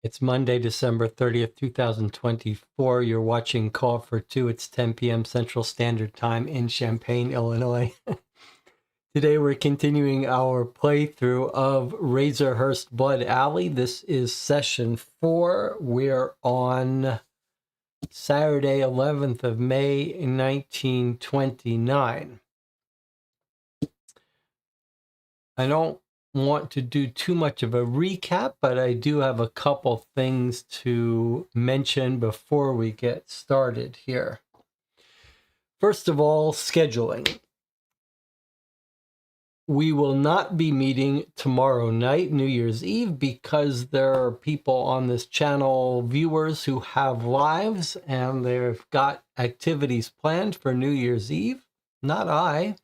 It's Monday, December 30th, 2024. You're watching Call for Two. It's 10 p.m. Central Standard Time in Champaign, Illinois. Today we're continuing our playthrough of Razorhurst Blood Alley. This is session 4. We're on Saturday, 11th of May, 1929. I don't want to do too much of a recap, but I do have a couple things to mention before we get started here. First of all, scheduling. We will not be meeting tomorrow night, New Year's Eve, because there are people on this channel, viewers who have lives and they've got activities planned for New Year's Eve. Not I.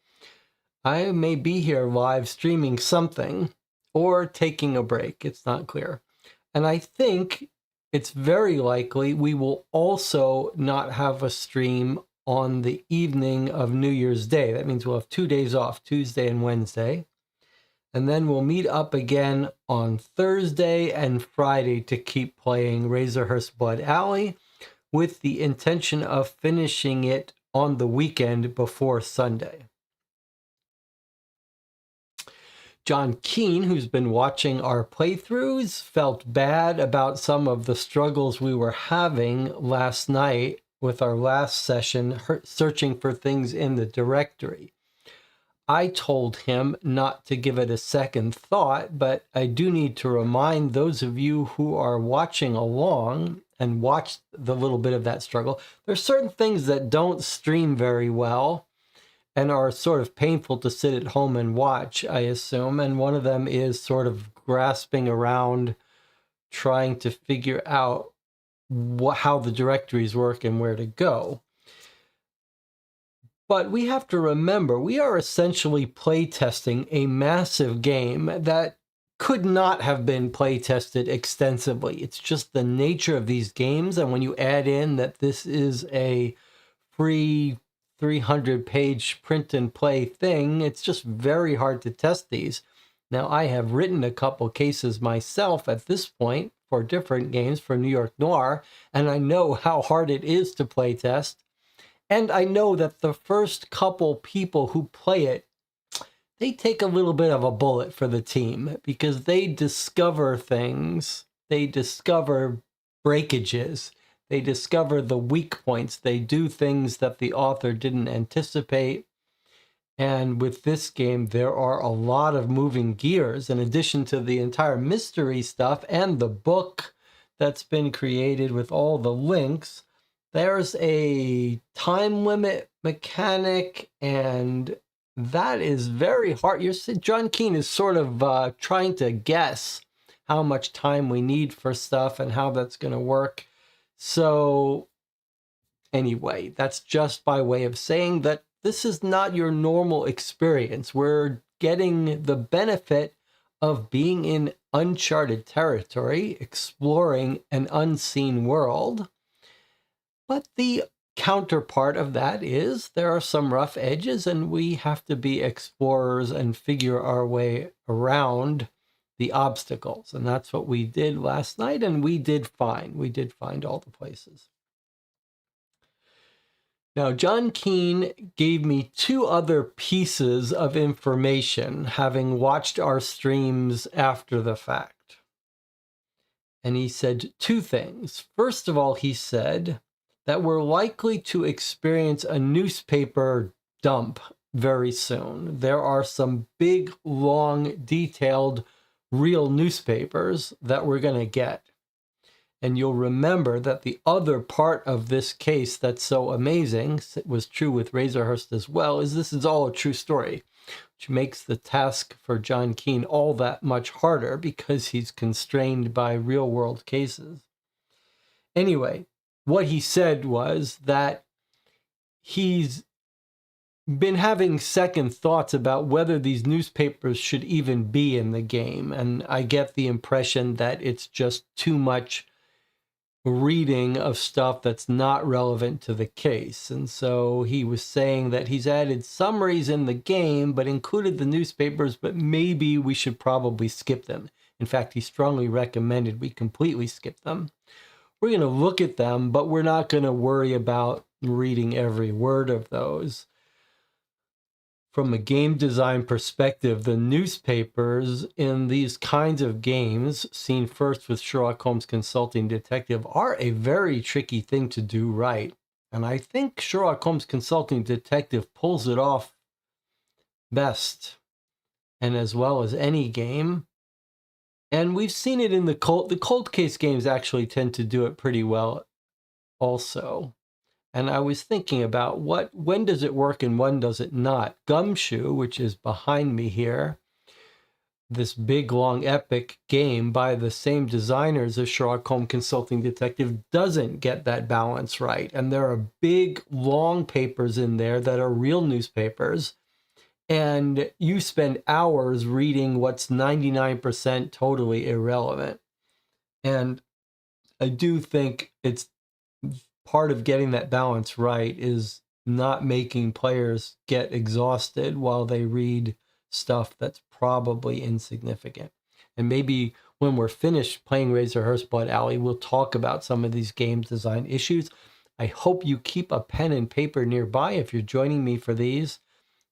I may be here live streaming something or taking a break. It's not clear. And I think it's very likely we will also not have a stream on the evening of New Year's Day. That means we'll have 2 days off, Tuesday and Wednesday. And then we'll meet up again on Thursday and Friday to keep playing Razorhurst Blood Alley with the intention of finishing it on the weekend before Sunday. John Kean, who's been watching our playthroughs, felt bad about some of the struggles we were having last night with our last session, searching for things in the directory. I told him not to give it a second thought, but I do need to remind those of you who are watching along and watched the little bit of that struggle, there's certain things that don't stream very well and are sort of painful to sit at home and watch, I assume. And one of them is sort of grasping around, trying to figure out how the directories work and where to go. But we have to remember, we are essentially playtesting a massive game that could not have been playtested extensively. It's just the nature of these games. And when you add in that this is a free 300-page print and play thing, it's just very hard to test these. Now, I have written a couple cases myself at this point for different games for New York Noir, and I know how hard it is to play test. And I know that the first couple people who play it, they take a little bit of a bullet for the team because they discover things, they discover breakages, they discover the weak points. They do things that the author didn't anticipate. And with this game, there are a lot of moving gears in addition to the entire mystery stuff and the book that's been created with all the links. There's a time limit mechanic, and that is very hard. John Kean is sort of trying to guess how much time we need for stuff and how that's going to work. So anyway, that's just by way of saying that this is not your normal experience. We're getting the benefit of being in uncharted territory, exploring an unseen world. But the counterpart of that is there are some rough edges and we have to be explorers and figure our way around the obstacles. And that's what we did last night, and we did fine. We did find all the places. Now, John Kean gave me 2 other pieces of information, having watched our streams after the fact. And he said 2 things. First of all, he said that we're likely to experience a newspaper dump very soon. There are some big, long, detailed real newspapers that we're going to get. And you'll remember that the other part of this case that's so amazing, it was true with Razorhurst as well, is this is all a true story, which makes the task for John Kean all that much harder because he's constrained by real-world cases. Anyway, what he said was that he's been having second thoughts about whether these newspapers should even be in the game. And I get the impression that it's just too much reading of stuff that's not relevant to the case. And so he was saying that he's added summaries in the game, but included the newspapers, but maybe we should probably skip them. In fact, he strongly recommended we completely skip them. We're going to look at them, but we're not going to worry about reading every word of those. From a game design perspective, the newspapers in these kinds of games, seen first with Sherlock Holmes Consulting Detective, are a very tricky thing to do right. And I think Sherlock Holmes Consulting Detective pulls it off best and as well as any game. And we've seen it in the cold case games actually tend to do it pretty well also. And I was thinking about when does it work and when does it not? Gumshoe, which is behind me here, this big, long, epic game by the same designers as Sherlock Holmes Consulting Detective, doesn't get that balance right. And there are big, long papers in there that are real newspapers. And you spend hours reading what's 99% totally irrelevant. And I do think it's part of getting that balance right is not making players get exhausted while they read stuff that's probably insignificant. And maybe when we're finished playing Razorhurst Blood Alley, we'll talk about some of these game design issues. I hope you keep a pen and paper nearby if you're joining me for these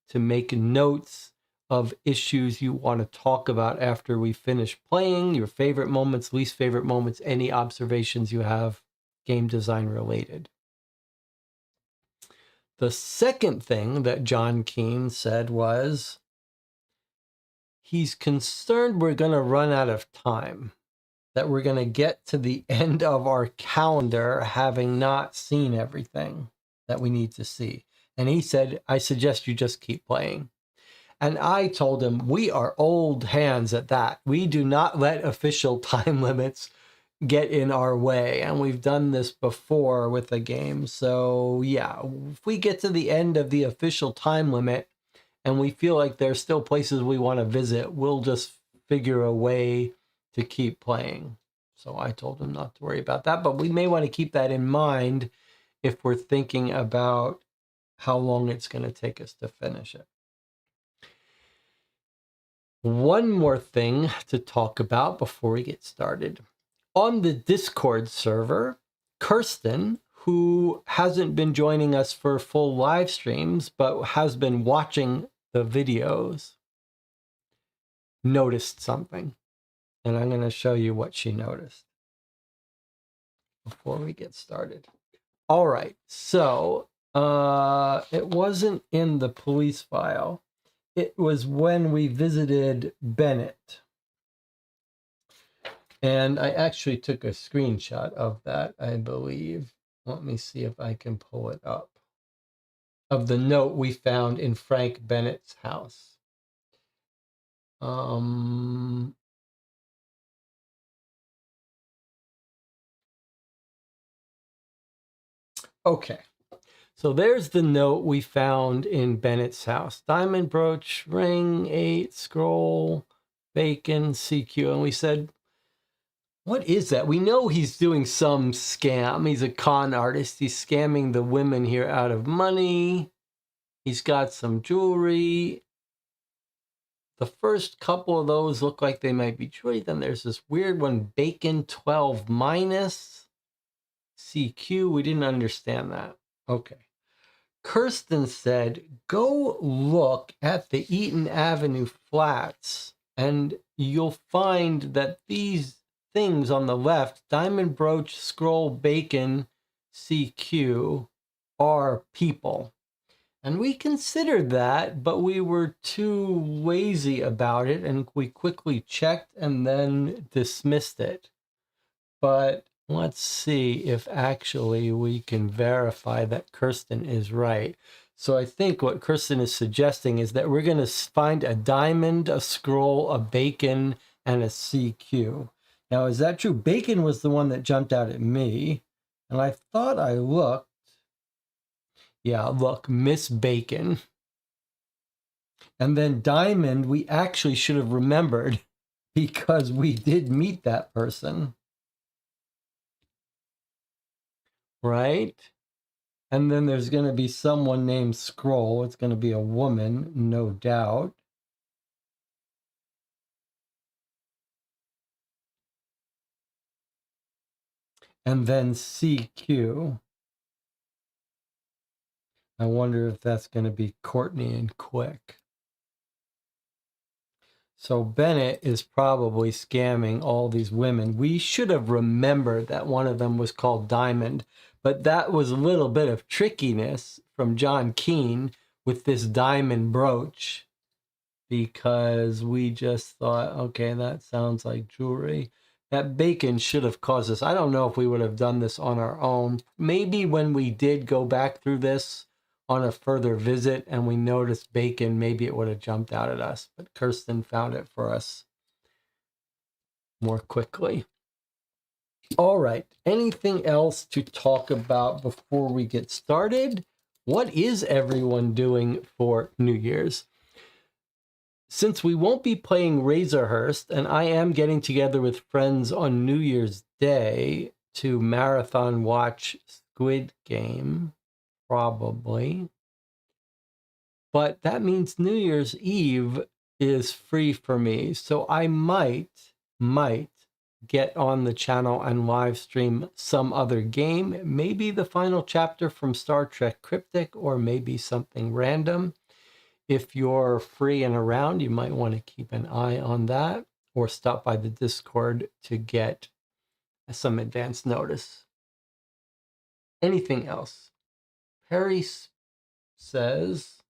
to make notes of issues you want to talk about after we finish playing, your favorite moments, least favorite moments, any observations you have game design related. The second thing that John Kean said was he's concerned we're going to run out of time, that we're going to get to the end of our calendar having not seen everything that we need to see. And he said, I suggest you just keep playing. And I told him, we are old hands at that. We do not let official time limits get in our way. And we've done this before with a game. So yeah, if we get to the end of the official time limit and we feel like there's still places we want to visit, we'll just figure a way to keep playing. So I told him not to worry about that, but we may want to keep that in mind if we're thinking about how long it's going to take us to finish it. One more thing to talk about before we get started. On the Discord server, Kirsten, who hasn't been joining us for full live streams, but has been watching the videos, noticed something. And I'm going to show you what she noticed before we get started. All right, so it wasn't in the police file. It was when we visited Bennett. And I actually took a screenshot of that, I believe. Let me see if I can pull it up. Of the note we found in Frank Bennett's house. Okay. So there's the note we found in Bennett's house. Diamond brooch, ring, 8, scroll, bacon, CQ. And we said, what is that? We know he's doing some scam. He's a con artist. He's scamming the women here out of money. He's got some jewelry. The first couple of those look like they might be jewelry. Then there's this weird one, bacon 12 minus, CQ. We didn't understand that. Okay. Kirsten said, go look at the Eaton Avenue flats and you'll find that these things on the left, diamond brooch, scroll, bacon, CQ, are people. And we considered that, but we were too lazy about it and we quickly checked and then dismissed it. But let's see if actually we can verify that Kirsten is right. So I think what Kirsten is suggesting is that we're going to find a diamond, a scroll, a bacon, and a CQ. Now, is that true? Bacon was the one that jumped out at me. And I thought I looked. Yeah, look, Miss Bacon. And then diamond, we actually should have remembered because we did meet that person. right? And then there's going to be someone named Scroll. It's going to be a woman, no doubt. And then CQ. I wonder if that's going to be Courtney and Quick. So Bennett is probably scamming all these women. We should have remembered that one of them was called Diamond, but that was a little bit of trickiness from John Kean with this diamond brooch, because we just thought, okay, that sounds like jewelry. That bacon should have caused us. I don't know if we would have done this on our own. Maybe when we did go back through this on a further visit and we noticed bacon, maybe it would have jumped out at us. But Kirsten found it for us more quickly. All right. Anything else to talk about before we get started? What is everyone doing for New Year's? Since we won't be playing Razorhurst, and I am getting together with friends on New Year's Day to marathon watch Squid Game, probably. But that means New Year's Eve is free for me. So I might get on the channel and live stream some other game. Maybe the final chapter from Star Trek Cryptic, or maybe something random. If you're free and around, you might want to keep an eye on that, or stop by the Discord to get some advance notice. Anything else? Perry says,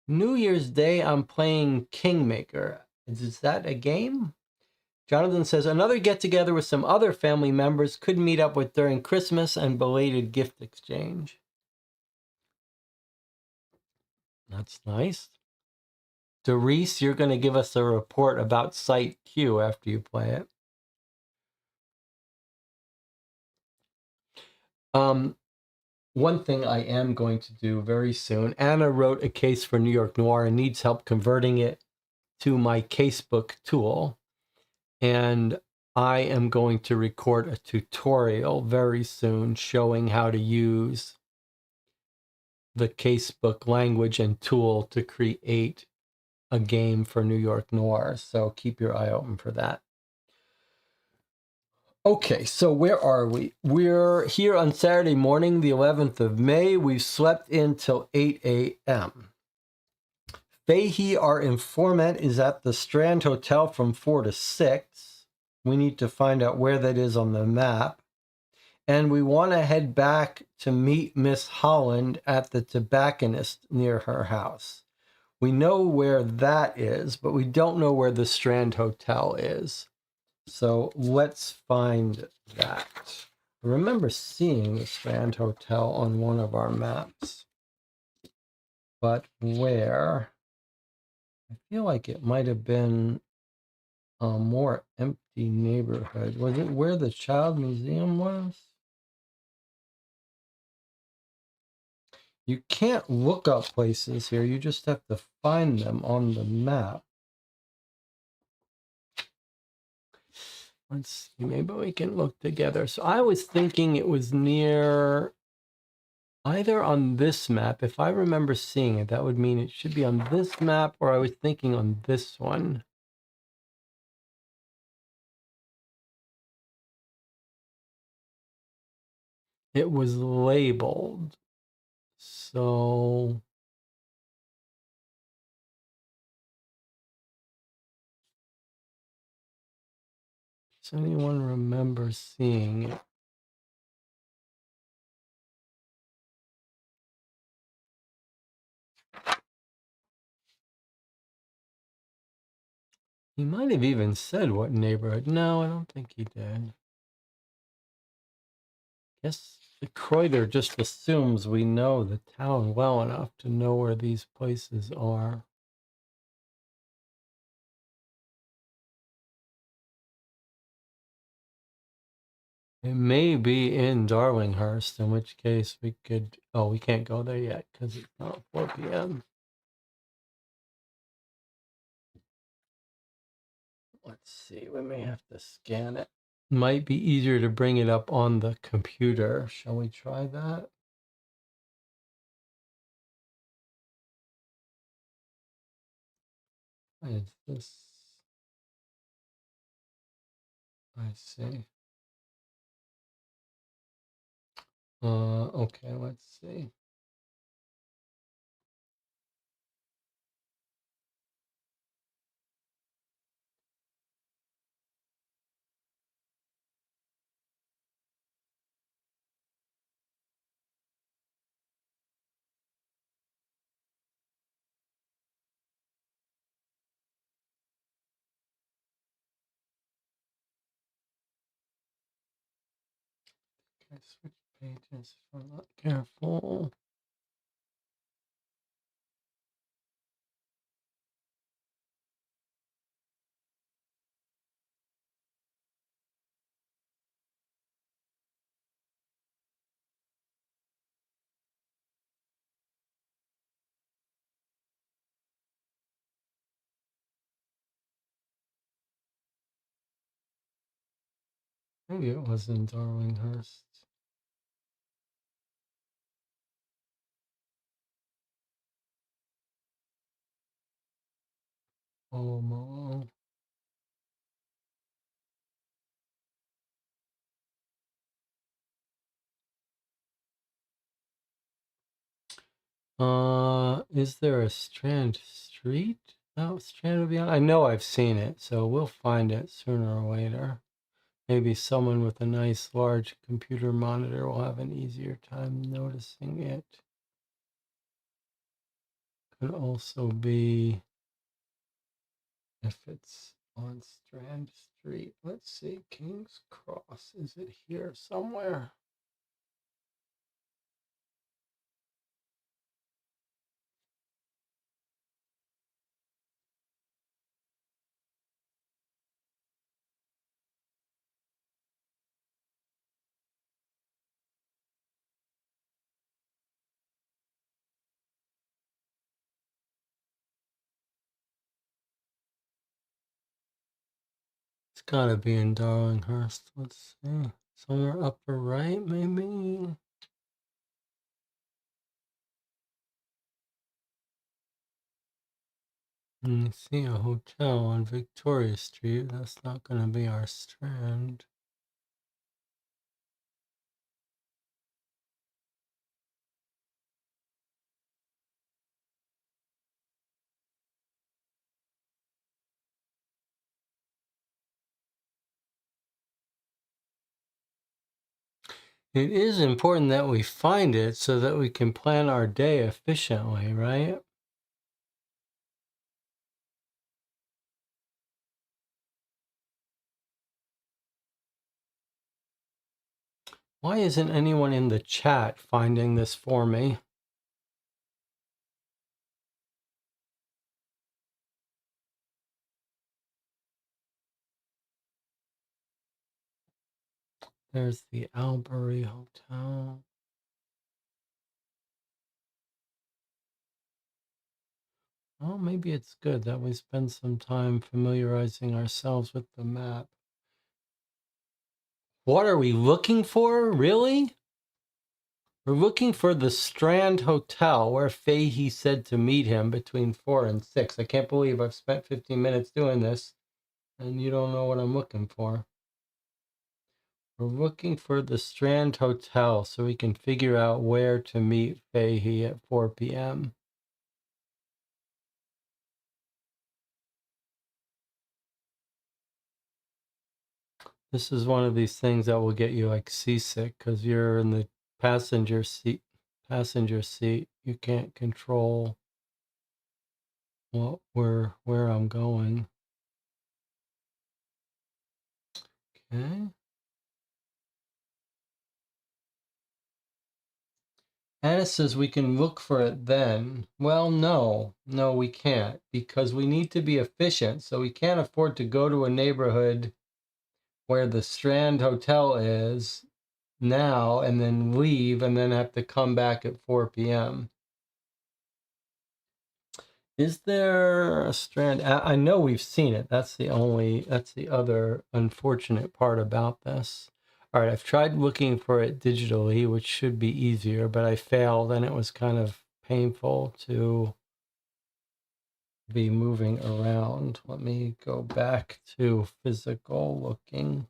New Year's Day, I'm playing Kingmaker. Is that a game? Jonathan says, another get-together with some other family members could meet up with during Christmas and belated gift exchange. That's nice. Doris, you're going to give us a report about Site Q after you play it. One thing I am going to do very soon, Anna wrote a case for New York Noir and needs help converting it to my casebook tool. And I am going to record a tutorial very soon showing how to use the casebook language and tool to create a game for New York Noir. So keep your eye open for that. Okay, so where are we? We're here on Saturday morning, the 11th of May. We've slept in till 8 a.m. Fahey, our informant, is at the Strand Hotel from 4 to 6. We need to find out where that is on the map. And we want to head back to meet Miss Holland at the tobacconist near her house. We know where that is, but we don't know where the Strand Hotel is. So let's find that. I remember seeing the Strand Hotel on one of our maps. But where? I feel like it might have been a more empty neighborhood. Was it where the Child Museum was? You can't look up places here. You just have to find them on the map. Let's see, maybe we can look together. So I was thinking it was near either on this map. If I remember seeing it, that would mean it should be on this map, or I was thinking on this one. It was labeled. So does anyone remember seeing it? He might have even said what neighborhood. No, I don't think he did. Guess the Kreuter just assumes we know the town well enough to know where these places are. It may be in Darlinghurst, in which case we could... Oh, we can't go there yet because it's not 4 p.m. Let's see, we may have to scan it. Might be easier to bring it up on the computer. Shall we try that? Is this? I see. Okay, let's see. Okay, switch pages if I'm not careful. Maybe it was in Darlinghurst. Oh, is there a Strand Street? No, Strand of Beyond. I know I've seen it, so we'll find it sooner or later. Maybe someone with a nice large computer monitor will have an easier time noticing it. Could also be if it's on Strand Street. Let's see, King's Cross. Is it here somewhere? It's gotta be in Darlinghurst. Let's see. Somewhere upper right, maybe? See a hotel on Victoria Street. That's not gonna be our Strand. It is important that we find it so that we can plan our day efficiently, right? Why isn't anyone in the chat finding this for me? There's the Albury Hotel. Well, maybe it's good that we spend some time familiarizing ourselves with the map. What are we looking for, really? We're looking for the Strand Hotel where Fahey said to meet him between 4 and 6. I can't believe I've spent 15 minutes doing this and you don't know what I'm looking for. We're looking for the Strand Hotel so we can figure out where to meet Fahey at 4 p.m. This is one of these things that will get you like seasick because you're in the passenger seat. You can't control where I'm going. Okay. Anna says we can look for it then. Well, no, we can't because we need to be efficient. So we can't afford to go to a neighborhood where the Strand Hotel is now and then leave and then have to come back at 4 p.m. Is there a Strand? I know we've seen it. That's the other unfortunate part about this. All right, I've tried looking for it digitally, which should be easier, but I failed, and it was kind of painful to be moving around. Let me go back to physical looking.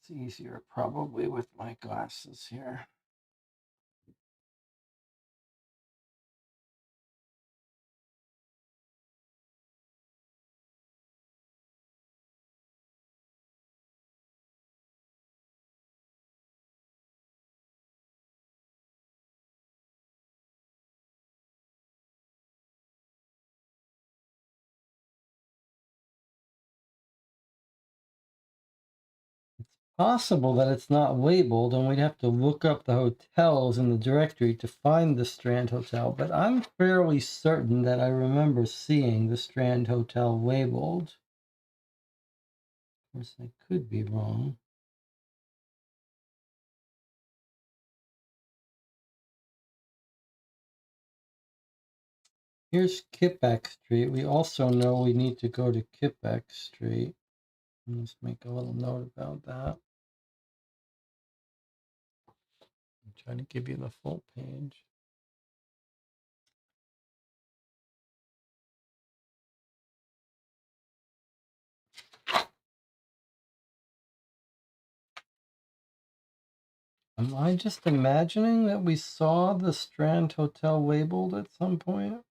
It's easier probably with my glasses here. Possible that it's not labeled, and we'd have to look up the hotels in the directory to find the Strand Hotel, but I'm fairly certain that I remember seeing the Strand Hotel labeled. Of course, I could be wrong. Here's Kippack Street. We also know we need to go to Kippack Street. Let's make a little note about that. I'm trying to give you the full page. Am I just imagining that we saw the Strand Hotel labeled at some point?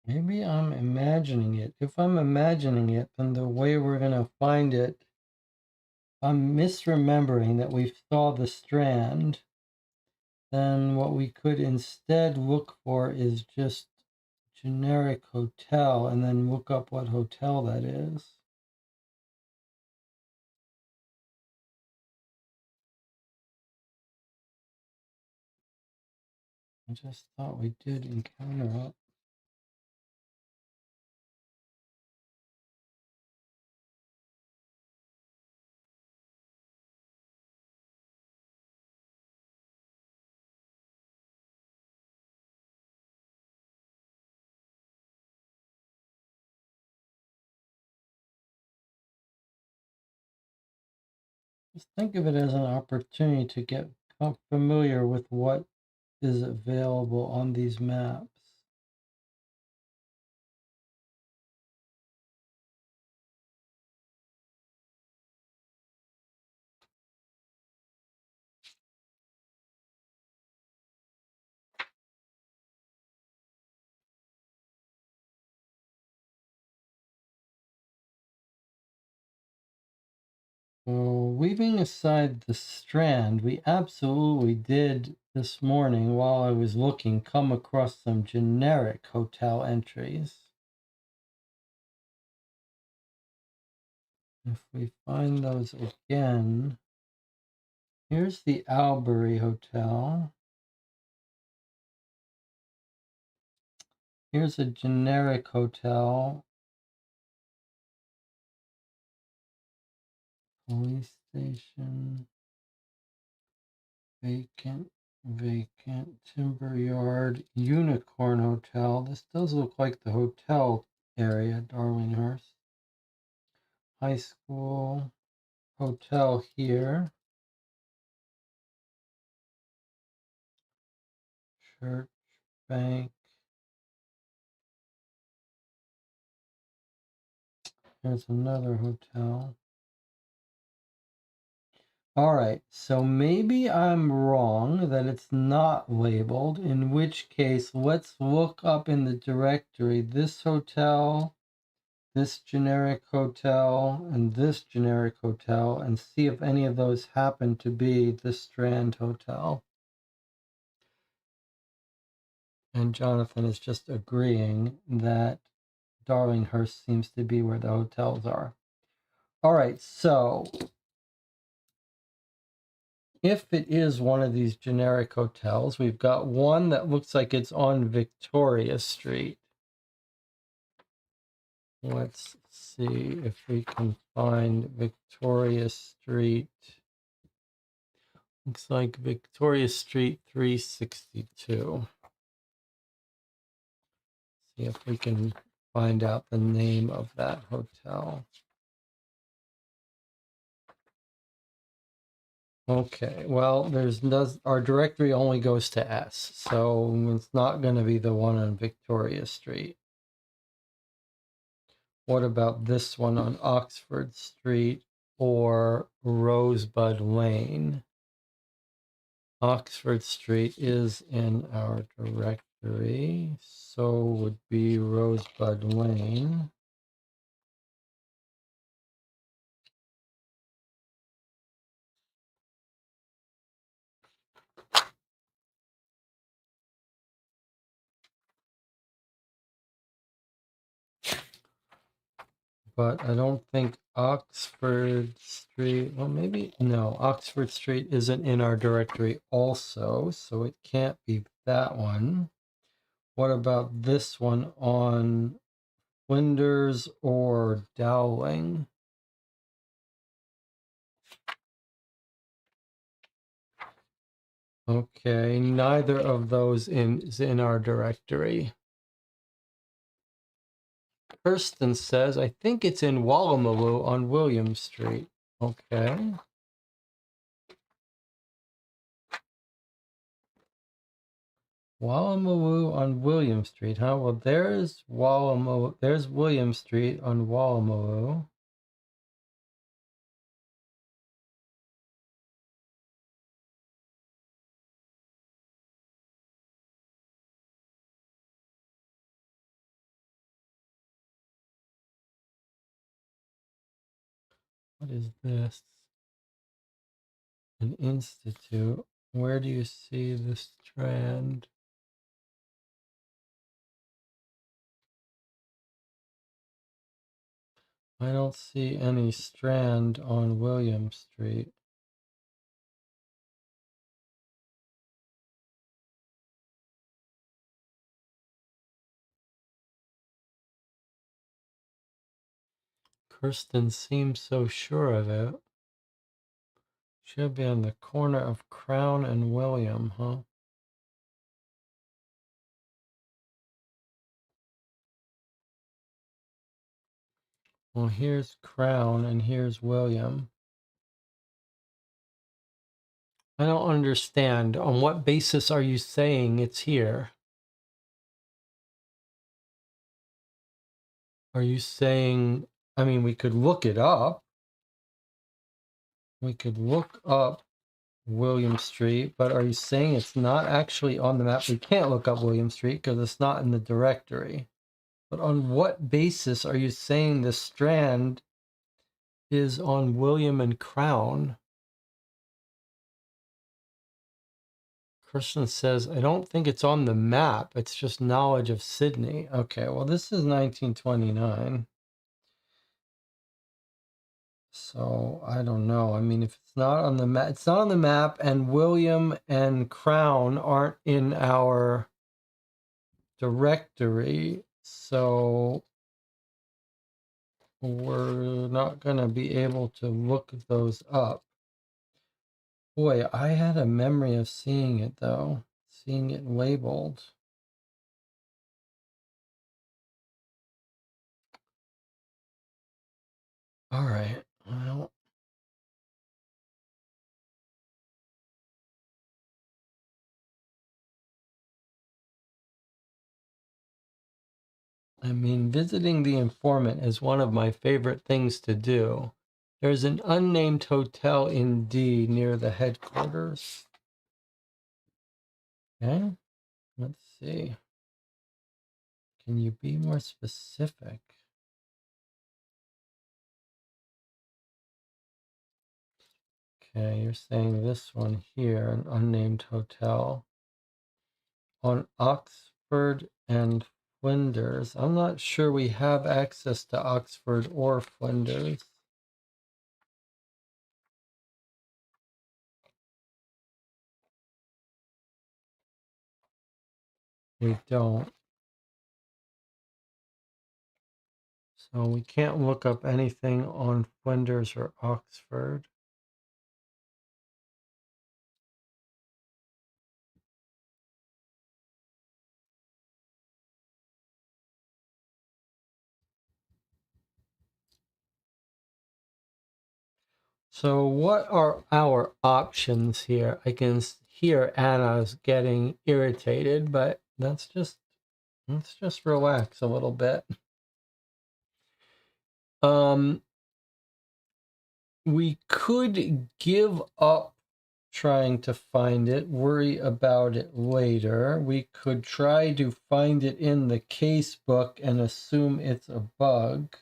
Maybe I'm imagining it. If I'm imagining it, then the way we're going to find it, I'm misremembering that we saw the Strand. Then what we could instead look for is just generic hotel and then look up what hotel that is. I just thought we did encounter it. Just think of it as an opportunity to get familiar with what is available on these maps. So, leaving aside the Strand, we absolutely did this morning while I was looking come across some generic hotel entries. If we find those again, here's the Albury Hotel. Here's a generic hotel. Police station. Vacant, vacant, Timber Yard, Unicorn Hotel. This does look like the hotel area, Darlinghurst. High school, hotel here. Church, bank. There's another hotel. All right, so maybe I'm wrong that it's not labeled, in which case let's look up in the directory this hotel, this generic hotel, and this generic hotel, and see if any of those happen to be the Strand Hotel. And Jonathan is just agreeing that Darlinghurst seems to be where the hotels are. All right, so if it is one of these generic hotels, we've got one that looks like it's on Victoria Street. Let's see if we can find Victoria Street. Looks like Victoria Street 362. See if we can find out the name of that hotel. Okay, well, our directory only goes to S, so it's not going to be the one on Victoria Street. What about this one on Oxford Street or Rosebud Lane? Oxford Street is in our directory, so would be Rosebud Lane. But I don't think Oxford Street, well, maybe, no, Oxford Street isn't in our directory also, so it can't be that one. What about this one on Flinders or Dowling? Okay, neither of those is in our directory. Kirsten says, I think it's in Woolloomooloo on William Street. Okay. Woolloomooloo on William Street, huh? Well, there's there's William Street on Woolloomooloo. What is this? An institute. Where do you see the Strand? I don't see any Strand on William Street. Kirsten seems so sure of it. Should be on the corner of Crown and William, huh? Well, here's Crown and here's William. I don't understand. On what basis are you saying it's here? Are you saying, I mean, we could look it up. We could look up William Street, but are you saying it's not actually on the map? We can't look up William Street because it's not in the directory. But on what basis are you saying the Strand is on William and Crown? Christian says, I don't think it's on the map. It's just knowledge of Sydney. Okay, well, this is 1929. So I don't know. I mean, if it's not on the map, it's not on the map, and William and Crown aren't in our directory. So we're not going to be able to look those up. Boy, I had a memory of seeing it, though, seeing it labeled. All right. Well, I mean, visiting the informant is one of my favorite things to do. There's an unnamed hotel in D near the headquarters. Okay, let's see. Can you be more specific? Okay, you're saying this one here, an unnamed hotel on Oxford Oxford and Flinders. I'm not sure we have access to Oxford or Flinders. We don't. So we can't look up anything on Flinders or Oxford. So what are our options here? I can hear Anna's getting irritated, but let's just relax a little bit. We could give up trying to find it, worry about it later. We could try to find it in the case book and assume it's a bug.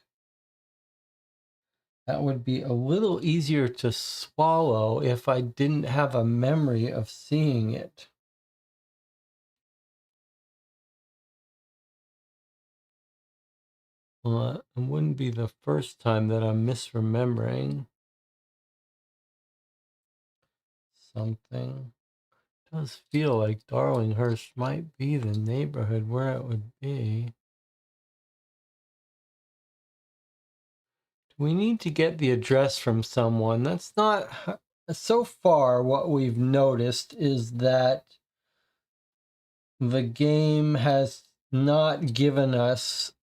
That would be a little easier to swallow if I didn't have a memory of seeing it. Well, it wouldn't be the first time that I'm misremembering something. It does feel like Darlinghurst might be the neighborhood where it would be. We need to get the address from someone. That's not... So far, what we've noticed is that the game has not given us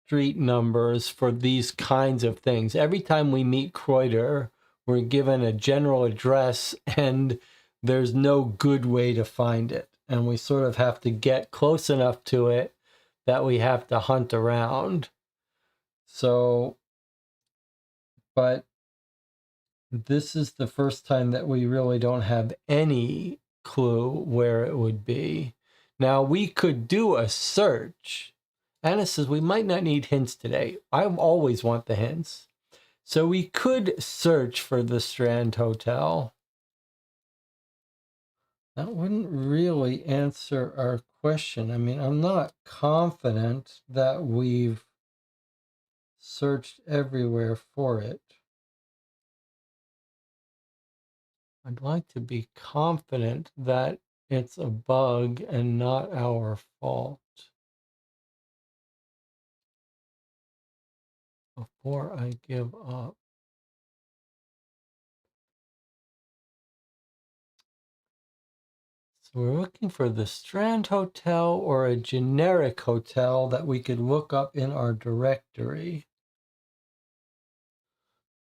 street numbers for these kinds of things. Every time we meet Kreuter, we're given a general address and there's no good way to find it. And we sort of have to get close enough to it that we have to hunt around. So, but this is the first time that we really don't have any clue where it would be. Now, we could do a search. Anna says we might not need hints today. I always want the hints. So we could search for the Strand Hotel. That wouldn't really answer our question. I mean, I'm not confident that we've searched everywhere for it. I'd like to be confident that it's a bug and not our fault before I give up. So we're looking for the Strand Hotel or a generic hotel that we could look up in our directory.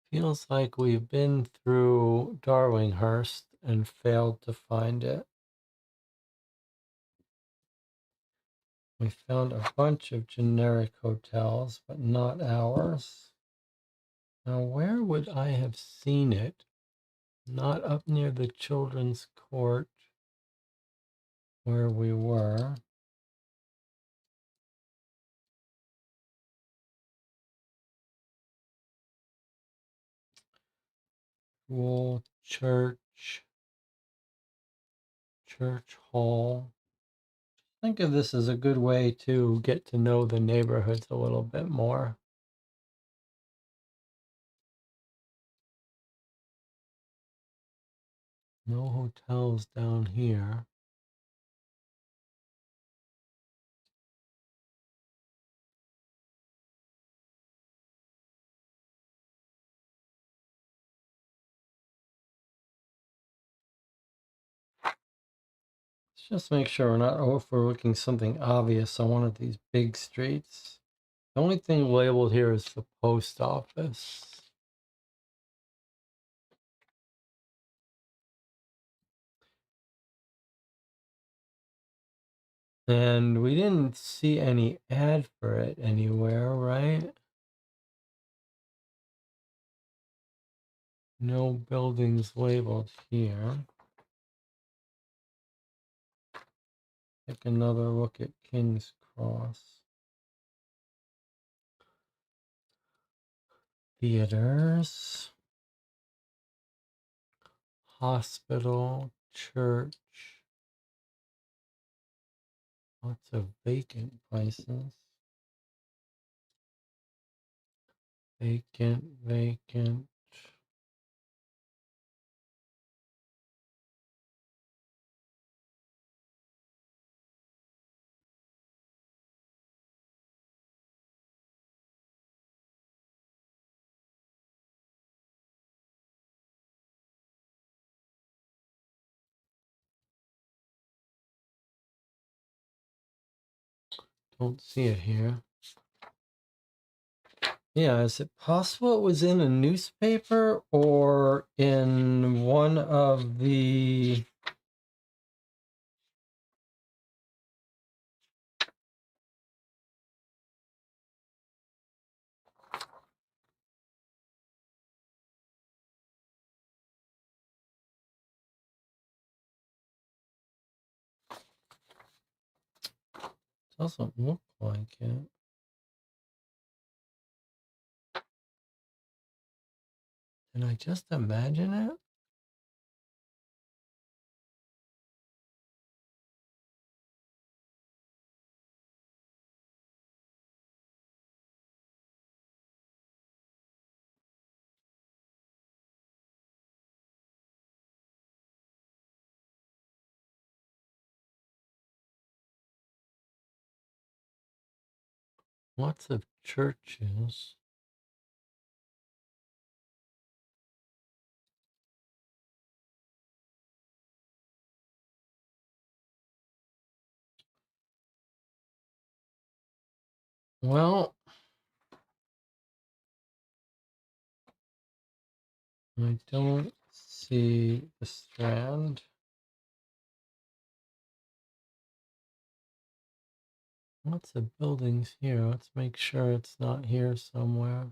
Feels like we've been through Darlinghurst and failed to find it. We found a bunch of generic hotels, but not ours. Now, where would I have seen it? Not up near the children's court where we were. School, church, church hall. Think of this as a good way to get to know the neighborhoods a little bit more. No hotels down here. Let's just make sure we're not overlooking something obvious on one of these big streets. The only thing labeled here is the post office. And we didn't see any ad for it anywhere, right? No buildings labeled here. Take another look at King's Cross. Theaters. Hospital. Church. Lots of vacant places. Vacant, vacant. Don't see it here. Yeah, is it possible it was in a newspaper or in one of the... Doesn't look like it. Did I just imagine it? Lots of churches. Well, I don't see the Strand. Lots of buildings here. Let's make sure it's not here somewhere.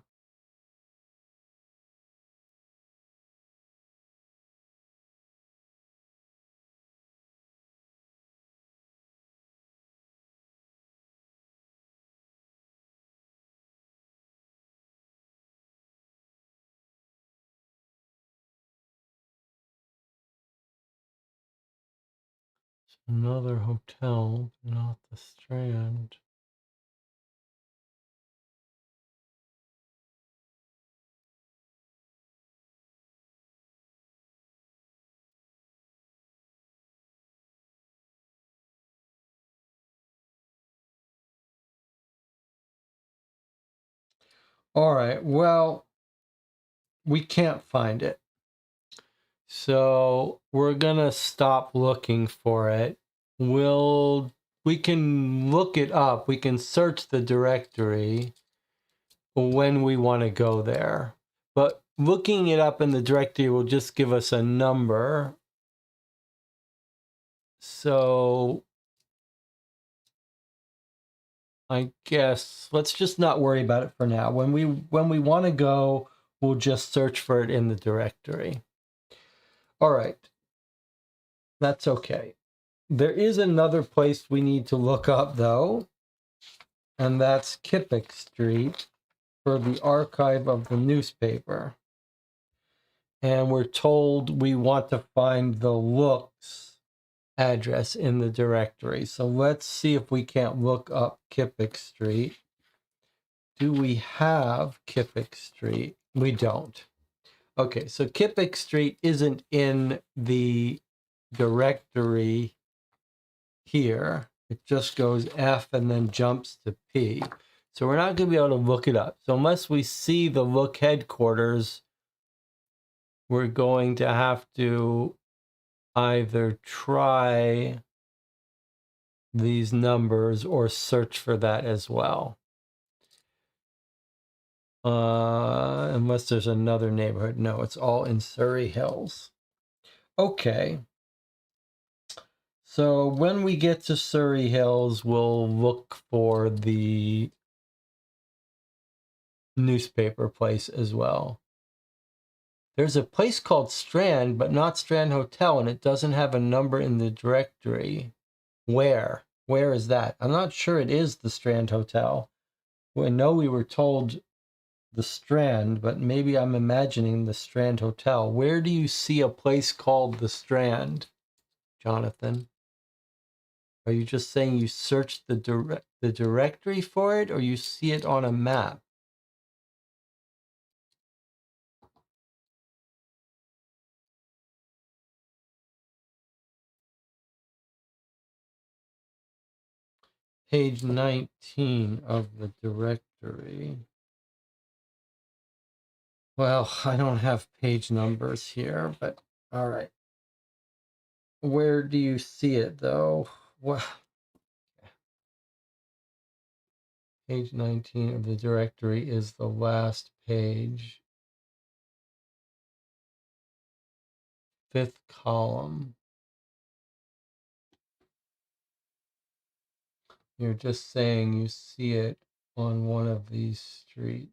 It's another hotel, not the Strand. All right, well, we can't find it. So we're gonna stop looking for it. We can look it up. We can search the directory when we want to go there. But looking it up in the directory will just give us a number. So I guess let's just not worry about it for now. When we want to go, we'll just search for it in the directory. All right. That's okay. There is another place we need to look up though, and that's Kippick Street for the archive of the newspaper. And we're told we want to find the looks address in the directory. So let's see if we can't look up Kippick Street. Do we have Kippick Street? We don't. Okay, so Kippick Street isn't in the directory here. It just goes F and then jumps to P. So we're not going to be able to look it up. So unless we see the look headquarters, we're going to have to either try these numbers or search for that as well. Unless there's another neighborhood. No, it's all in Surrey Hills. Okay. So when we get to Surrey Hills, we'll look for the newspaper place as well. There's a place called Strand, but not Strand Hotel, and it doesn't have a number in the directory. Where? Where is that? I'm not sure it is the Strand Hotel. I know we were told the Strand, but maybe I'm imagining the Strand Hotel. Where do you see a place called the Strand, Jonathan? Are you just saying you searched the directory for it, or you see it on a map? Page 19 of the directory. Well, I don't have page numbers here, but all right. Where do you see it, though? What? Page 19 of the directory is the last page. 5th column. You're just saying you see it on one of these streets.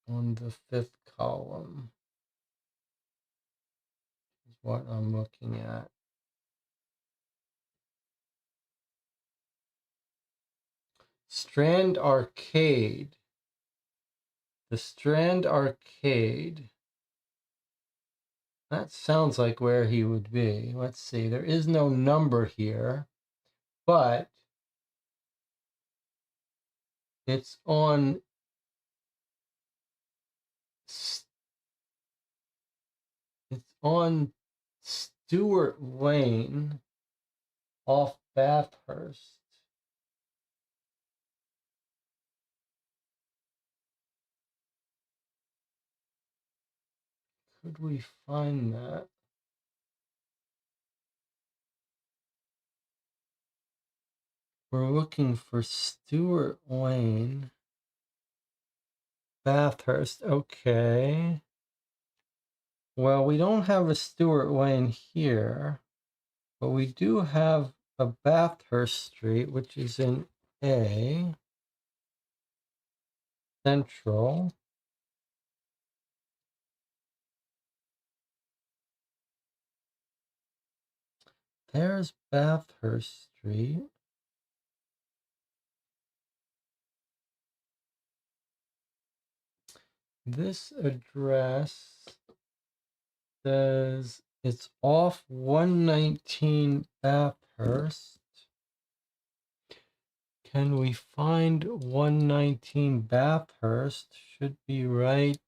On the 5th column is what I'm looking at. Strand Arcade. The Strand Arcade. That sounds like where he would be. Let's see. There is no number here, but it's on Stewart Lane off Bathurst. Could we find that? We're looking for Stewart Lane, Bathurst. Okay. Well, we don't have a Stewart Lane here, but we do have a Bathurst Street, which is in A, Central. There's Bathurst Street. This address says it's off 119 Bathurst. Can we find 119 Bathurst? Should be right.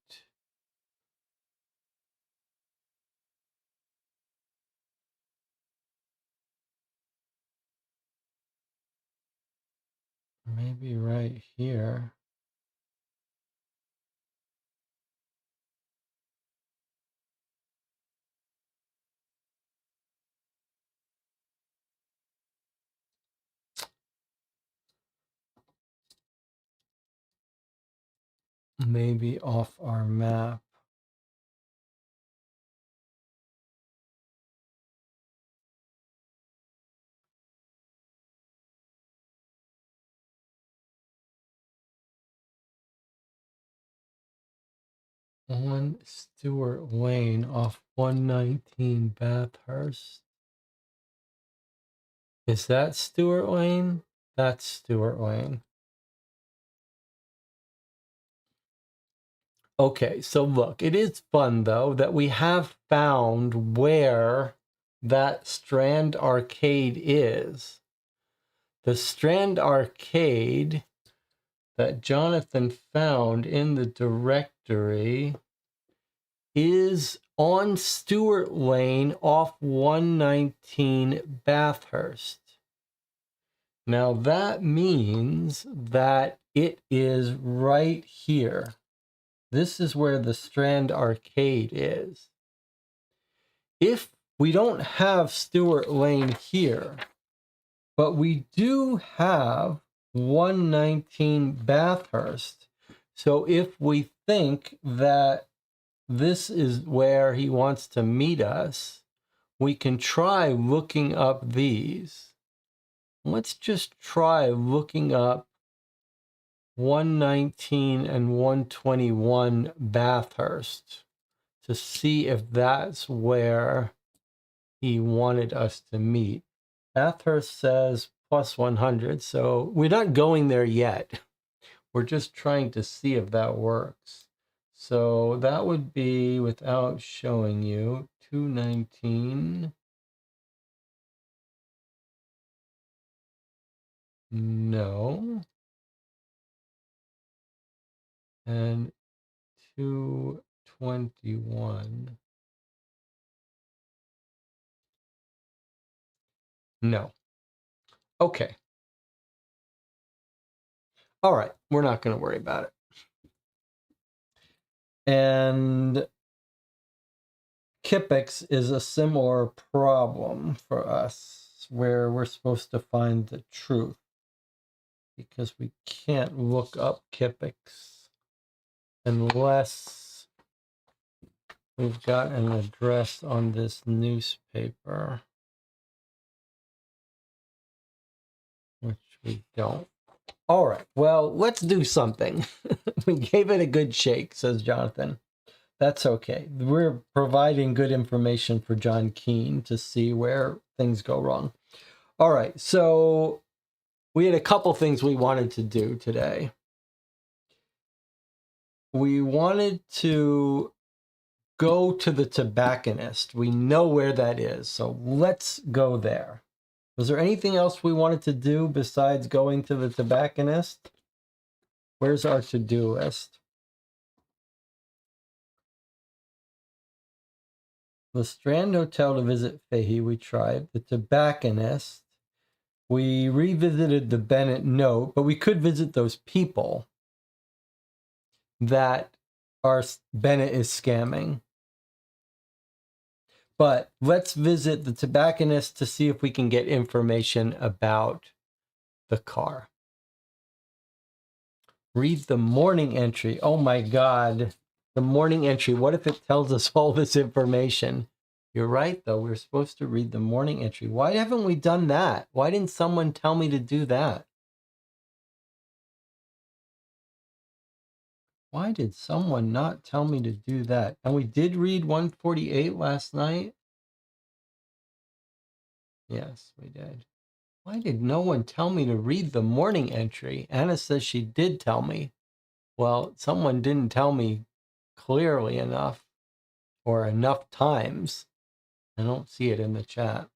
Maybe right here. Maybe off our map. On Stewart Lane off 119 Bathurst. Is that Stewart Lane? That's Stewart Lane. Okay, so look, it is fun though that we have found where that Strand Arcade is. The Strand Arcade that Jonathan found in the directory is on Stewart Lane off 119 Bathurst. Now that means that it is right here. This is where the Strand Arcade is. If we don't have Stewart Lane here, but we do have 119 Bathurst. So if we think that this is where he wants to meet us, we can try looking up these. Let's just try looking up 119 and 121 Bathurst to see if that's where he wanted us to meet. Bathurst says plus 100, so we're not going there yet. We're just trying to see if that works. So that would be, without showing you, 219. No. And 221. No. Okay. All right. We're not going to worry about it. And Kipix is a similar problem for us, where we're supposed to find the truth because we can't look up Kipix unless we've got an address on this newspaper, which we don't. All right, well, let's do something. We gave it a good shake, says Jonathan. That's okay. We're providing good information for John Kean to see where things go wrong. All right, so we had a couple things we wanted to do today. We wanted to go to the tobacconist. We know where that is, so let's go there. Was there anything else we wanted to do besides going to the tobacconist? Where's our to-do list? The Strand Hotel to visit Fahey, we tried. The tobacconist. We revisited the Bennett note, but we could visit those people that Bennett is scamming. But let's visit the tobacconist to see if we can get information about the car. Read the morning entry. Oh my God. The morning entry. What if it tells us all this information? You're right, though. We're supposed to read the morning entry. Why haven't we done that? Why didn't someone tell me to do that? Why did someone not tell me to do that? And we did read 148 last night. Yes, we did. Why did no one tell me to read the morning entry? Anna says she did tell me. Well, someone didn't tell me clearly enough or enough times. I don't see it in the chat.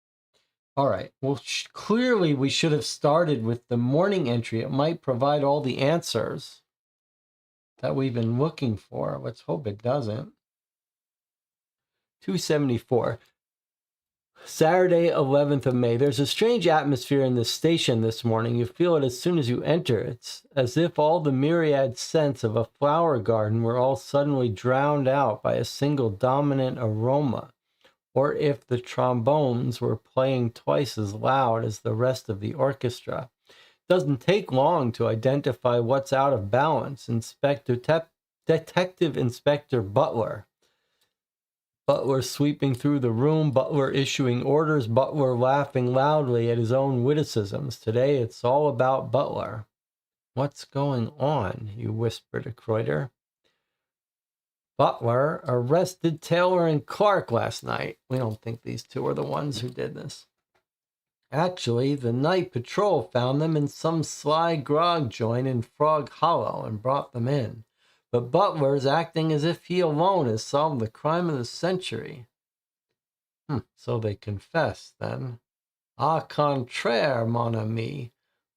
All right. Well, clearly we should have started with the morning entry. It might provide all the answers that we've been looking for. Let's hope it doesn't. 274. Saturday, 11th of May. There's a strange atmosphere in the station this morning. You feel it as soon as you enter. It's as if all the myriad scents of a flower garden were all suddenly drowned out by a single dominant aroma, or if the trombones were playing twice as loud as the rest of the orchestra. It doesn't take long to identify what's out of balance. Detective Inspector Butler. Butler sweeping through the room, Butler issuing orders, Butler laughing loudly at his own witticisms. Today it's all about Butler. What's going on? You whisper to Kreuter. Butler arrested Taylor and Clark last night. We don't think these two are the ones who did this. Actually, the night patrol found them in some sly grog joint in Frog Hollow and brought them in. But Butler's acting as if he alone has solved the crime of the century. So they confess, then. Au contraire, mon ami.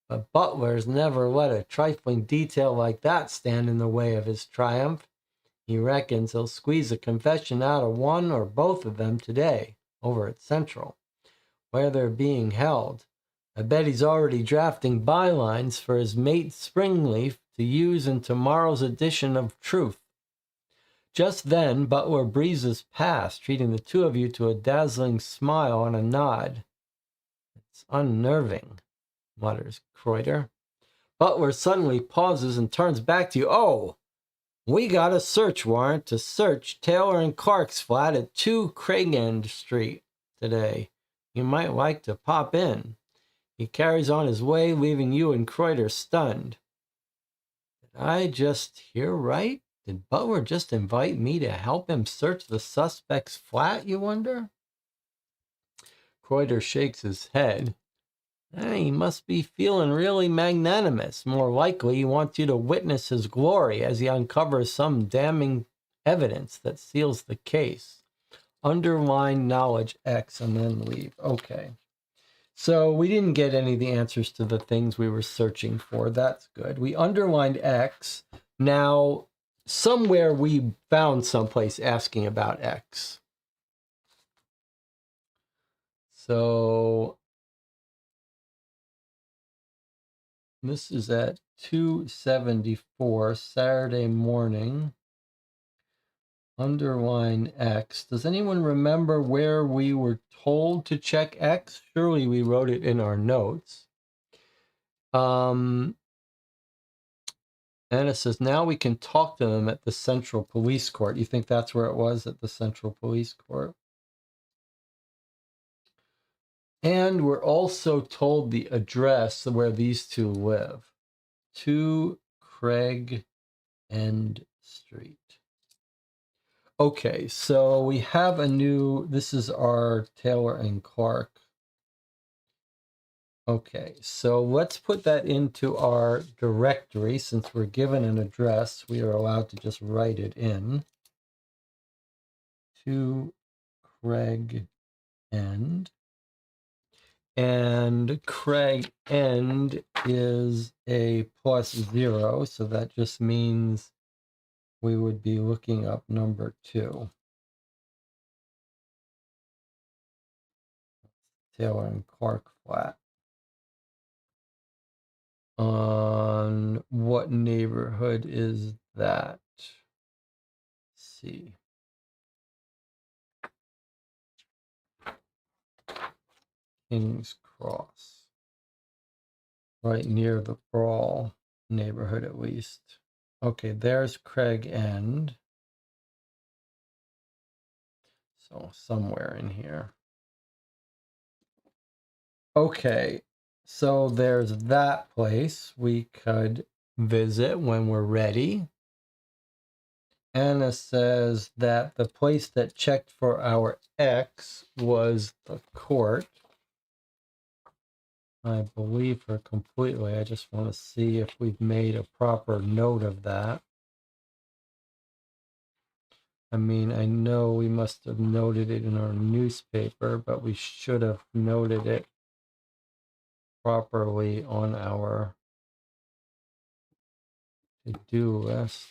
But Butler's never let a trifling detail like that stand in the way of his triumph. He reckons he'll squeeze a confession out of one or both of them today, over at Central, where they're being held. I bet he's already drafting bylines for his mate Springleaf to use in tomorrow's edition of Truth. Just then, Butler breezes past, treating the two of you to a dazzling smile and a nod. It's unnerving, mutters Kreuter. Butler suddenly pauses and turns back to you. Oh, we got a search warrant to search Taylor and Clark's flat at 2 Craigend Street today. You might like to pop in. He carries on his way, leaving you and Kreuter stunned. Did I just hear right? Did Butler just invite me to help him search the suspect's flat, you wonder? Kreuter shakes his head. He must be feeling really magnanimous. More likely he wants you to witness his glory as he uncovers some damning evidence that seals the case. Underline knowledge X and then leave. Okay. So we didn't get any of the answers to the things we were searching for. That's good. We underlined X. Now, somewhere we found someplace asking about X. So this is at 2:74 Saturday morning. Underline X. Does anyone remember where we were told to check X? Surely we wrote it in our notes. Anna says, now we can talk to them at the Central Police Court. You think that's where it was, at the Central Police Court? And we're also told the address where these two live. 2 Craig End Street. Okay, so we have a new, this is our Taylor and Clark. Okay, so let's put that into our directory. Since we're given an address, we are allowed to just write it in. 2 Craig End. And Craig End is a +0, so that just means we would be looking up number 2. Taylor and Clark flat. On what neighborhood is that? Let's see. King's Cross. Right near the Brawl neighborhood, at least. Okay, there's Craig End. So somewhere in here. Okay, so there's that place we could visit when we're ready. Anna says that the place that checked for our X was the court. I believe her completely. I just want to see if we've made a proper note of that. I mean, I know we must have noted it in our newspaper, but we should have noted it properly on our to-do list.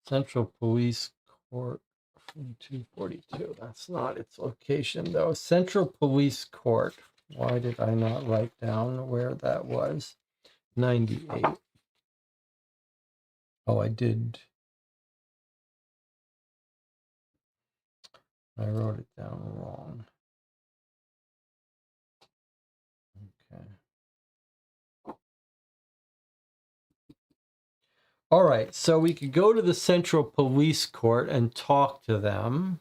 Central Police Court, 242. That's not its location, though. Central Police Court. Why did I not write down where that was? 98. Oh, I did. I wrote it down wrong. Okay. All right, so we could go to the Central Police Court and talk to them.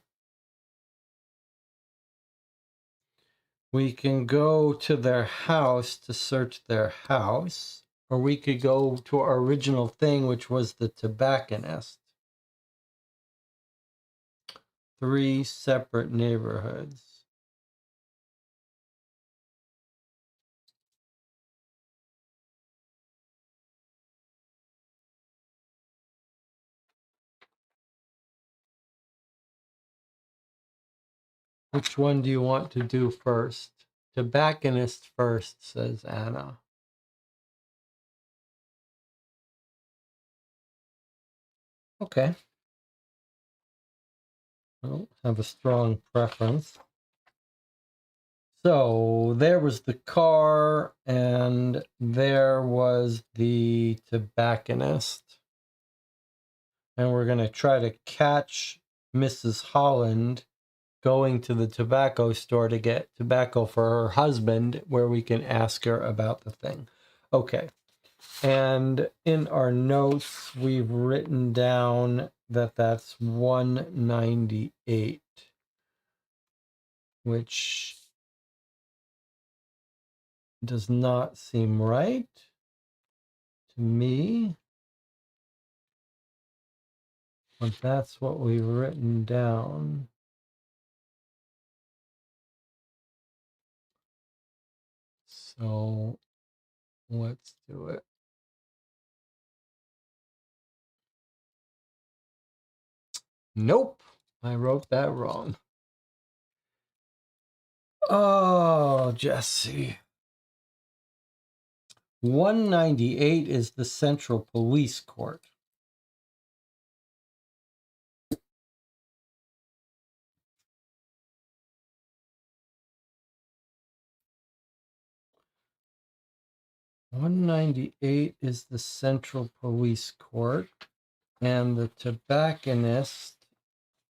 We can go to their house to search their house, or we could go to our original thing, which was the tobacconist. 3 separate neighborhoods. Which one do you want to do first? Tobacconist first, says Anna. Okay. I don't have a strong preference. So there was the car, and there was the tobacconist. And we're going to try to catch Mrs. Holland going to the tobacco store to get tobacco for her husband, where we can ask her about the thing. Okay. And in our notes, we've written down that that's 198, which does not seem right. to me. But that's what we've written down. So let's do it. Nope, I wrote that wrong. Oh, Jesse. 198 is the Central Police Court. $198 is the Central Police Court, and the tobacconist,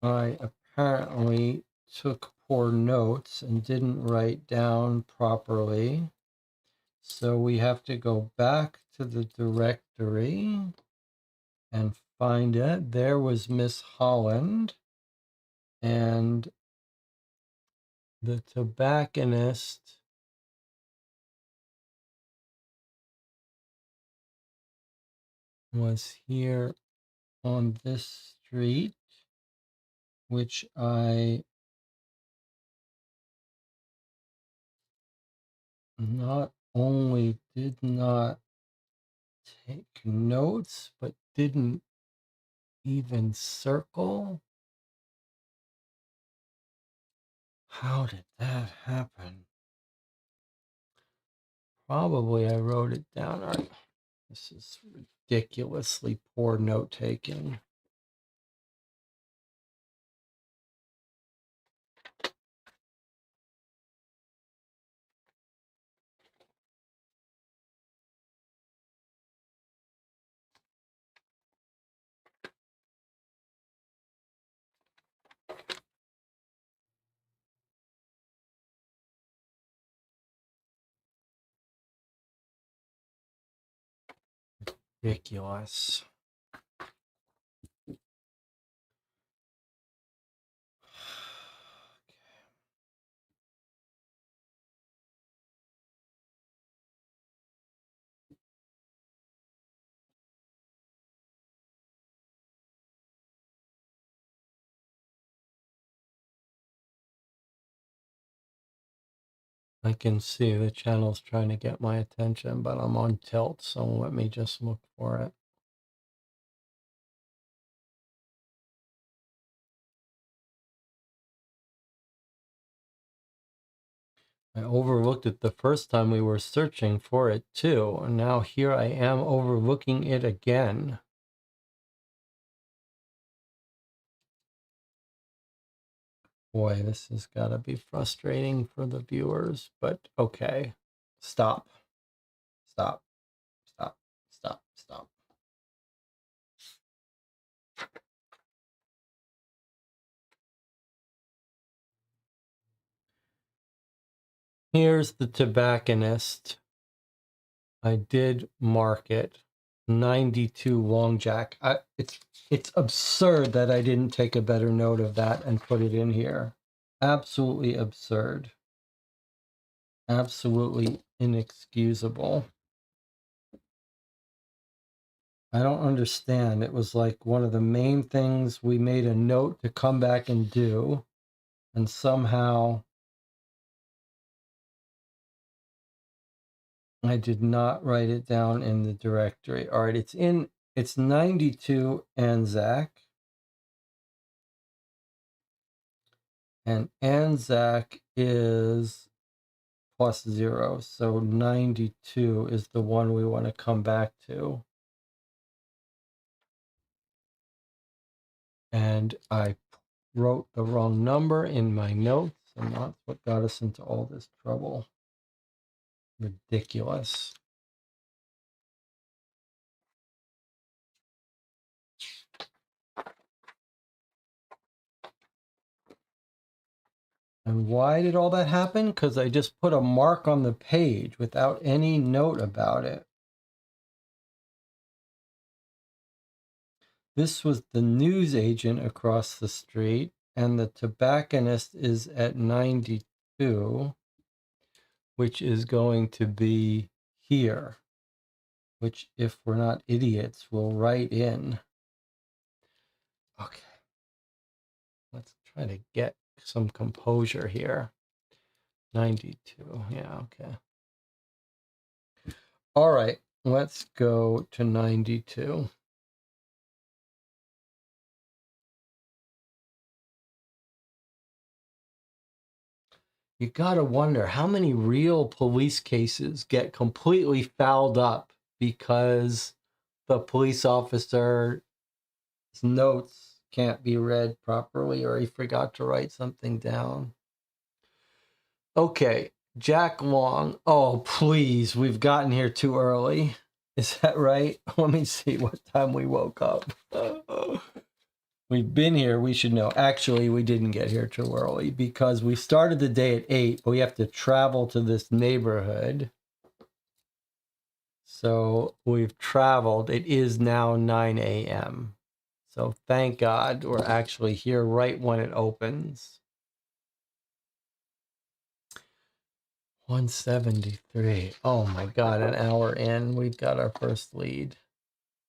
I apparently took poor notes and didn't write down properly. So we have to go back to the directory and find it. There was Miss Holland, and the tobacconist was here on this street, which I not only did not take notes, but didn't even circle. How did that happen? Probably I wrote it down. All right. This is ridiculously poor note taking. Ridiculous. I can see the channel's trying to get my attention, but I'm on tilt, so let me just look for it. I overlooked it the first time we were searching for it too, and now here I am overlooking it again. Boy, this has got to be frustrating for the viewers, but okay. Stop. Stop. Stop. Stop. Stop. Here's the tobacconist. I did mark it. 92 Long Jack. It's absurd that I didn't take a better note of that and put it in here. Absolutely absurd. Absolutely inexcusable. I don't understand. It was like one of the main things we made a note to come back and do, and somehow I did not write it down in the directory. All right, it's 92 Anzac. And Anzac is +0. So 92 is the one we want to come back to. And I wrote the wrong number in my notes, and that's what got us into all this trouble. Ridiculous. And why did all that happen? Because I just put a mark on the page without any note about it. This was the newsagent across the street, and the tobacconist is at 92, which is going to be here. which, if we're not idiots, we'll write in. Okay. Let's try to get some composure here. 92. Yeah, okay. All right, let's go to 92. You gotta wonder how many real police cases get completely fouled up because the police officer's notes can't be read properly or he forgot to write something down. Okay, Jack Long. Oh, please, we've gotten here too early. Is that right? Let me see what time we woke up. We've been here, we should know. Actually, we didn't get here too early because we started the day at 8, but we have to travel to this neighborhood. So we've traveled. It is now 9 a.m. So thank God we're actually here right when it opens. 173. Oh my God, an hour in, we've got our first lead.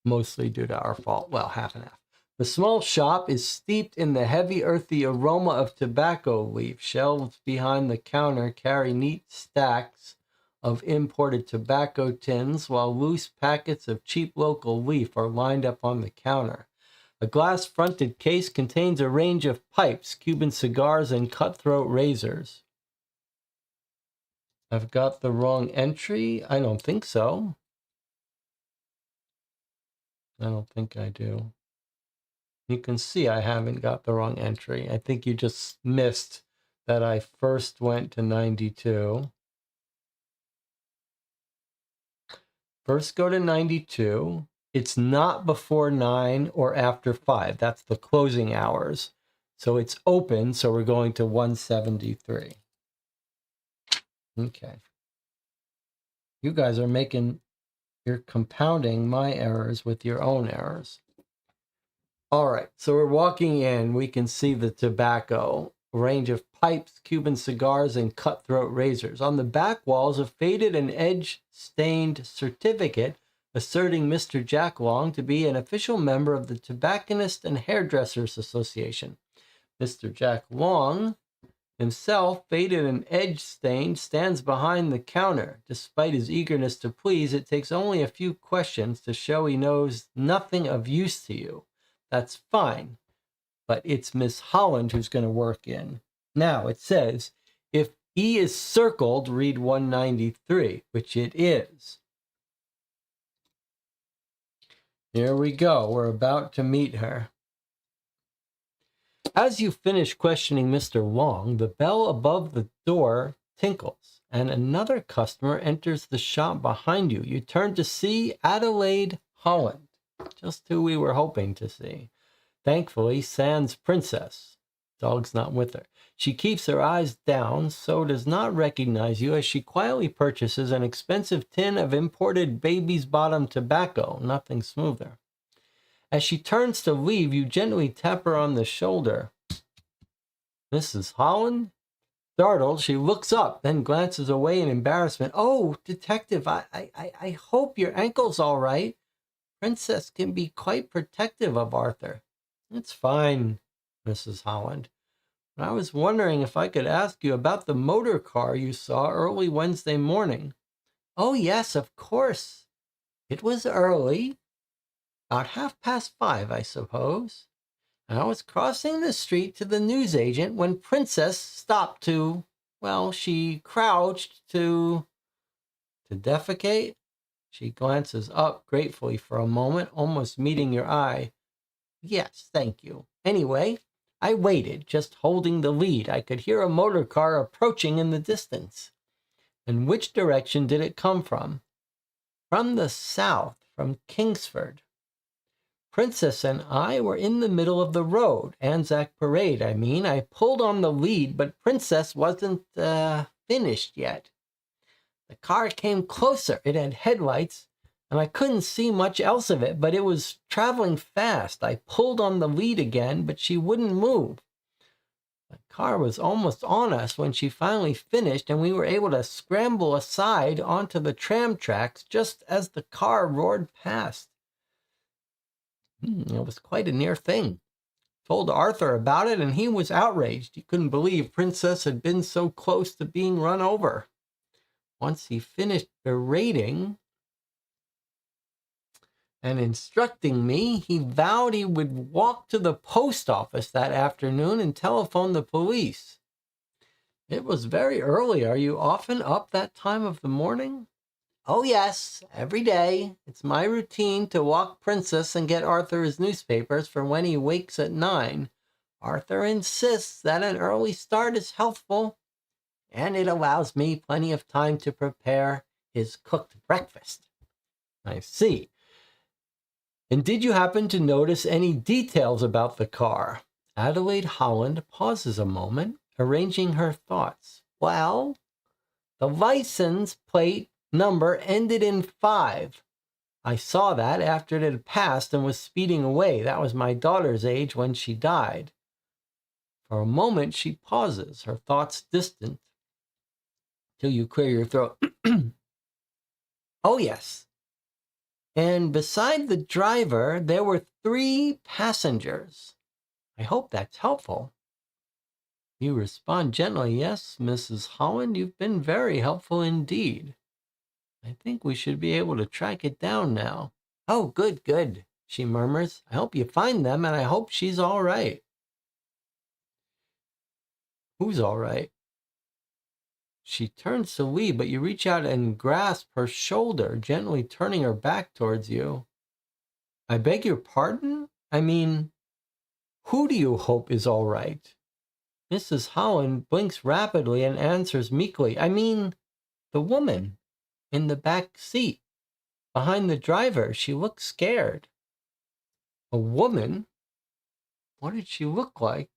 Mostly due to our fault. Well, half and half. The small shop is steeped in the heavy, earthy aroma of tobacco leaf. Shelves behind the counter carry neat stacks of imported tobacco tins, while loose packets of cheap local leaf are lined up on the counter. A glass-fronted case contains a range of pipes, Cuban cigars, and cutthroat razors. I've got the wrong entry? I don't think so. I don't think I do. You can see I haven't got the wrong entry. I think you just missed that I first went to 92. First go to 92. It's not before 9 or after 5. That's the closing hours. So it's open, so we're going to 173. Okay. You guys are you're compounding my errors with your own errors. All right, so we're walking in. We can see the tobacco, a range of pipes, Cuban cigars, and cutthroat razors. On the back walls, a faded and edge-stained certificate asserting Mr. Jack Long to be an official member of the Tobacconist and Hairdressers Association. Mr. Jack Long himself, faded and edge-stained, stands behind the counter. Despite his eagerness to please, it takes only a few questions to show he knows nothing of use to you. That's fine, but it's Miss Holland who's going to work in. Now, it says, if E is circled, read 193, which it is. Here we go. We're about to meet her. As you finish questioning Mr. Long, the bell above the door tinkles, and another customer enters the shop behind you. You turn to see Adelaide Holland, just who we were hoping to see. Thankfully, sans Princess. Dog's not with her. She keeps her eyes down, so does not recognize you as she quietly purchases an expensive tin of imported baby's bottom tobacco, nothing smoother. As she turns to leave, you gently tap her on the shoulder. Mrs. Holland? Startled, she looks up, then glances away in embarrassment. Oh, Detective, I hope your ankle's all right. Princess can be quite protective of Arthur. It's fine, Mrs. Holland. But I was wondering if I could ask you about the motor car you saw early Wednesday morning. Oh, yes, of course. It was early. About 5:30, I suppose. I was crossing the street to the newsagent when Princess stopped to, well, she crouched to defecate. She glances up gratefully for a moment, almost meeting your eye. Yes, thank you. Anyway, I waited, just holding the lead. I could hear a motor car approaching in the distance. And which direction did it come from? From the south, from Kingsford. Princess and I were in the middle of the road, Anzac Parade, I mean. I pulled on the lead, but Princess wasn't finished yet. The car came closer. It had headlights, and I couldn't see much else of it, but it was traveling fast. I pulled on the lead again, but she wouldn't move. The car was almost on us when she finally finished, and we were able to scramble aside onto the tram tracks just as the car roared past. It was quite a near thing. Told Arthur about it, and he was outraged. He couldn't believe Princess had been so close to being run over. Once he finished berating and instructing me, he vowed he would walk to the post office that afternoon and telephone the police. It was very early. Are you often up that time of the morning? Oh, yes, every day. It's my routine to walk Princess and get Arthur his newspapers for when he wakes at 9. Arthur insists that an early start is healthful, and it allows me plenty of time to prepare his cooked breakfast. I see. And did you happen to notice any details about the car? Adelaide Holland pauses a moment, arranging her thoughts. Well, the license plate number ended in 5. I saw that after it had passed and was speeding away. That was my daughter's age when she died. For a moment, she pauses, her thoughts distant, till you clear your throat. Oh, yes. And beside the driver, there were 3 passengers. I hope that's helpful. You respond gently, yes, Mrs. Holland, you've been very helpful indeed. I think we should be able to track it down now. Oh, good, good, she murmurs. I hope you find them, and I hope she's all right. Who's all right? She turns to leave, but you reach out and grasp her shoulder, gently turning her back towards you. I beg your pardon? I mean, who do you hope is all right? Mrs. Holland blinks rapidly and answers meekly. I mean, the woman in the back seat, behind the driver. She looks scared. A woman? What did she look like?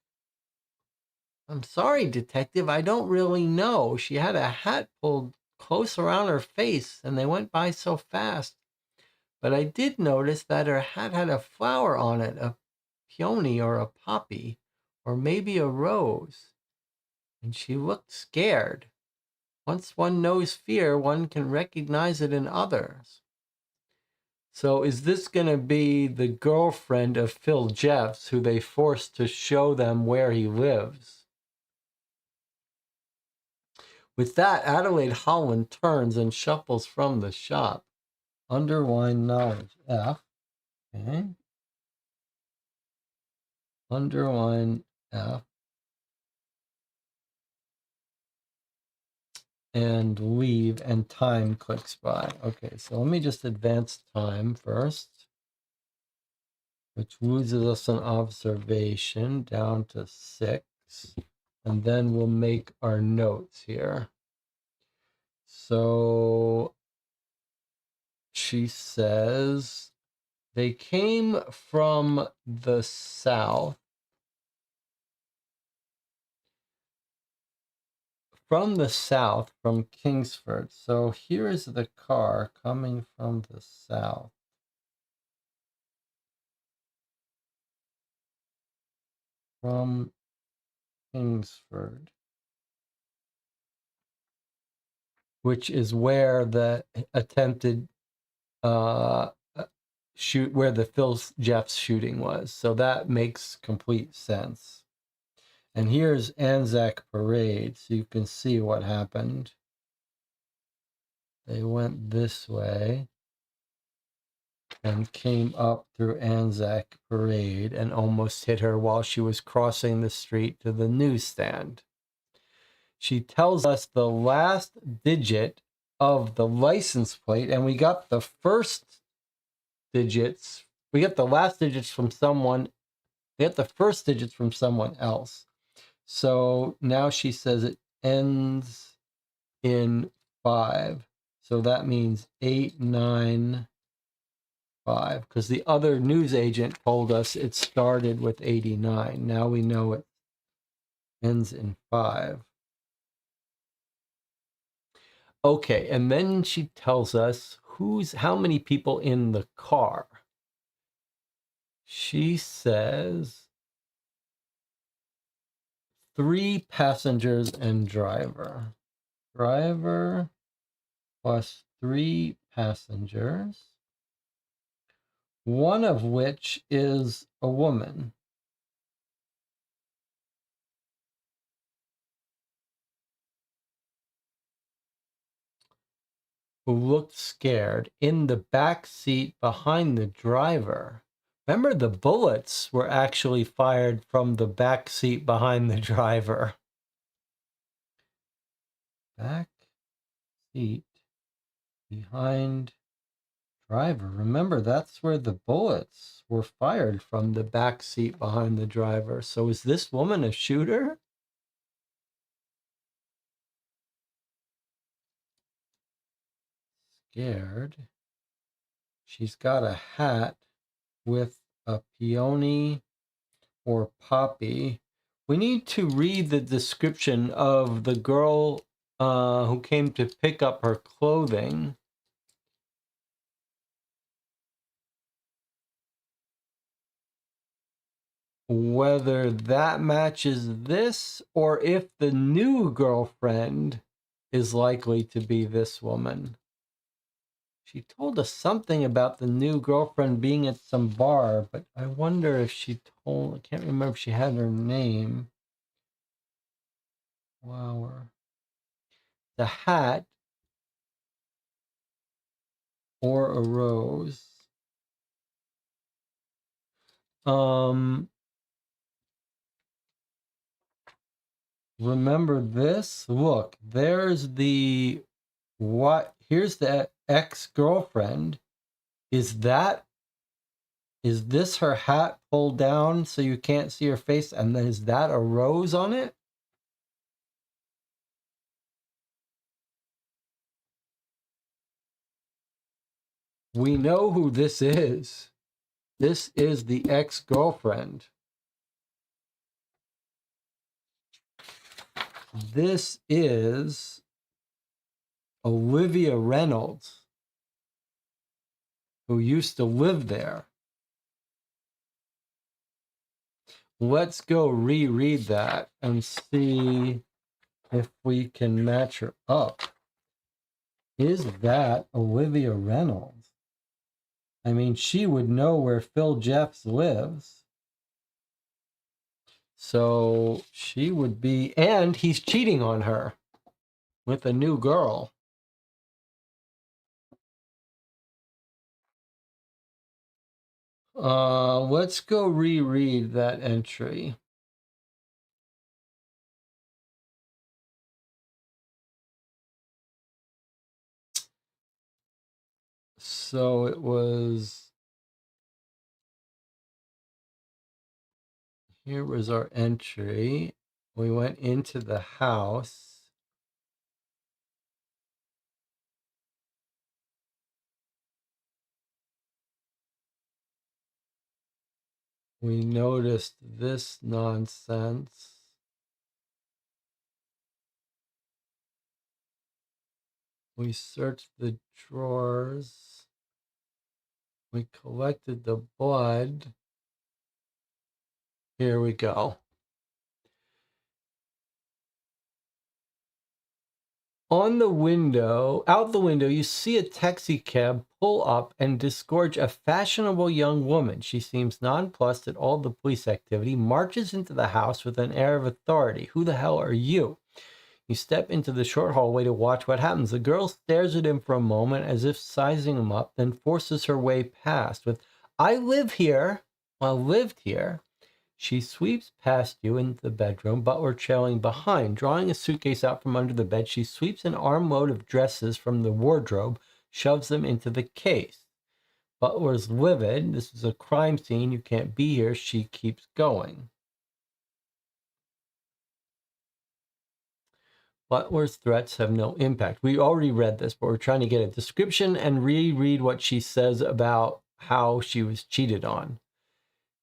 I'm sorry, Detective, I don't really know. She had a hat pulled close around her face, and they went by so fast. But I did notice that her hat had a flower on it, a peony or a poppy, or maybe a rose. And she looked scared. Once one knows fear, one can recognize it in others. So is this going to be the girlfriend of Phil Jeffs, who they forced to show them where he lives? With that, Adelaide Holland turns and shuffles from the shop. Underline knowledge. F. Okay. Underline F. And leave, and time clicks by. Okay, so let me just advance time first, which loses us an observation down to 6. And then we'll make our notes here. So she says they came from the south. From the south, from Kingsford. So here is the car coming from the south. From Kingsford, which is where the attempted shoot, where the Phil Jeffs shooting was. So that makes complete sense. And here's Anzac Parade, so you can see what happened. They went this way and came up through Anzac Parade and almost hit her while she was crossing the street to the newsstand. She tells us the last digit of the license plate, and we got the first digits. We got the last digits from someone. We got the first digits from someone else. So now she says it ends in 5. So that means 895, because the other news agent told us it started with 89. Now we know it ends in 5. Okay, and then she tells us how many people in the car. She says 3 passengers and driver. Driver plus 3 passengers, one of which is a woman. Who looked scared in the back seat behind the driver. Remember, the bullets were actually fired from the back seat behind the driver. Back seat behind driver. Remember, that's where the bullets were fired from, the back seat behind the driver. So is this woman a shooter? Scared. She's got a hat with a peony or poppy. We need to read the description of the girl who came to pick up her clothing. Whether that matches this or if the new girlfriend is likely to be this woman. She told us something about the new girlfriend being at some bar, but I wonder if she told, I can't remember if she had her name. Flower. The hat or a rose. Remember this? Look, there's the what? Here's the ex-girlfriend. Is this her hat pulled down so you can't see her face? And then is that a rose on it? We know who this is. This is the ex-girlfriend. This is Olivia Reynolds, who used to live there. Let's go reread that and see if we can match her up. Is that Olivia Reynolds? I mean, she would know where Phil Jeffs lives. So she would be, and he's cheating on her with a new girl. Let's go reread that entry. So it was, here was our entry. We went into the house. We noticed this nonsense. We searched the drawers. We collected the blood. Here we go. On the window, out the window, you see a taxi cab pull up and disgorge a fashionable young woman. She seems nonplussed at all the police activity, marches into the house with an air of authority. Who the hell are you? You step into the short hallway to watch what happens. The girl stares at him for a moment as if sizing him up, then forces her way past with, I live here. Well, lived here. She sweeps past you into the bedroom, Butler trailing behind. Drawing a suitcase out from under the bed, she sweeps an armload of dresses from the wardrobe, shoves them into the case. Butler's livid. This is a crime scene. You can't be here. She keeps going. Butler's threats have no impact. We already read this, but we're trying to get a description and reread what she says about how she was cheated on.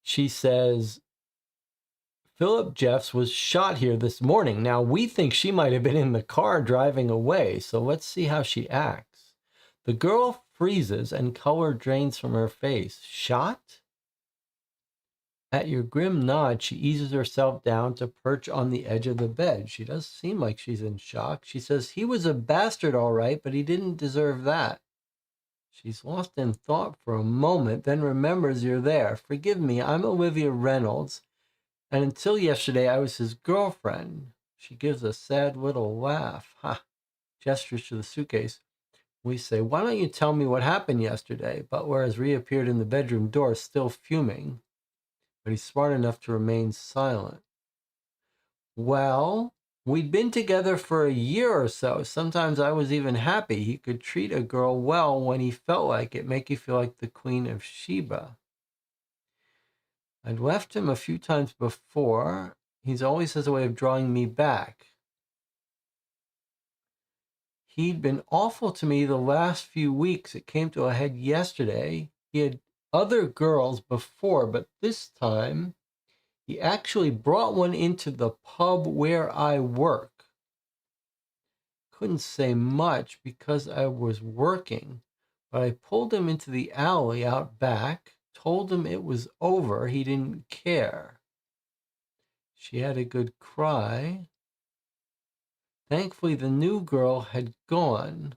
She says, Philip Jeffs was shot here this morning. Now, we think she might have been in the car driving away, so let's see how she acts. The girl freezes and color drains from her face. Shot? At your grim nod, she eases herself down to perch on the edge of the bed. She does seem like she's in shock. She says, he was a bastard, all right, but he didn't deserve that. She's lost in thought for a moment, then remembers you're there. Forgive me, I'm Olivia Reynolds, and until yesterday I was his girlfriend. She gives a sad little laugh. Ha! Gestures to the suitcase. We say, why don't you tell me what happened yesterday? Butler has reappeared in the bedroom door, still fuming, but he's smart enough to remain silent. Well, we'd been together for a year or so. Sometimes I was even happy. He could treat a girl well when he felt like it, make you feel like the Queen of Sheba. I'd left him a few times before. He's always has a way of drawing me back. He'd been awful to me the last few weeks. It came to a head yesterday. He had other girls before, but this time he actually brought one into the pub where I work. Couldn't say much because I was working, but I pulled him into the alley out back, told him it was over. He didn't care. She had a good cry. Thankfully, the new girl had gone.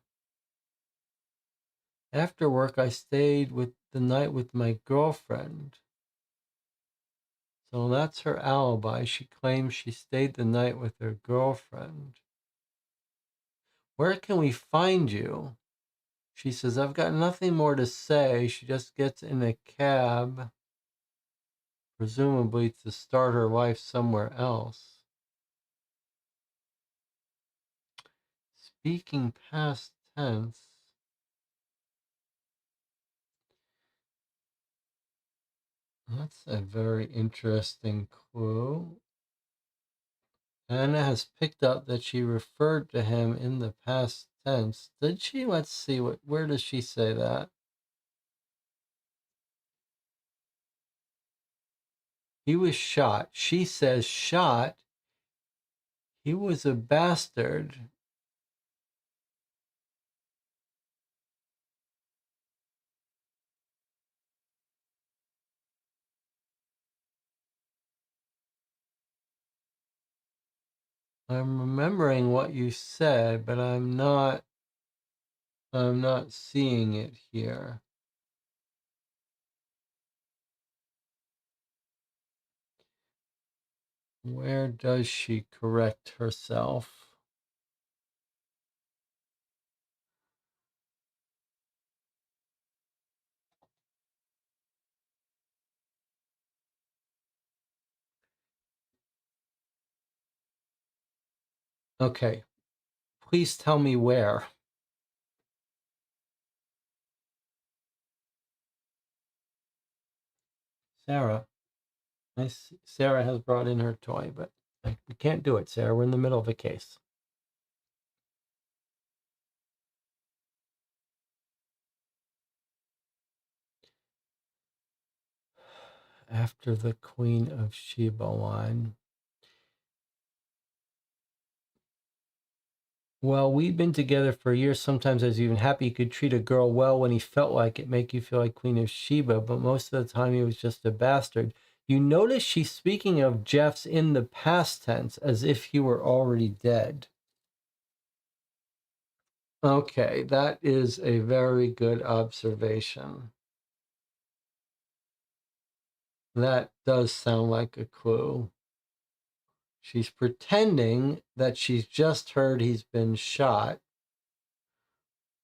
After work, I stayed with the night with my girlfriend. So that's her alibi. She claims she stayed the night with her girlfriend. Where can we find you? She says, I've got nothing more to say. She just gets in a cab, presumably to start her life somewhere else. Speaking past tense. That's a very interesting clue. Anna has picked up that she referred to him in the past tense. Did she? Let's see. Where does she say that? He was shot. She says shot. He was a bastard. I'm remembering what you said, but I'm not seeing it here. Where does she correct herself? Okay, please tell me where. Sarah. Sarah has brought in her toy, but we can't do it, Sarah. We're in the middle of a case. After the Queen of Sheba line. Well, we'd been together for years. Sometimes I was even happy he could treat a girl well when he felt like it, make you feel like Queen of Sheba, but most of the time he was just a bastard. You notice she's speaking of Jeff's in the past tense as if he were already dead. Okay, that is a very good observation. That does sound like a clue. She's pretending that she's just heard he's been shot.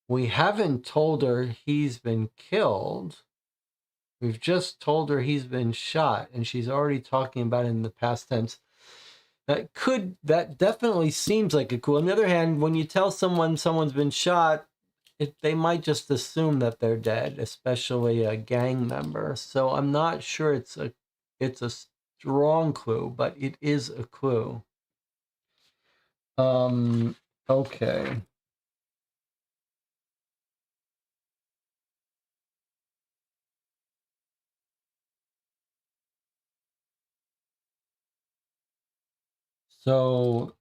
We haven't told her he's been killed. We've just told her he's been shot, and she's already talking about it in the past tense. That definitely seems like a clue. On the other hand, when you tell someone someone's been shot, they might just assume that they're dead, especially a gang member. So I'm not sure it's a strong clue, but it is a clue. Okay. So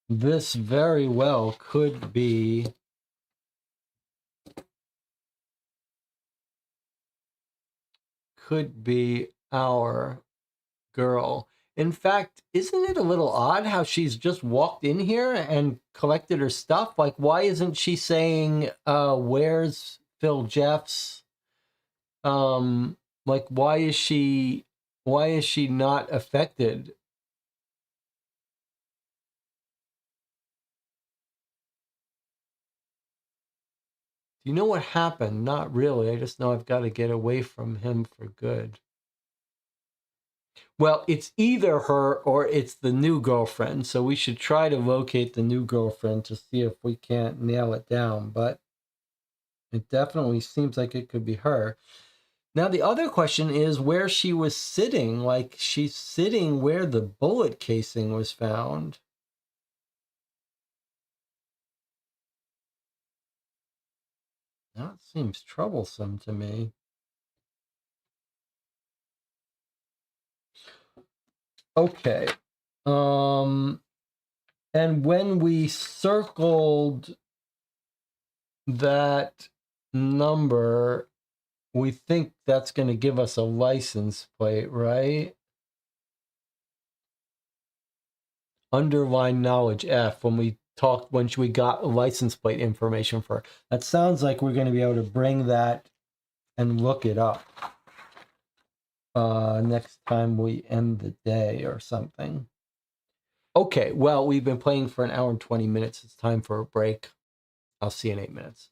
this very well could be our girl. In fact, isn't it a little odd how she's just walked in here and collected her stuff? Like, why isn't she saying, where's Phil Jeffs? Like, why is she not affected? Do you know what happened? Not really. I just know I've got to get away from him for good. Well, it's either her or it's the new girlfriend. So we should try to locate the new girlfriend to see if we can't nail it down. But it definitely seems like it could be her. Now, the other question is where she was sitting. Like, she's sitting where the bullet casing was found. That seems troublesome to me. Okay. And when we circled that number, we think that's going to give us a license plate, right? Underline knowledge F when we got license plate information for her. That sounds like we're going to be able to bring that and look it up next time we end the day or something. Okay, well, we've been playing for an hour and 20 minutes. It's time for a break. I'll see you in 8 minutes.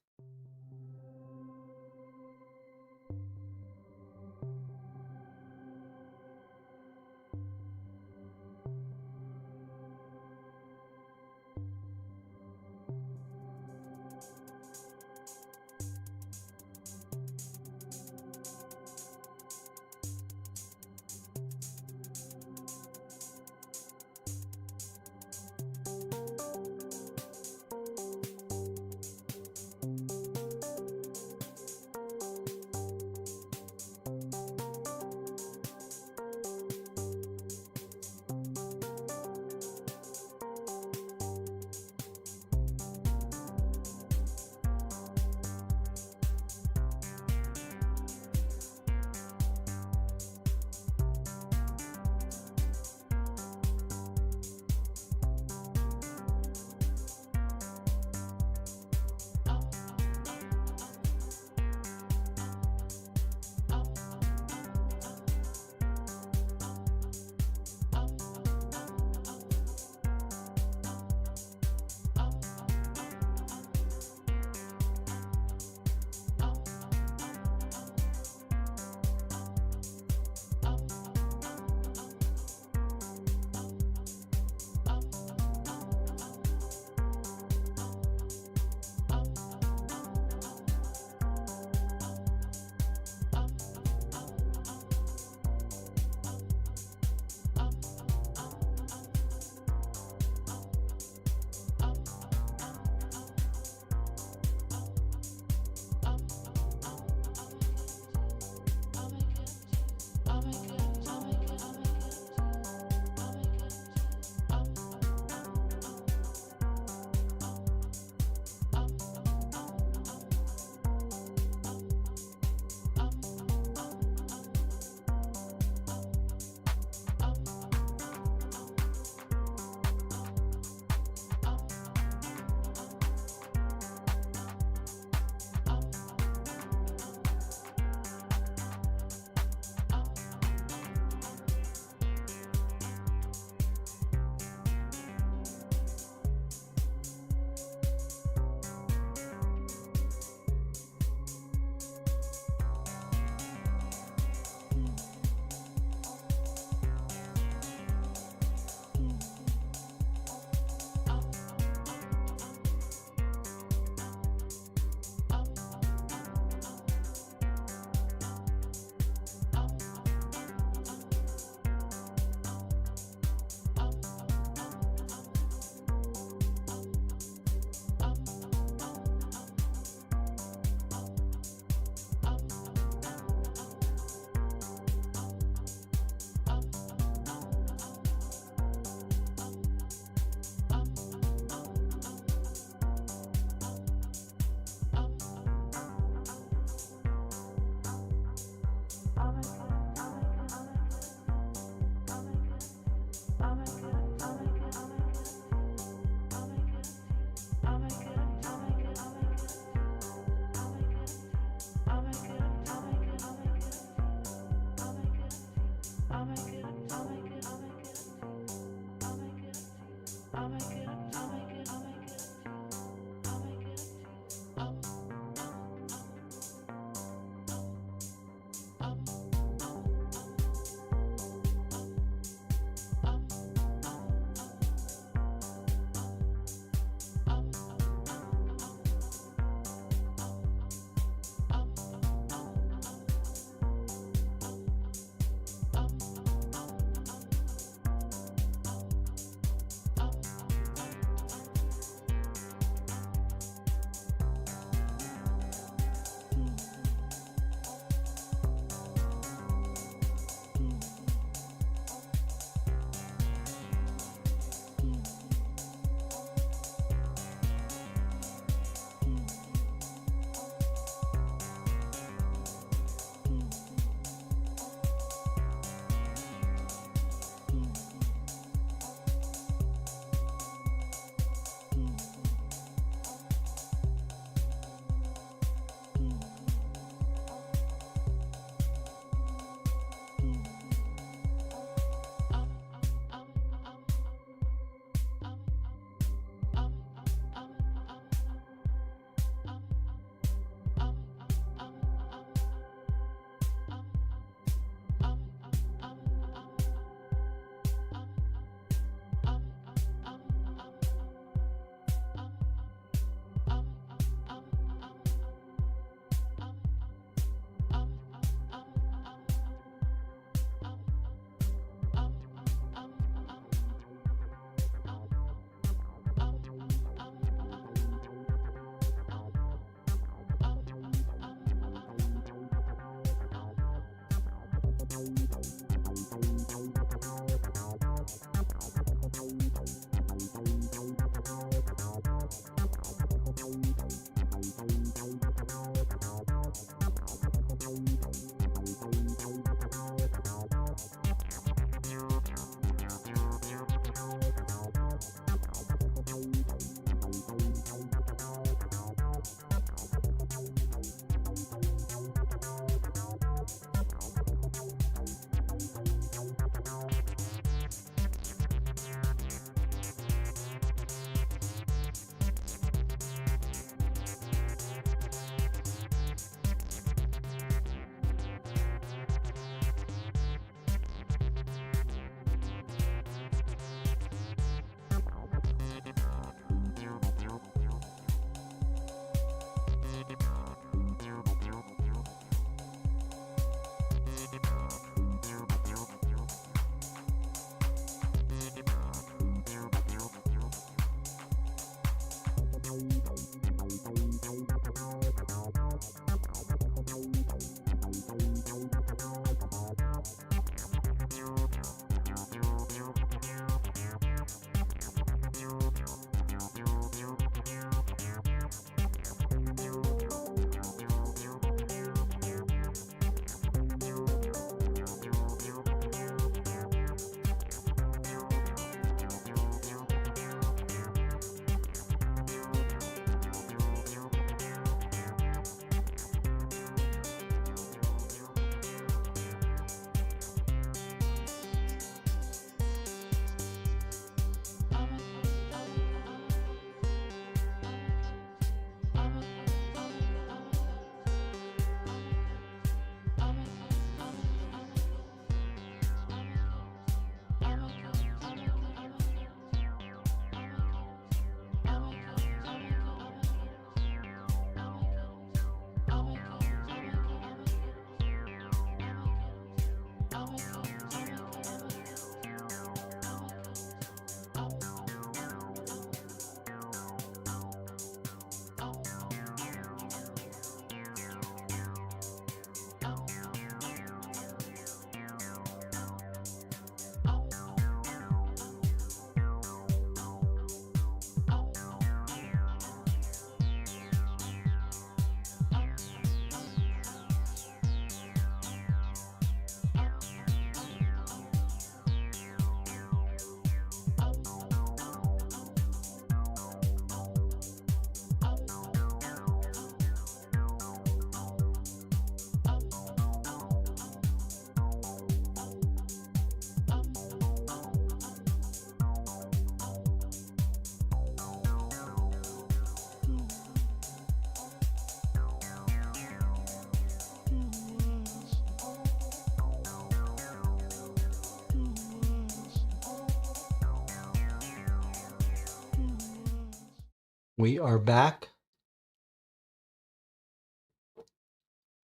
We are back.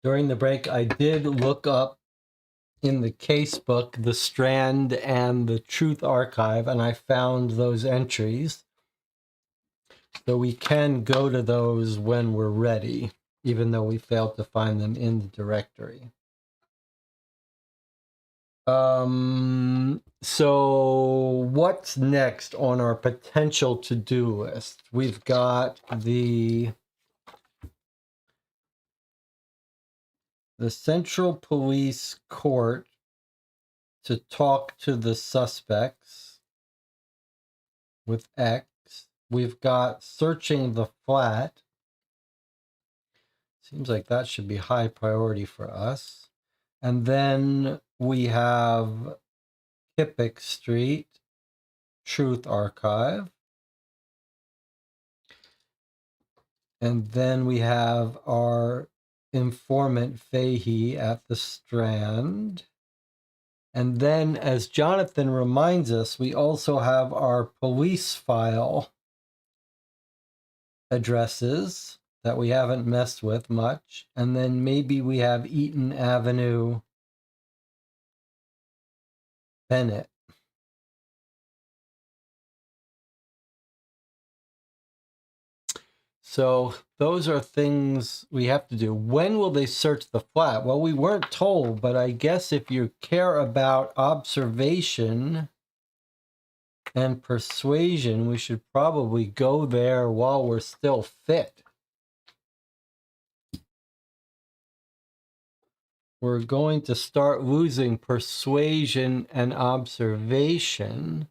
During the break, I did look up in the case book the Strand and the Truth Archive, and I found those entries. So we can go to those when we're ready, even though we failed to find them in the directory. So what's next on our potential to-do list? We've got the Central Police Court to talk to the suspects with X. We've got searching the flat. Seems like that should be high priority for us. And then we have Kippick Street, Truth Archive. And then we have our informant Fahey at the Strand. And then, as Jonathan reminds us, we also have our police file addresses that we haven't messed with much. And then maybe we have Eaton Avenue, Bennett. So those are things we have to do. When will they search the flat? Well, we weren't told, but I guess if you care about observation and persuasion, we should probably go there while we're still fit. We're going to start losing persuasion and observation.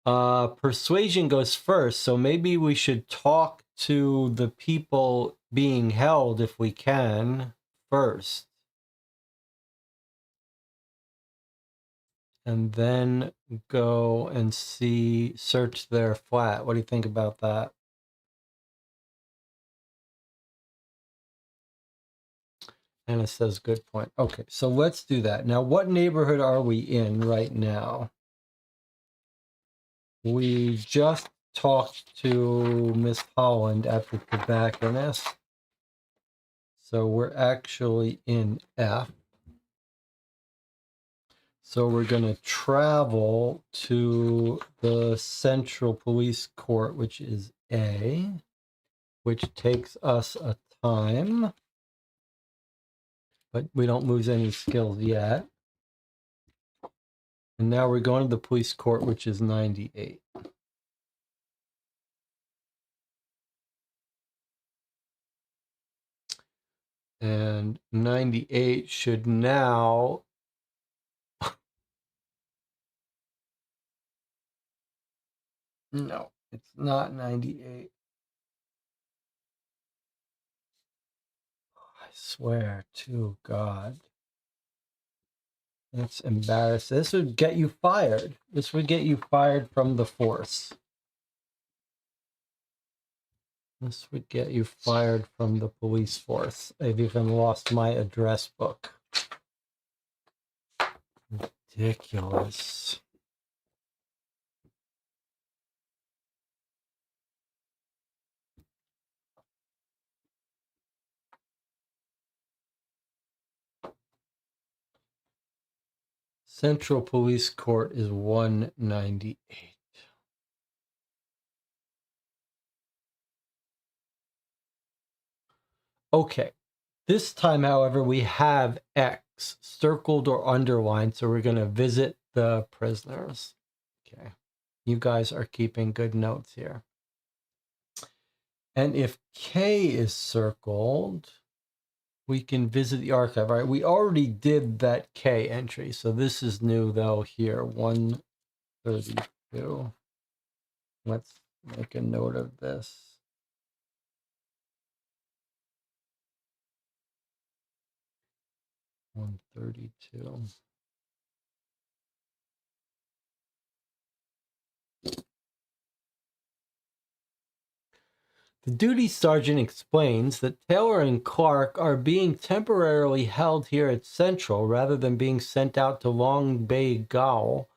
Persuasion goes first, so maybe we should talk to the people being held if we can first. And then go and search their flat. What do you think about that? Anna says, good point. Okay, so let's do that. Now, what neighborhood are we in right now? We just talked to Miss Holland at the tobacconist. So we're actually in F. So we're going to travel to the Central Police Court, which is A, which takes us a time. But we don't lose any skills yet. And now we're going to the police court, which is 98. And 98 should now... No, it's not 98. I swear to God. That's embarrassing. This would get you fired. This would get you fired from the force. This would get you fired from the police force. I've even lost my address book. Ridiculous. Central Police Court is 198. Okay. This time, however, we have X circled or underlined, so we're going to visit the prisoners. Okay. You guys are keeping good notes here. And if K is circled, we can visit the archive. All right, we already did that K entry, so this is new, though, here, 132. Let's make a note of this. 132. The duty sergeant explains that Taylor and Clark are being temporarily held here at Central rather than being sent out to Long Bay Gaol,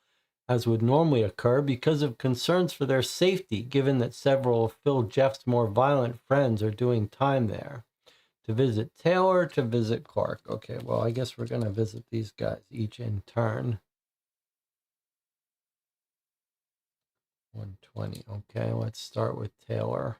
as would normally occur because of concerns for their safety, given that several of Phil Jeff's more violent friends are doing time there. To visit Taylor, to visit Clark. Okay, well, I guess we're going to visit these guys each in turn. 120. Okay, let's start with Taylor.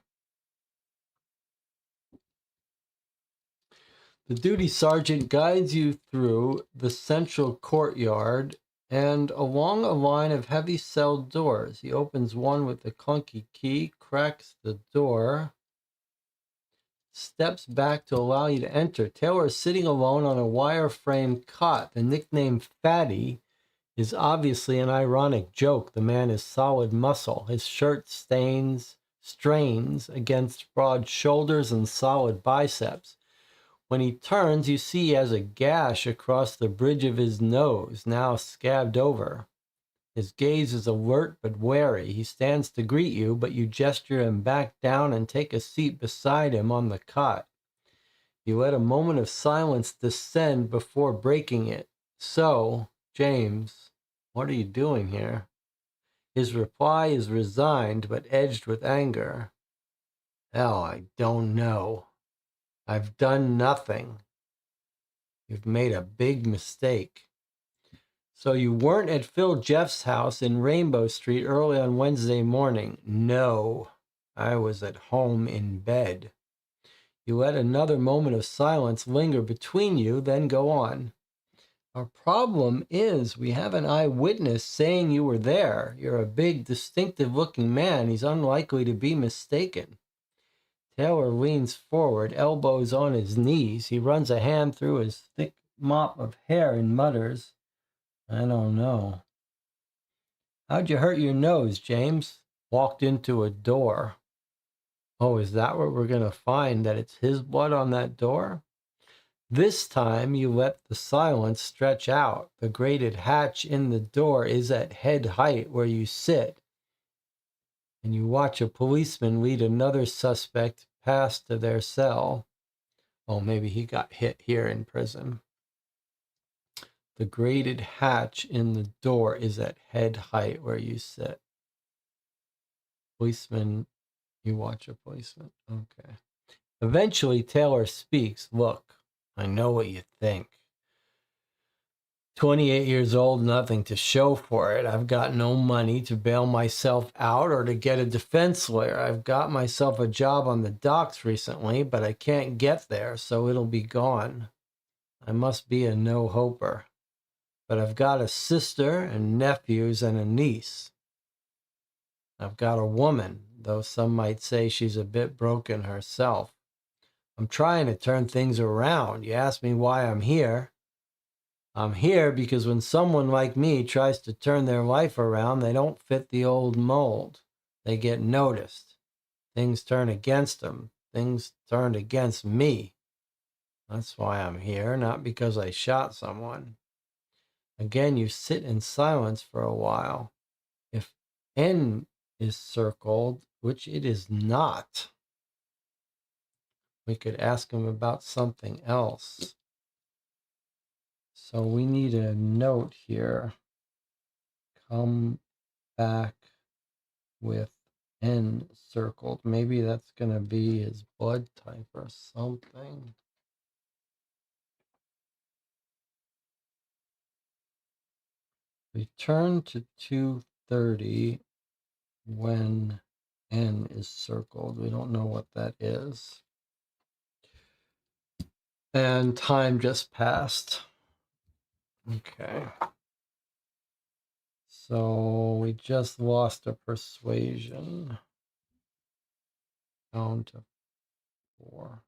The duty sergeant guides you through the central courtyard and along a line of heavy cell doors. He opens one with a clunky key, cracks the door, steps back to allow you to enter. Taylor is sitting alone on a wire-frame cot. The nickname Fatty is obviously an ironic joke. The man is solid muscle. His shirt strains against broad shoulders and solid biceps. When he turns, you see he has a gash across the bridge of his nose, now scabbed over. His gaze is alert but wary. He stands to greet you, but you gesture him back down and take a seat beside him on the cot. You let a moment of silence descend before breaking it. So, James, what are you doing here? His reply is resigned but edged with anger. Hell, I don't know. I've done nothing. You've made a big mistake. So you weren't at Phil Jeff's house in Rainbow Street early on Wednesday morning. No, I was at home in bed. You let another moment of silence linger between you, then go on. Our problem is we have an eyewitness saying you were there. You're a big, distinctive-looking man. He's unlikely to be mistaken. Taylor leans forward, elbows on his knees. He runs a hand through his thick mop of hair and mutters, I don't know. How'd you hurt your nose, James? Walked into a door. Oh, is that what we're going to find, that it's his blood on that door? This time you let the silence stretch out. The grated hatch in the door is at head height where you sit, and you watch a policeman lead another suspect past to their cell. Oh, maybe he got hit here in prison. The grated hatch in the door is at head height where you sit. Policeman, you watch a policeman. Okay. Eventually, Taylor speaks. Look, I know what you think. 28 years old, nothing to show for it. I've got no money to bail myself out or to get a defense lawyer. I've got myself a job on the docks recently, but I can't get there, so it'll be gone. I must be a no-hoper. But I've got a sister and nephews and a niece. I've got a woman, though some might say she's a bit broken herself. I'm trying to turn things around. You ask me why I'm here. I'm here because when someone like me tries to turn their life around, they don't fit the old mold. They get noticed. Things turn against them. Things turned against me. That's why I'm here, not because I shot someone. Again, you sit in silence for a while. If N is circled, which it is not, we could ask him about something else. So we need a note here. Come back with N circled. Maybe that's going to be his blood type or something. Return to 2:30 when N is circled. We don't know what that is. And time just passed. Okay. So we just lost a persuasion. Down to 4.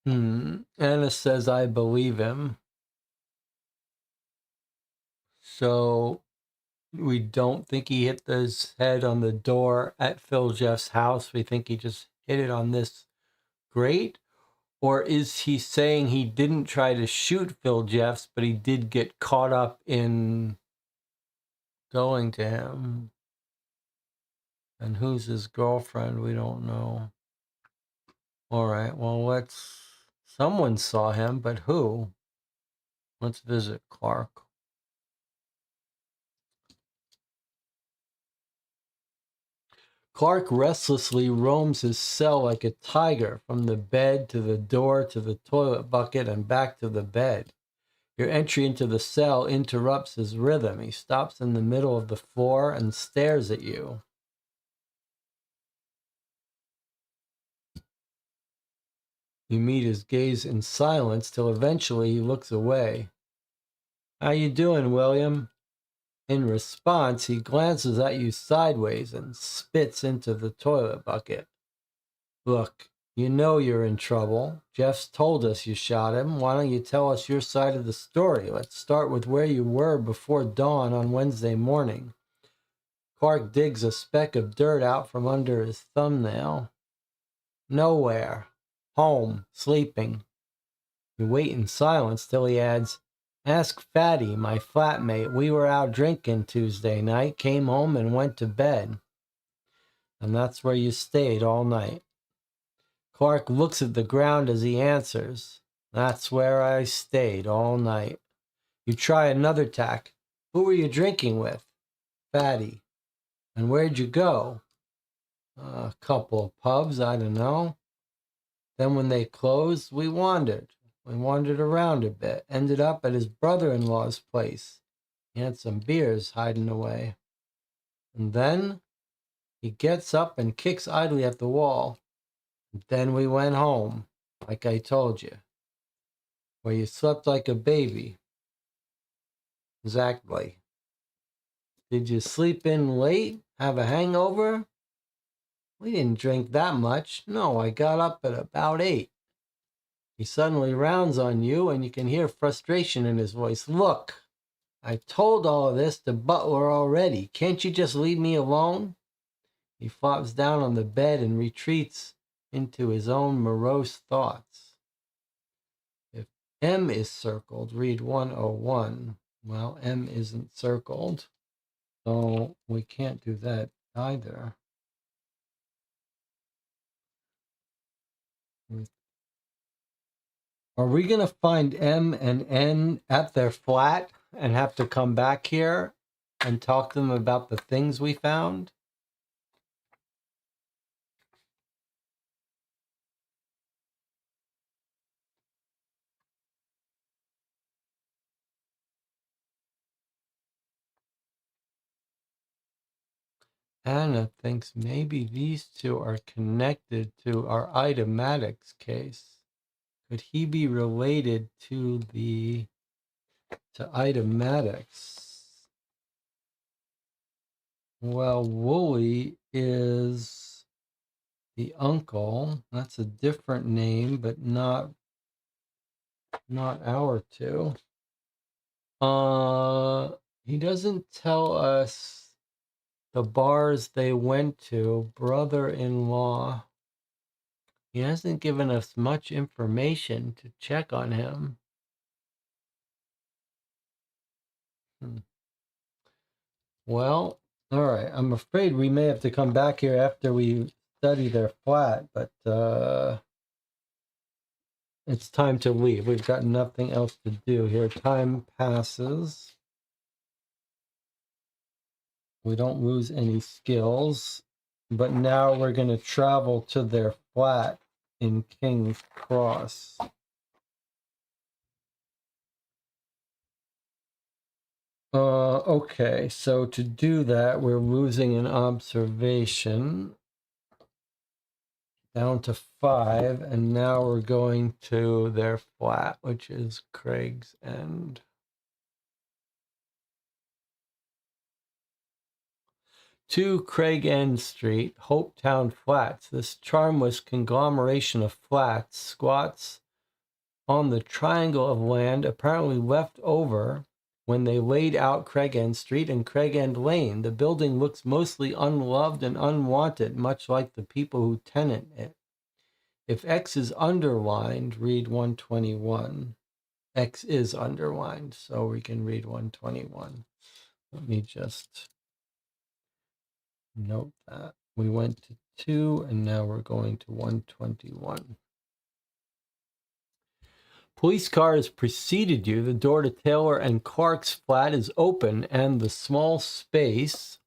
Anna says, I believe him. So we don't think he hit his head on the door at Phil Jeff's house. We think he just hit it on this grate. Or is he saying he didn't try to shoot Phil Jeffs, but he did get caught up in going to him? And who's his girlfriend? We don't know. All right, well, someone saw him, but who? Let's visit Clark. Clark restlessly roams his cell like a tiger, from the bed to the door to the toilet bucket and back to the bed. Your entry into the cell interrupts his rhythm. He stops in the middle of the floor and stares at you. You meet his gaze in silence till eventually he looks away. "How you doing, William?" In response, he glances at you sideways and spits into the toilet bucket. "Look, you know you're in trouble. Jeff's told us you shot him. Why don't you tell us your side of the story? Let's start with where you were before dawn on Wednesday morning." Clark digs a speck of dirt out from under his thumbnail. "Nowhere. Home, sleeping." You wait in silence till he adds, "Ask Fatty, my flatmate. We were out drinking Tuesday night, came home and went to bed." "And that's where you stayed all night." Clark looks at the ground as he answers, "That's where I stayed all night." You try another tack. "Who were you drinking with?" "Fatty." "And where'd you go?" "A couple of pubs, I don't know. Then when they closed, we wandered. We wandered around a bit. Ended up at his brother-in-law's place. He had some beers hiding away. And then he gets up and kicks idly at the wall. Then we went home, like I told you, where you slept like a baby." "Exactly." "Did you sleep in late? Have a hangover?" "We didn't drink that much. No, I got up at about 8. He suddenly rounds on you, and you can hear frustration in his voice. "Look, I told all of this to Butler already. Can't you just leave me alone?" He flops down on the bed and retreats into his own morose thoughts. If M is circled, read 101. Well, M isn't circled, so we can't do that either. Are we going to find M and N at their flat and have to come back here and talk to them about the things we found? Anna thinks maybe these two are connected to our Ida Maddox case. Could he be related to Ida Maddox? Well, Wooly is the uncle. That's a different name, but not our two. He doesn't tell us the bars they went to. Brother-in-law. He hasn't given us much information to check on him. Well, all right. I'm afraid we may have to come back here after we study their flat, but it's time to leave. We've got nothing else to do here. Time passes. We don't lose any skills, but now we're going to travel to their flat in King's Cross. Okay, so to do that, we're losing an observation down to 5, and now we're going to their flat, which is Craig's End. To Craig End Street, Hopetown Flats. This charmless conglomeration of flats squats on the triangle of land apparently left over when they laid out Craig End Street and Craig End Lane. The building looks mostly unloved and unwanted, much like the people who tenant it. If X is underlined, read 121. X is underlined, so we can read 121. Let me just note that. We went to 2, and now we're going to 121. Police car has preceded you. The door to Taylor and Clark's flat is open, and the small space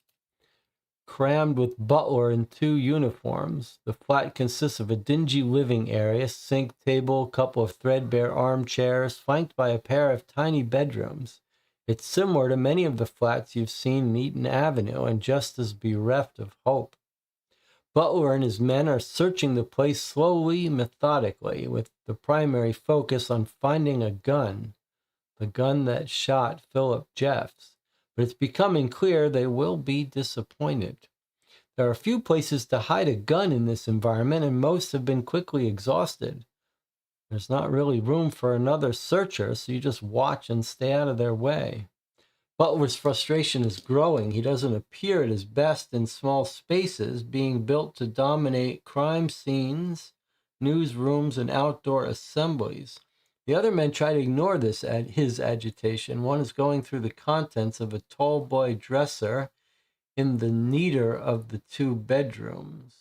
crammed with butler in 2 uniforms. The flat consists of a dingy living area, sink, table, couple of threadbare armchairs, flanked by a pair of tiny bedrooms. It's similar to many of the flats you've seen in Eaton Avenue, and just as bereft of hope. Butler and his men are searching the place slowly, methodically, with the primary focus on finding a gun, the gun that shot Philip Jeffs. But it's becoming clear they will be disappointed. There are few places to hide a gun in this environment, and most have been quickly exhausted. There's not really room for another searcher, so you just watch and stay out of their way. Butler's frustration is growing. He doesn't appear at his best in small spaces being built to dominate crime scenes, newsrooms, and outdoor assemblies. The other men try to ignore his agitation. One is going through the contents of a tall boy dresser in the neater of the 2 bedrooms.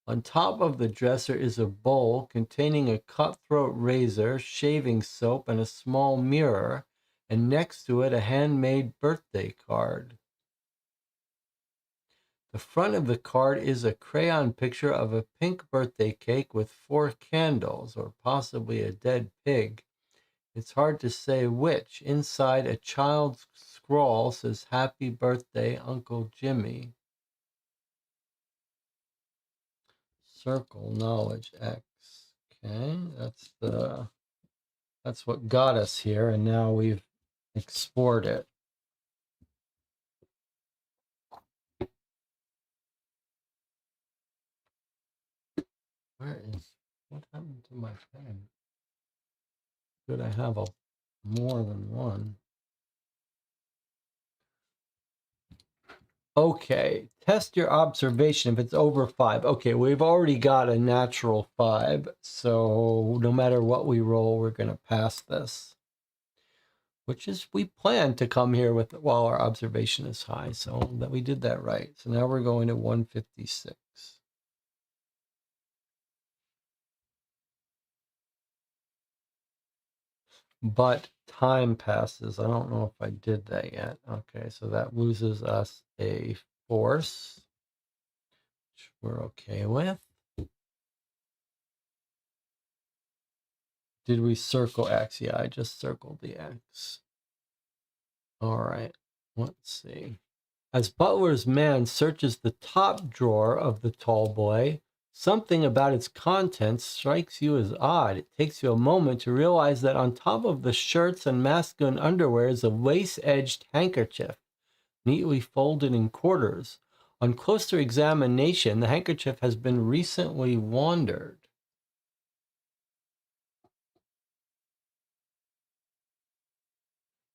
On top of the dresser is a bowl containing a cutthroat razor, shaving soap, and a small mirror, and next to it a handmade birthday card. The front of the card is a crayon picture of a pink birthday cake with 4 candles, or possibly a dead pig. It's hard to say which. Inside, a child's scrawl says, "Happy birthday, Uncle Jimmy." Circle knowledge X. Okay, that's what got us here, and now we've explored it. What happened to my pen? Should I have more than one? Okay, test your observation if it's over 5. Okay, we've already got a natural 5, so no matter what we roll, we're going to pass this. Which is, we plan to come here with while our observation is high, so that we did that right. So now we're going to 156. But time passes. I don't know if I did that yet. Okay, so that loses us a force, which we're okay with. Did we circle X? Yeah, I just circled the X. All right, let's see. As Butler's man searches the top drawer of the tall boy, something about its contents strikes you as odd. It takes you a moment to realize that on top of the shirts and masculine underwear is a lace-edged handkerchief, neatly folded in quarters. On closer examination, the handkerchief has been recently laundered,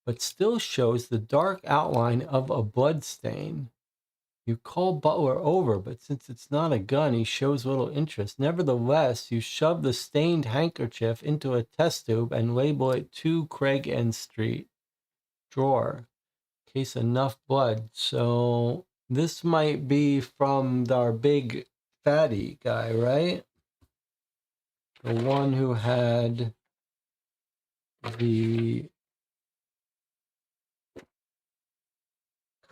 but still shows the dark outline of a blood stain. You call Butler over, but since it's not a gun, he shows little interest. Nevertheless, you shove the stained handkerchief into a test tube and label it to Craig End Street drawer. In case enough blood. So this might be from our big fatty guy, right? The one who had the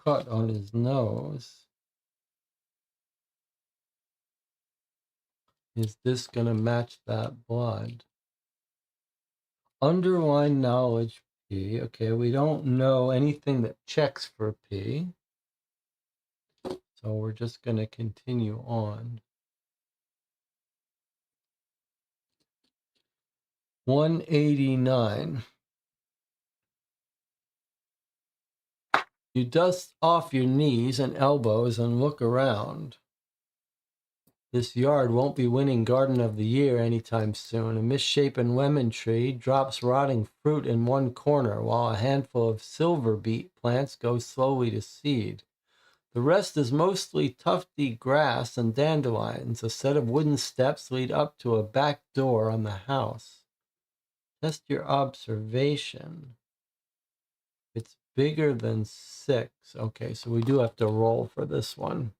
cut on his nose. Is this going to match that blood? Underline knowledge P. Okay, we don't know anything that checks for P. So we're just going to continue on. 189. You dust off your knees and elbows and look around. This yard won't be winning Garden of the Year anytime soon. A misshapen lemon tree drops rotting fruit in one corner, while a handful of silver beet plants go slowly to seed. The rest is mostly tufty grass and dandelions. A set of wooden steps lead up to a back door on the house. Test your observation. It's bigger than 6. Okay, so we do have to roll for this one.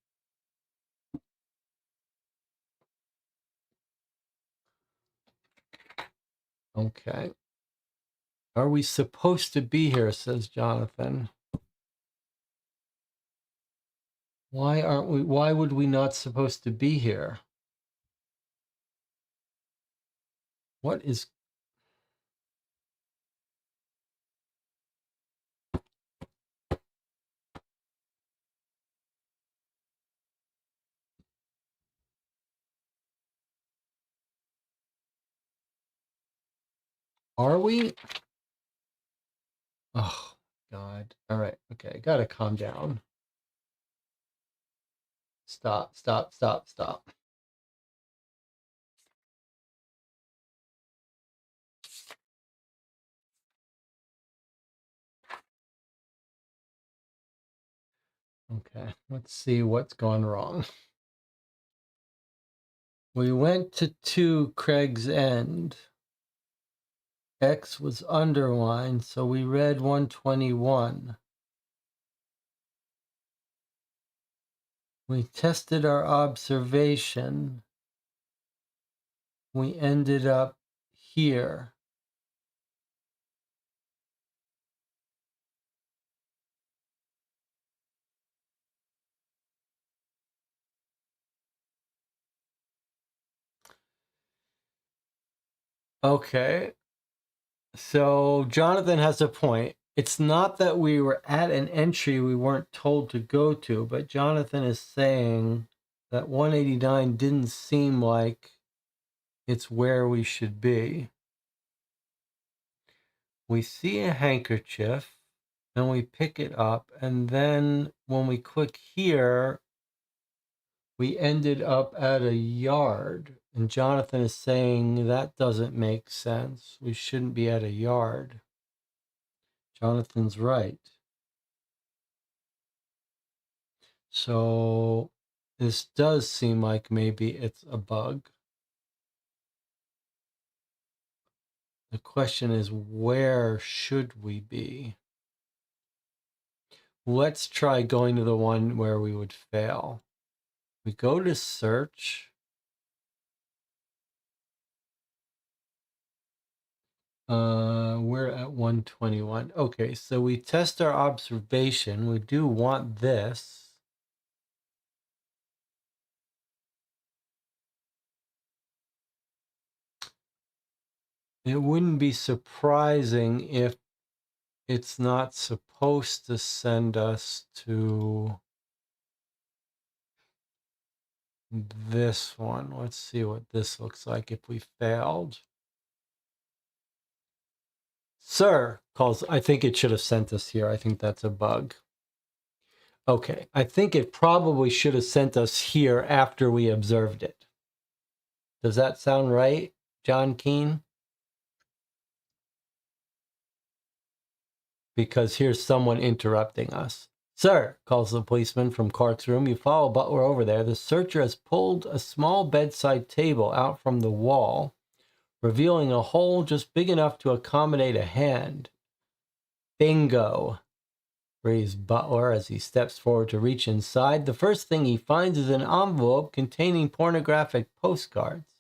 Okay. Are we supposed to be here, says Jonathan. Why would we not supposed to be here? What is... Are we? Oh, God. All right. Okay. I gotta calm down. Stop, stop, stop, stop. Okay. Let's see what's gone wrong. We went to 2 Craig's End. X was underlined, so we read 121. We tested our observation. We ended up here. Okay. So Jonathan has a point. It's not that we were at an entry we weren't told to go to, but Jonathan is saying that 189 didn't seem like it's where we should be. We see a handkerchief and we pick it up, and then when we click here, we ended up at a yard. And Jonathan is saying that doesn't make sense. We shouldn't be at a yard. Jonathan's right. So this does seem like maybe it's a bug. The question is, where should we be? Let's try going to the one where we would fail. We go to search. We're at 121. Okay, so we test our observation. We do want this. It wouldn't be surprising if it's not supposed to send us to this one. Let's see what this looks like if we failed. Sir calls, I think it should have sent us here. I think that's a bug. Okay, I think it probably should have sent us here after we observed it. Does that sound right, John Kean? Because here's someone interrupting us. Sir, calls the policeman from Clark's room. You follow Butler over there. The searcher has pulled a small bedside table out from the wall, revealing a hole just big enough to accommodate a hand. Bingo, breathes Butler as he steps forward to reach inside. The first thing he finds is an envelope containing pornographic postcards.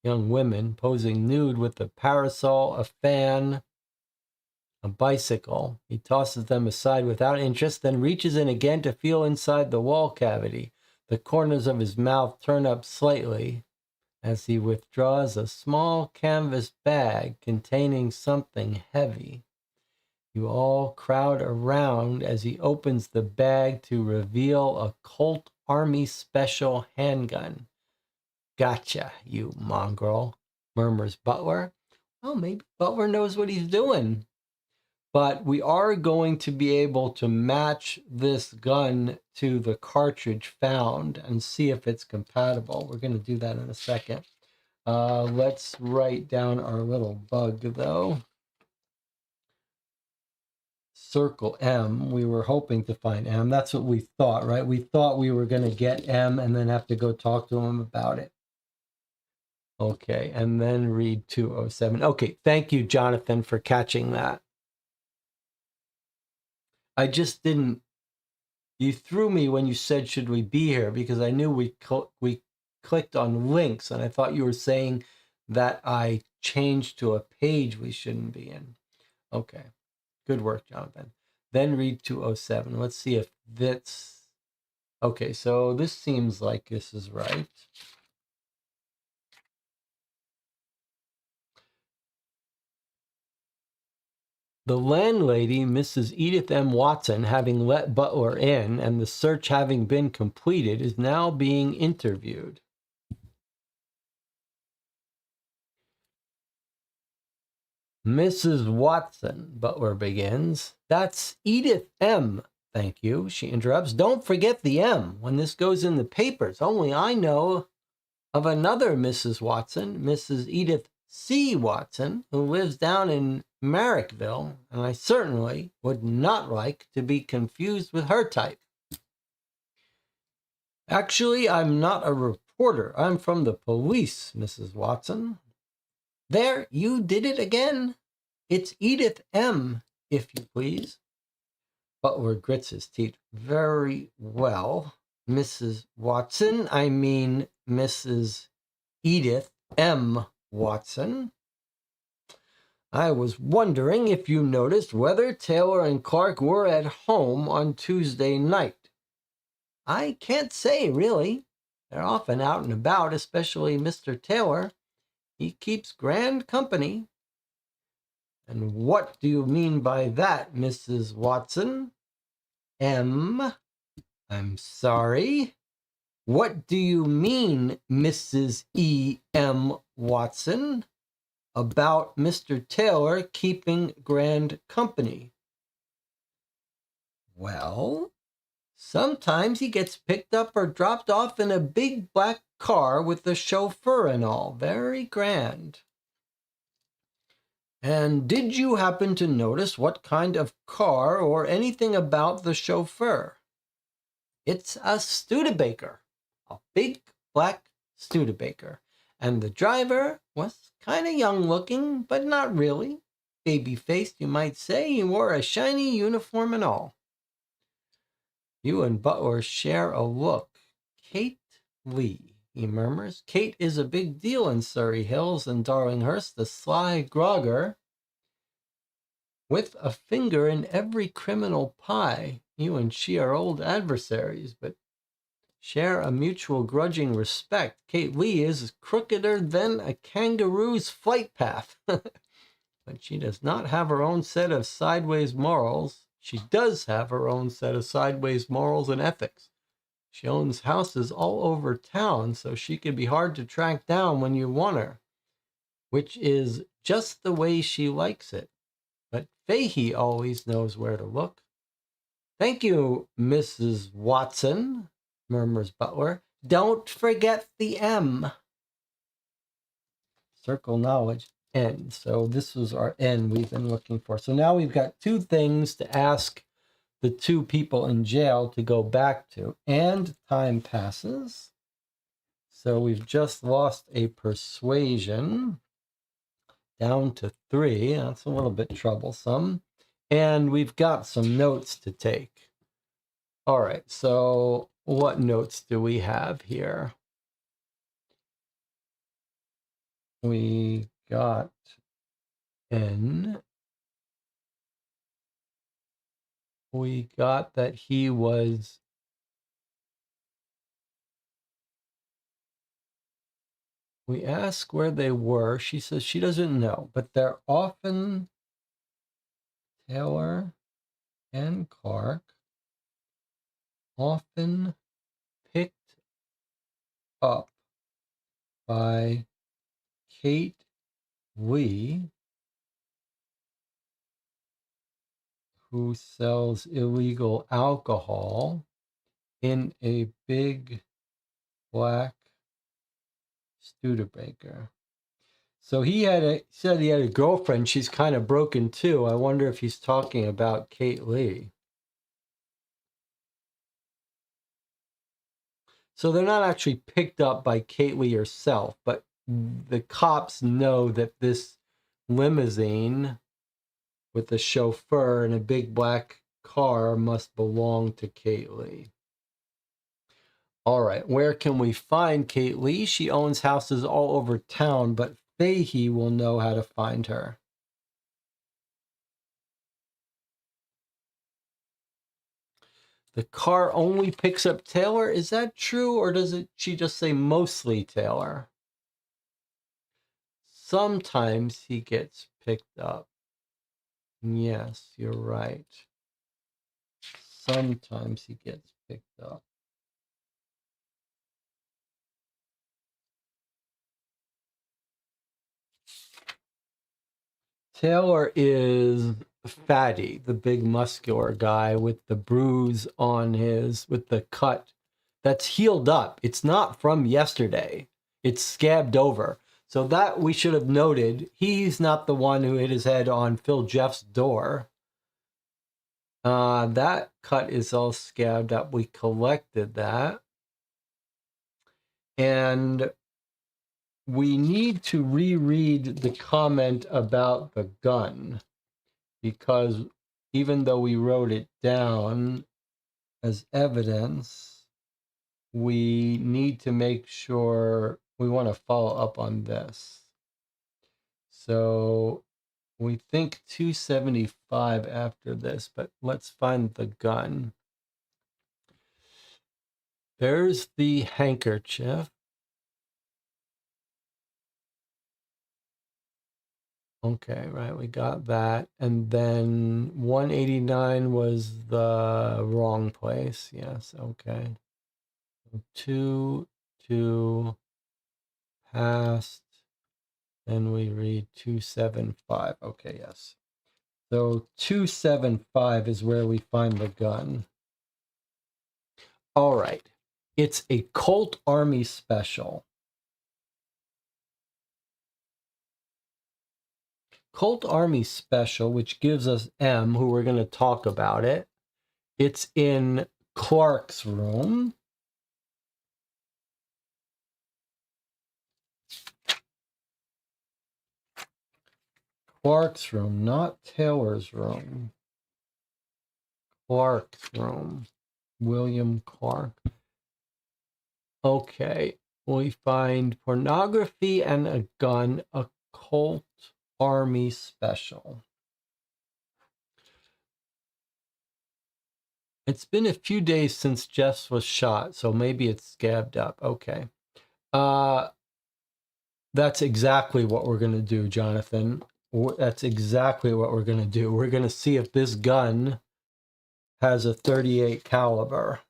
Young women posing nude with a parasol, a fan, a bicycle. He tosses them aside without interest, then reaches in again to feel inside the wall cavity. The corners of his mouth turn up slightly as he withdraws a small canvas bag containing something heavy. You all crowd around as he opens the bag to reveal a Colt Army Special handgun. Gotcha, you mongrel, murmurs Butler. Well, maybe Butler knows what he's doing. But we are going to be able to match this gun to the cartridge found and see if it's compatible. We're going to do that in a second. Let's write down our little bug, though. Circle M. We were hoping to find M. That's what we thought, right? We thought we were going to get M and then have to go talk to him about it. Okay, and then read 207. Okay, thank you, Jonathan, for catching that. I just didn't... You threw me when you said, should we be here? Because I knew we clicked on links, and I thought you were saying that I changed to a page we shouldn't be in. Okay, good work, Jonathan. Then read 207. Let's see if this Okay, so this seems like this is right. The landlady, Mrs. Edith M. Watson, having let Butler in and the search having been completed, is now being interviewed. Mrs. Watson, Butler begins. That's Edith M. Thank you, she interrupts. Don't forget the M when this goes in the papers. Only I know of another Mrs. Watson, Mrs. Edith C. Watson, who lives down in Marrickville, and I certainly would not like to be confused with her type. Actually, I'm not a reporter. I'm from the police, Mrs. Watson. There, you did it again. It's Edith M., if you please. Butler grits his teeth. Very well, Mrs. Watson. I mean, Mrs. Edith M. Watson. I was wondering if you noticed whether Taylor and Clark were at home on Tuesday night. I can't say, really. They're often out and about, especially Mr. Taylor. He keeps grand company. And what do you mean by that, Mrs. Watson? I'm sorry. What do you mean, Mrs. E. M. Watson, about Mr. Taylor keeping grand company? Well, sometimes he gets picked up or dropped off in a big black car with the chauffeur and all. Very grand. And did you happen to notice what kind of car or anything about the chauffeur? It's a Studebaker, a big black Studebaker. And the driver was kind of young looking, but not really. Baby-faced, you might say. He wore a shiny uniform and all. You and Butler share a look. Kate Lee, he murmurs. Kate is a big deal in Surrey Hills and Darlinghurst, the sly grogger with a finger in every criminal pie. You and she are old adversaries, but share a mutual grudging respect. Kate Lee is crookeder than a kangaroo's flight path. But she does not have her own set of sideways morals. She does have her own set of sideways morals and ethics. She owns houses all over town, so she can be hard to track down when you want her, which is just the way she likes it. But Fahey always knows where to look. Thank you, Mrs. Watson, murmurs Butler. Don't forget the M. Circle knowledge, N. So this was our N we've been looking for. So now we've got two things to ask the two people in jail to go back to. And time passes. So we've just lost a persuasion down to 3. That's a little bit troublesome. And we've got some notes to take. All right, so what notes do we have here? We got N. We got that he was we asked where they were. She says she doesn't know, but they're often Taylor and Clark often picked up by Kate Lee, who sells illegal alcohol in a big black Studebaker. So said he had a girlfriend. She's kind of broken too. I wonder if he's talking about Kate Lee. So they're not actually picked up by Kate Lee herself, but the cops know that this limousine with the chauffeur and a big black car must belong to Kate Lee. All right, where can we find Kate Lee? She owns houses all over town, but Fahey will know how to find her. The car only picks up Taylor. Is that true, or does she just say mostly Taylor? Sometimes he gets picked up. Yes, you're right. Sometimes he gets picked up. Taylor is Fatty, the big muscular guy with the bruise on with the cut that's healed up. It's not from yesterday. It's scabbed over. So that we should have noted. He's not the one who hit his head on Phil Jeff's door. That cut is all scabbed up. We collected that. And we need to reread the comment about the gun, because even though we wrote it down as evidence, we need to make sure we want to follow up on this. So we think 275 after this, but let's find the gun. There's the handkerchief. Okay, right, we got that. And then 189 was the wrong place. Yes, okay. 2, 2, past, then we read 275. Okay, yes. So 275 is where we find the gun. All right. It's a Colt Army Special. Colt Army Special, which gives us M, who we're going to talk about it. It's in Clark's room. Clark's room, not Taylor's room. Clark's room. William Clark. Okay, we find pornography and a gun, a Colt Army Special. It's been a few days since Jess was shot, so maybe it's scabbed up. Okay. That's exactly what we're going to do, Jonathan. That's exactly what we're going to do. We're going to see if this gun has a 38 caliber.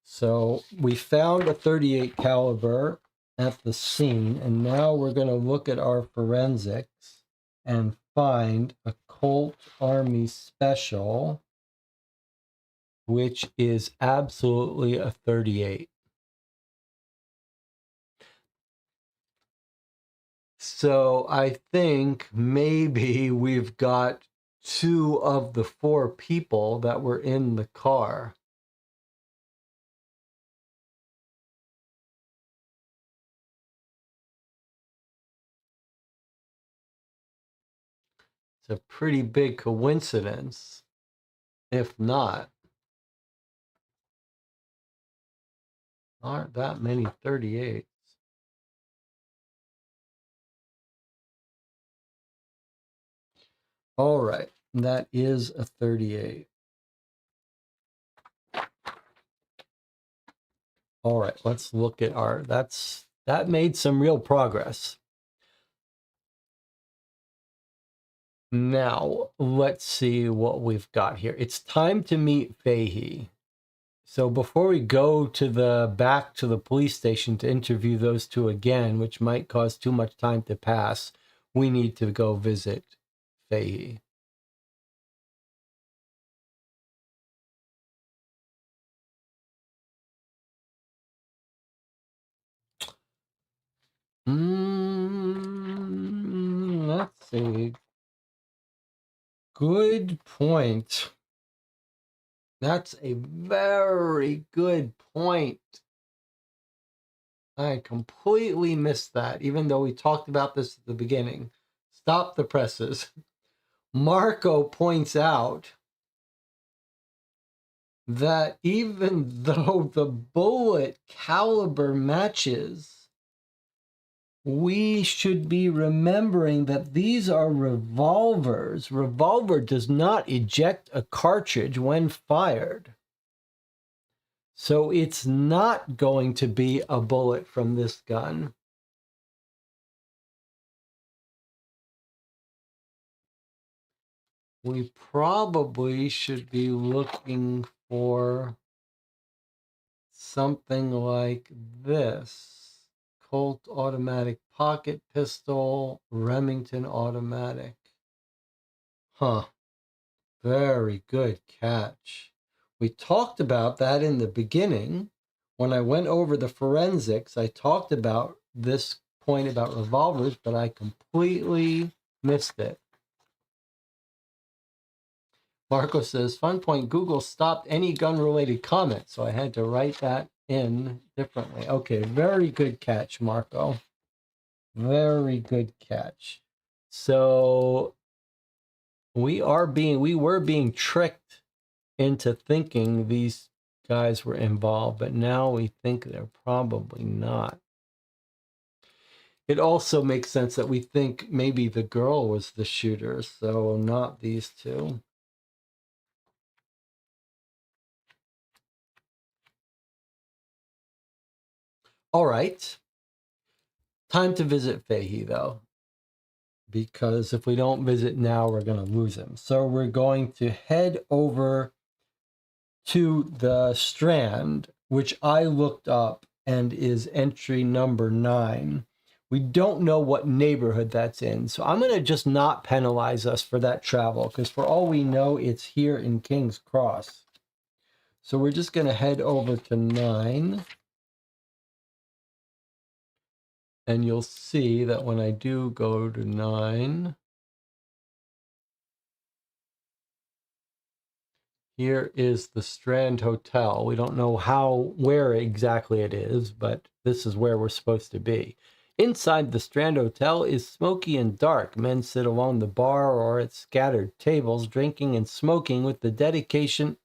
So we found a 38 caliber at the scene, and now we're going to look at our forensics and find a Colt Army Special, which is absolutely a 38. So I think maybe we've got 2 of the 4 people that were in the car. It's a pretty big coincidence, if not. Aren't that many 38s? All right, that is a 38. All right, let's look at that made some real progress. Now, let's see what we've got here. It's time to meet Fahey. So before we go back to the police station to interview those 2 again, which might cause too much time to pass, we need to go visit Fahey. Let's see. Good point. That's a very good point. I completely missed that, even though we talked about this at the beginning. Stop the presses. Marco points out that even though the bullet caliber matches, we should be remembering that these are revolvers. Revolver does not eject a cartridge when fired. So it's not going to be a bullet from this gun. We probably should be looking for something like this. Colt automatic pocket pistol, Remington automatic. Huh. Very good catch. We talked about that in the beginning. When I went over the forensics, I talked about this point about revolvers, but I completely missed it. Marco says, fun point, Google stopped any gun-related comments, so I had to write that in differently. Okay, very good catch, Marco. Very good catch. So we were being tricked into thinking these guys were involved, but now we think they're probably not. It also makes sense that we think maybe the girl was the shooter, so not these two. All right. Time to visit Fahey, though, because if we don't visit now, we're going to lose him. So we're going to head over to the Strand, which I looked up and is entry number 9. We don't know what neighborhood that's in, so I'm going to just not penalize us for that travel, because for all we know, it's here in King's Cross. So we're just going to head over to 9. And you'll see that when I do go to 9, here is the Strand Hotel. We don't know where exactly it is, but this is where we're supposed to be. Inside the Strand Hotel is smoky and dark. Men sit along the bar or at scattered tables, drinking and smoking with the dedication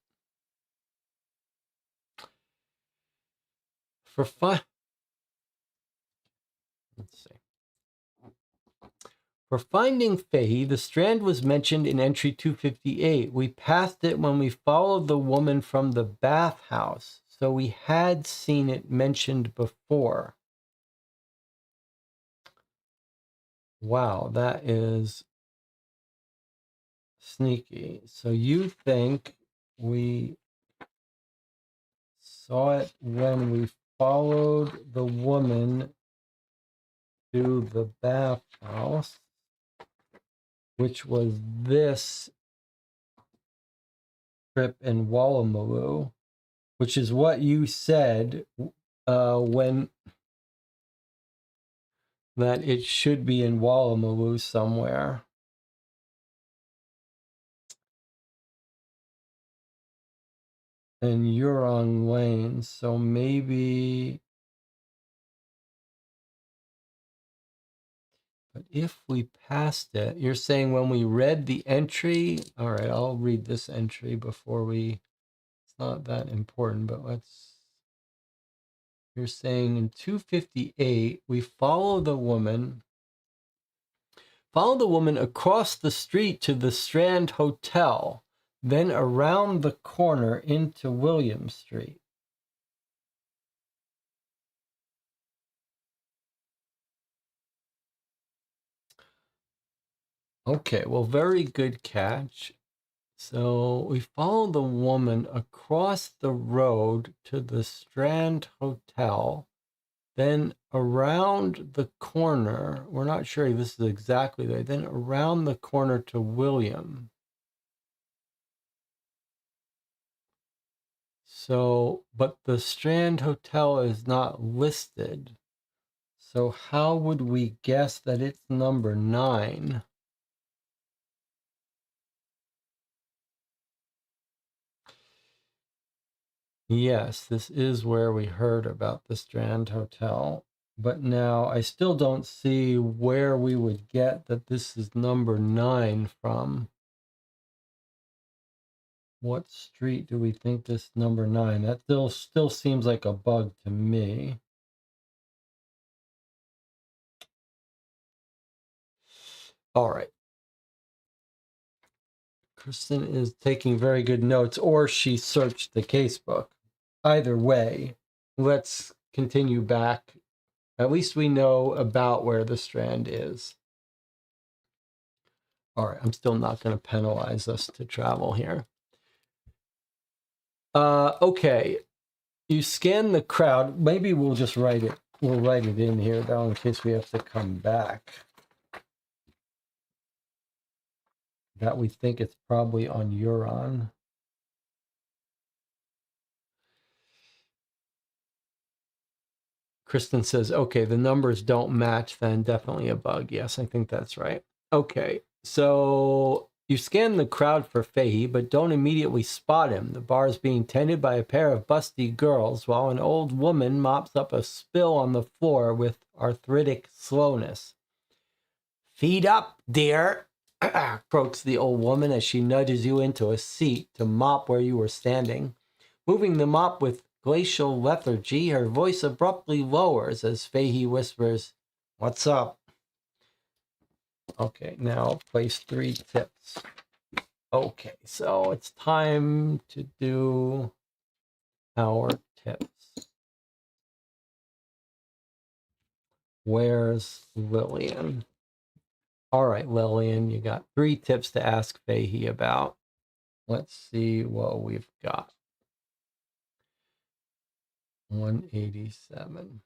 for fun. Let's see. For finding Fahey, the Strand was mentioned in entry 258. We passed it when we followed the woman from the bathhouse, so we had seen it mentioned before. Wow, that is sneaky. So you think we saw it when we followed the woman to the bathhouse, which was this trip in Woolloomooloo, which is what you said when that it should be in Woolloomooloo somewhere. And you're on Lane, so maybe. But if we passed it, you're saying when we read the entry. All right, I'll read this entry before we. It's not that important, but let's. You're saying in 258, we follow the woman across the street to the Strand Hotel, then around the corner into William Street. Okay, well, very good catch. So we follow the woman across the road to the Strand Hotel, then around the corner. We're not sure this is exactly there. Then around the corner to William. So, but the Strand Hotel is not listed. So how would we guess that it's number 9? Yes, this is where we heard about the Strand Hotel. But now I still don't see where we would get that this is number 9 from. What street do we think this number 9? That still seems like a bug to me. All right. Kristen is taking very good notes, or she searched the casebook. Either way, let's continue back. At least we know about where the strand is. All right, I'm still not going to penalize us to travel here. Okay, you scan the crowd. Maybe we'll just write it. We'll write it in here, though, in case we have to come back. That we think it's probably on Euron. Kristen says, okay, the numbers don't match, then definitely a bug. Yes, I think that's right. Okay, so you scan the crowd for Fahey, but don't immediately spot him. The bar is being tended by a pair of busty girls, while an old woman mops up a spill on the floor with arthritic slowness. Feet up, dear, croaks the old woman as she nudges you into a seat to mop where you were standing. Moving the mop with glacial lethargy, her voice abruptly lowers as Fahey whispers, "What's up?" Okay, now place 3 tips. Okay, so it's time to do our tips. Where's Lillian? All right, Lillian, you got 3 tips to ask Fahey about. Let's see what we've got. 187.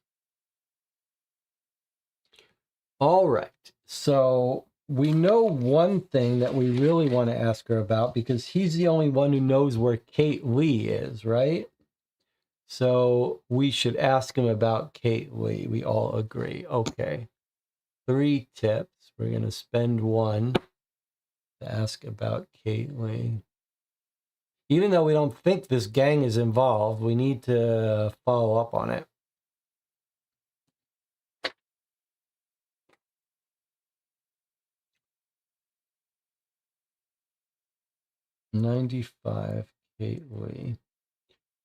All right, so we know one thing that we really want to ask her about because he's the only one who knows where Kate Lee is, right? So we should ask him about Kate Lee. We all agree. Okay. 3 tips. We're going to spend 1 to ask about Kate Lee. Even though we don't think this gang is involved, we need to follow up on it. $95, Kate Lee.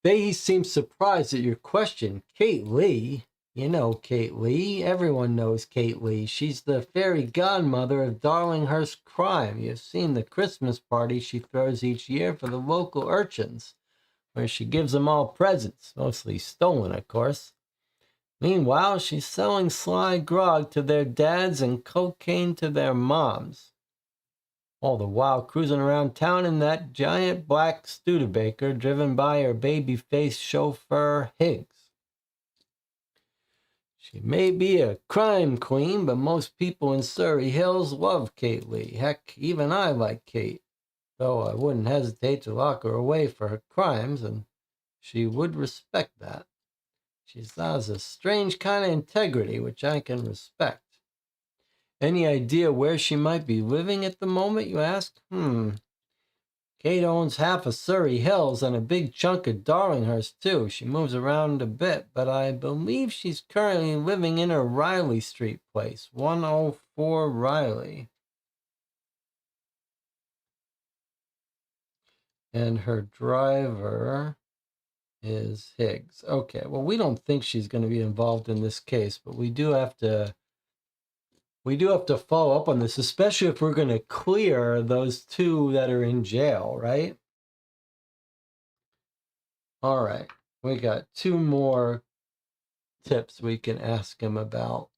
Fahey seems surprised at your question. Kate Lee? You know Kate Lee. Everyone knows Kate Lee. She's the fairy godmother of Darlinghurst crime. You've seen the Christmas party she throws each year for the local urchins, where she gives them all presents, mostly stolen, of course. Meanwhile, she's selling sly grog to their dads and cocaine to their moms. All the while cruising around town in that giant black Studebaker driven by her baby-faced chauffeur, Higgs. She may be a crime queen, but most people in Surrey Hills love Kate Lee. Heck, even I like Kate, though I wouldn't hesitate to lock her away for her crimes, and she would respect that. She has a strange kind of integrity, which I can respect. Any idea where she might be living at the moment, you ask? Kate owns half of Surrey Hills and a big chunk of Darlinghurst, too. She moves around a bit, but I believe she's currently living in her Riley Street place, 104 Riley. And her driver is Higgs. Okay, well, we don't think she's going to be involved in this case, but we do have to follow up on this, especially if we're going to clear those 2 that are in jail, right? All right, we got 2 more tips we can ask him about.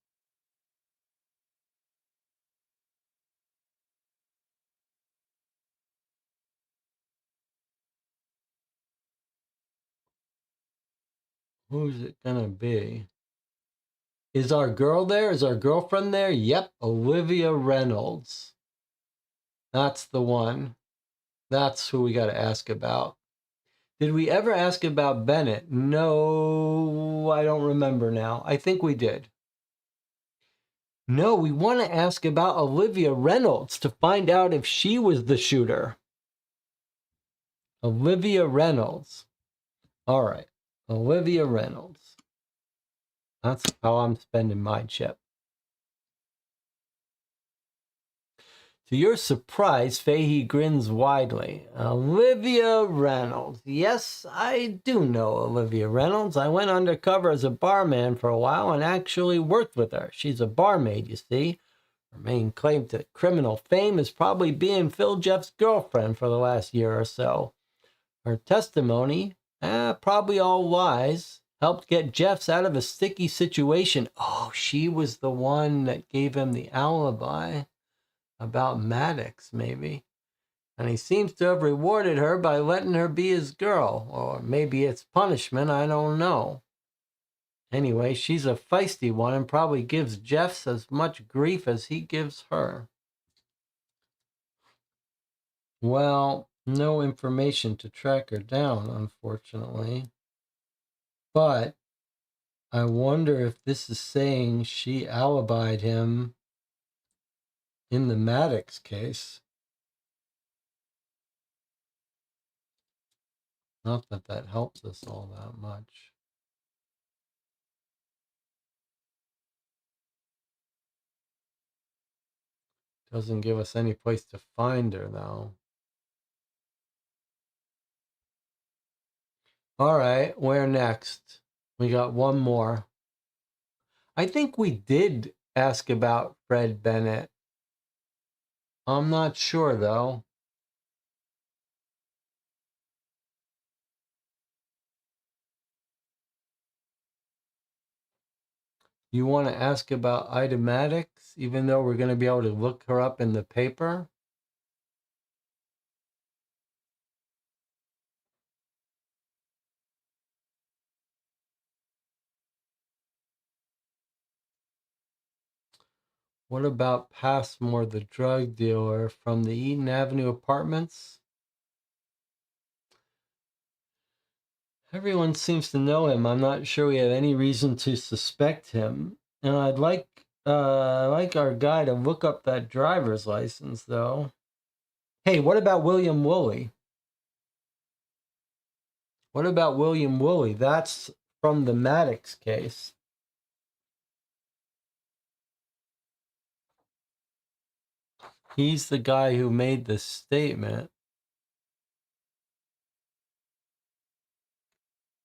Who's it gonna be? Is our girl there? Is our girlfriend there? Yep, Olivia Reynolds. That's the one. That's who we got to ask about. Did we ever ask about Bennett? No, I don't remember now. I think we did. No, we want to ask about Olivia Reynolds to find out if she was the shooter. Olivia Reynolds. All right, Olivia Reynolds. That's how I'm spending my chip. To your surprise, Fahey grins widely. Olivia Reynolds. Yes, I do know Olivia Reynolds. I went undercover as a barman for a while and actually worked with her. She's a barmaid, you see. Her main claim to criminal fame is probably being Phil Jeff's girlfriend for the last year or so. Her testimony Probably all lies. Helped get Jeffs out of a sticky situation. Oh, she was the one that gave him the alibi about Maddox, maybe. And he seems to have rewarded her by letting her be his girl. Or maybe it's punishment, I don't know. Anyway, she's a feisty one and probably gives Jeffs as much grief as he gives her. Well, no information to track her down, unfortunately. But I wonder if this is saying she alibied him in the Maddox case. Not that that helps us all that much. Doesn't give us any place to find her, though. All right, where next? We got one more. I think we did ask about Fred Bennett. I'm not sure, though. You want to ask about Ida Maddox, even though we're going to be able to look her up in the paper? What about Passmore, the drug dealer from the Eaton Avenue apartments? Everyone seems to know him. I'm not sure we have any reason to suspect him. And I'd like our guy to look up that driver's license, though. Hey, what about William Woolley? What about William Woolley? That's from the Maddox case. He's the guy who made the statement.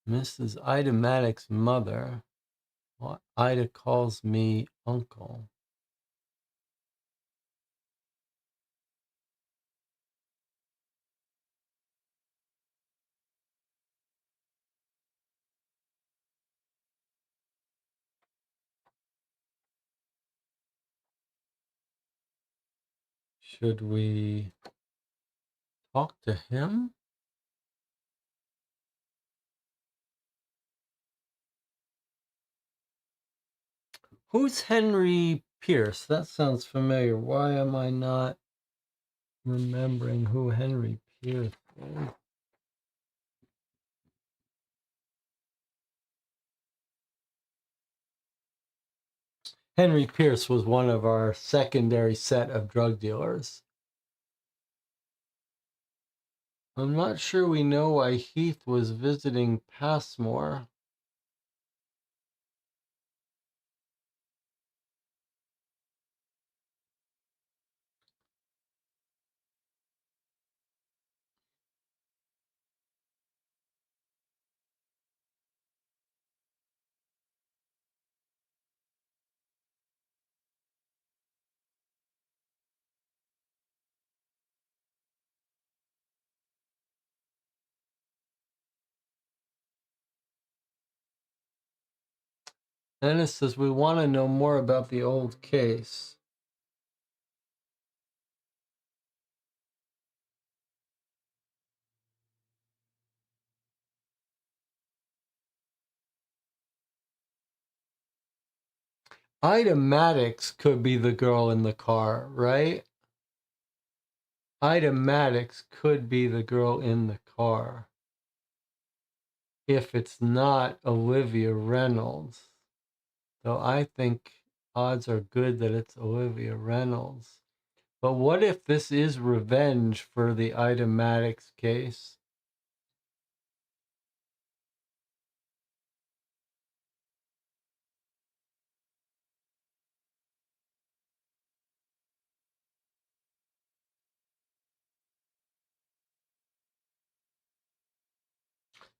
Mrs. Ida Maddox's mother. Well, Ida calls me uncle. Should we talk to him? Who's Henry Pierce? That sounds familiar. Why am I not remembering who Henry Pierce is? Henry Pierce was one of our secondary set of drug dealers. I'm not sure we know why Heath was visiting Passmore. Dennis says we want to know more about the old case. Ida Maddox could be the girl in the car, right? Ida Maddox could be the girl in the car. If it's not Olivia Reynolds. Though I think odds are good that it's Olivia Reynolds. But what if this is revenge for the Ida Maddox case?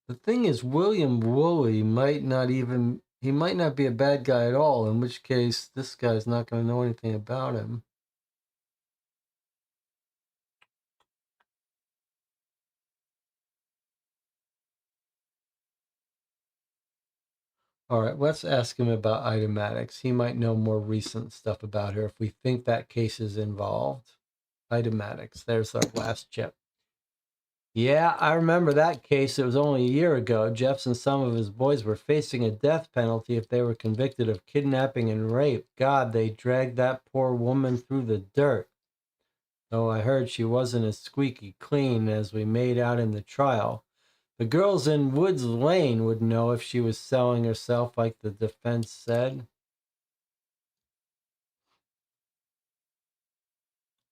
The thing is, William Woolley might not be a bad guy at all, in which case this guy's not going to know anything about him. All right, let's ask him about Itematics. He might know more recent stuff about her if we think that case is involved. Itematics, there's our last chip. Yeah, I remember that case. It was only a year ago. Jeffs and some of his boys were facing a death penalty if they were convicted of kidnapping and rape. God, they dragged that poor woman through the dirt. Though I heard she wasn't as squeaky clean as we made out in the trial. The girls in Woods Lane would know if she was selling herself like the defense said.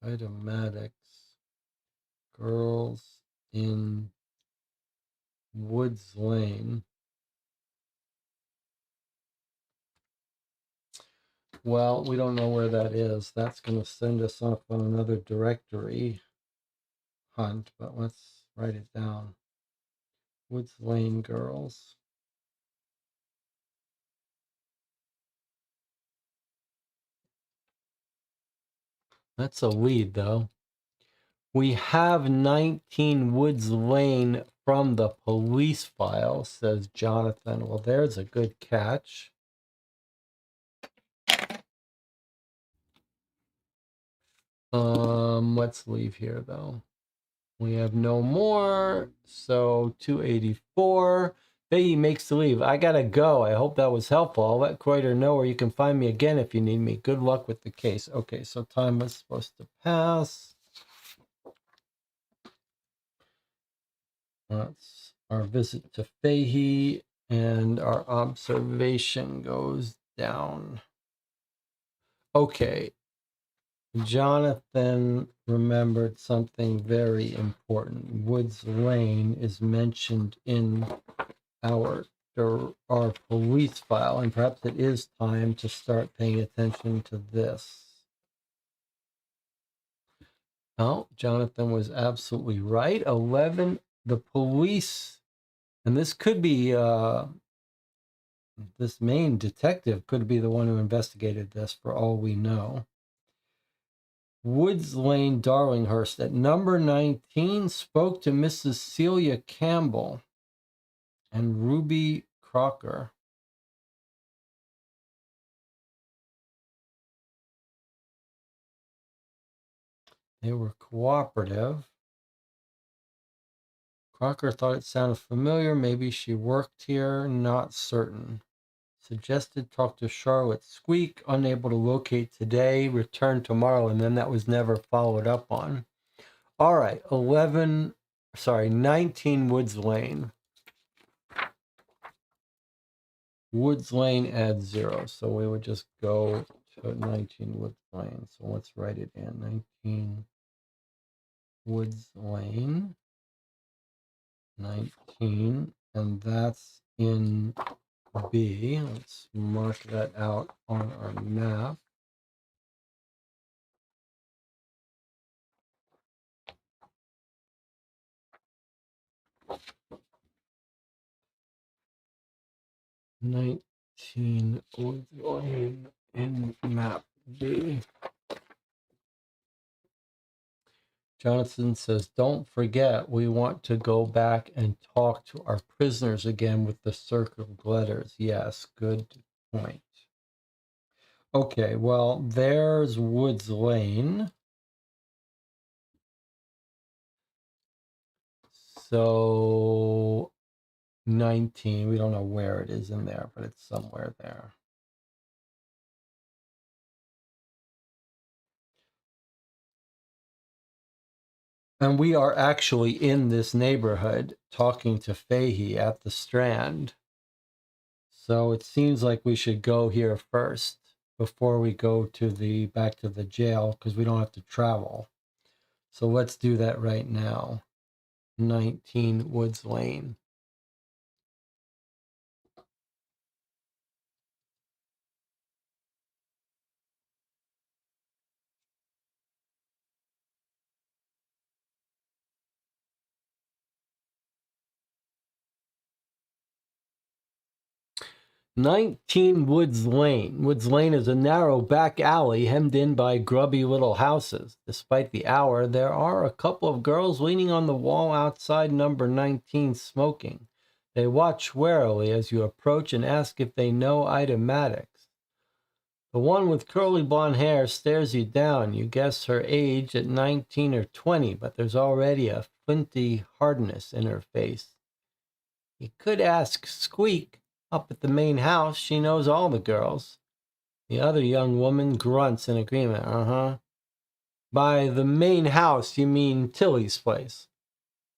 Itematics. Girls in Woods Lane. Well, we don't know where that is. That's going to send us off on another directory hunt, but let's write it down. Woods Lane girls. That's a lead, though. We have 19 Woods Lane from the police file, says Jonathan. Well, there's a good catch. Let's leave here, though. We have no more, so 284. He makes the leave. I gotta go. I hope that was helpful. I'll let Kreuter know where you can find me again if you need me. Good luck with the case. Okay, so time was supposed to pass. That's our visit to Fahey, and our observation goes down. Okay. Jonathan remembered something very important. Woods Lane is mentioned in our police file, and perhaps it is time to start paying attention to this. Oh, Jonathan was absolutely right. 11, the police, and this could be, this main detective could be the one who investigated this for all we know. Woods Lane, Darlinghurst, at number 19, spoke to Mrs. Celia Campbell and Ruby Crocker. They were cooperative. Crocker thought it sounded familiar. Maybe she worked here. Not certain. Suggested talk to Charlotte Squeak. Unable to locate today. Return tomorrow. And then that was never followed up on. All right. 19 Woods Lane. Woods Lane adds 0. So we would just go to 19 Woods Lane. So let's write it in. 19 Woods Lane. 19. And that's in B. Let's mark that out on our map. $19 in map B. Jonathan says, don't forget, we want to go back and talk to our prisoners again with the circled letters. Yes, good point. Okay, well, there's Woods Lane. So 19, we don't know where it is in there, but it's somewhere there. And we are actually in this neighborhood talking to Fahey at the Strand. So it seems like we should go here first before we go to back to the jail, because we don't have to travel. So let's do that right now. 19 Woods Lane. "19 Woods Lane. Woods Lane is a narrow back alley hemmed in by grubby little houses. Despite the hour, there are a couple of girls leaning on the wall outside number 19 smoking. They watch warily as you approach and ask if they know Ida Maddox. The one with curly blonde hair stares you down. You guess her age at 19 or 20, but there's already a flinty hardness in her face. You could ask Squeak up at the main house. She knows all the girls. The other young woman grunts in agreement. Uh-huh. By the main house, you mean Tilly's place.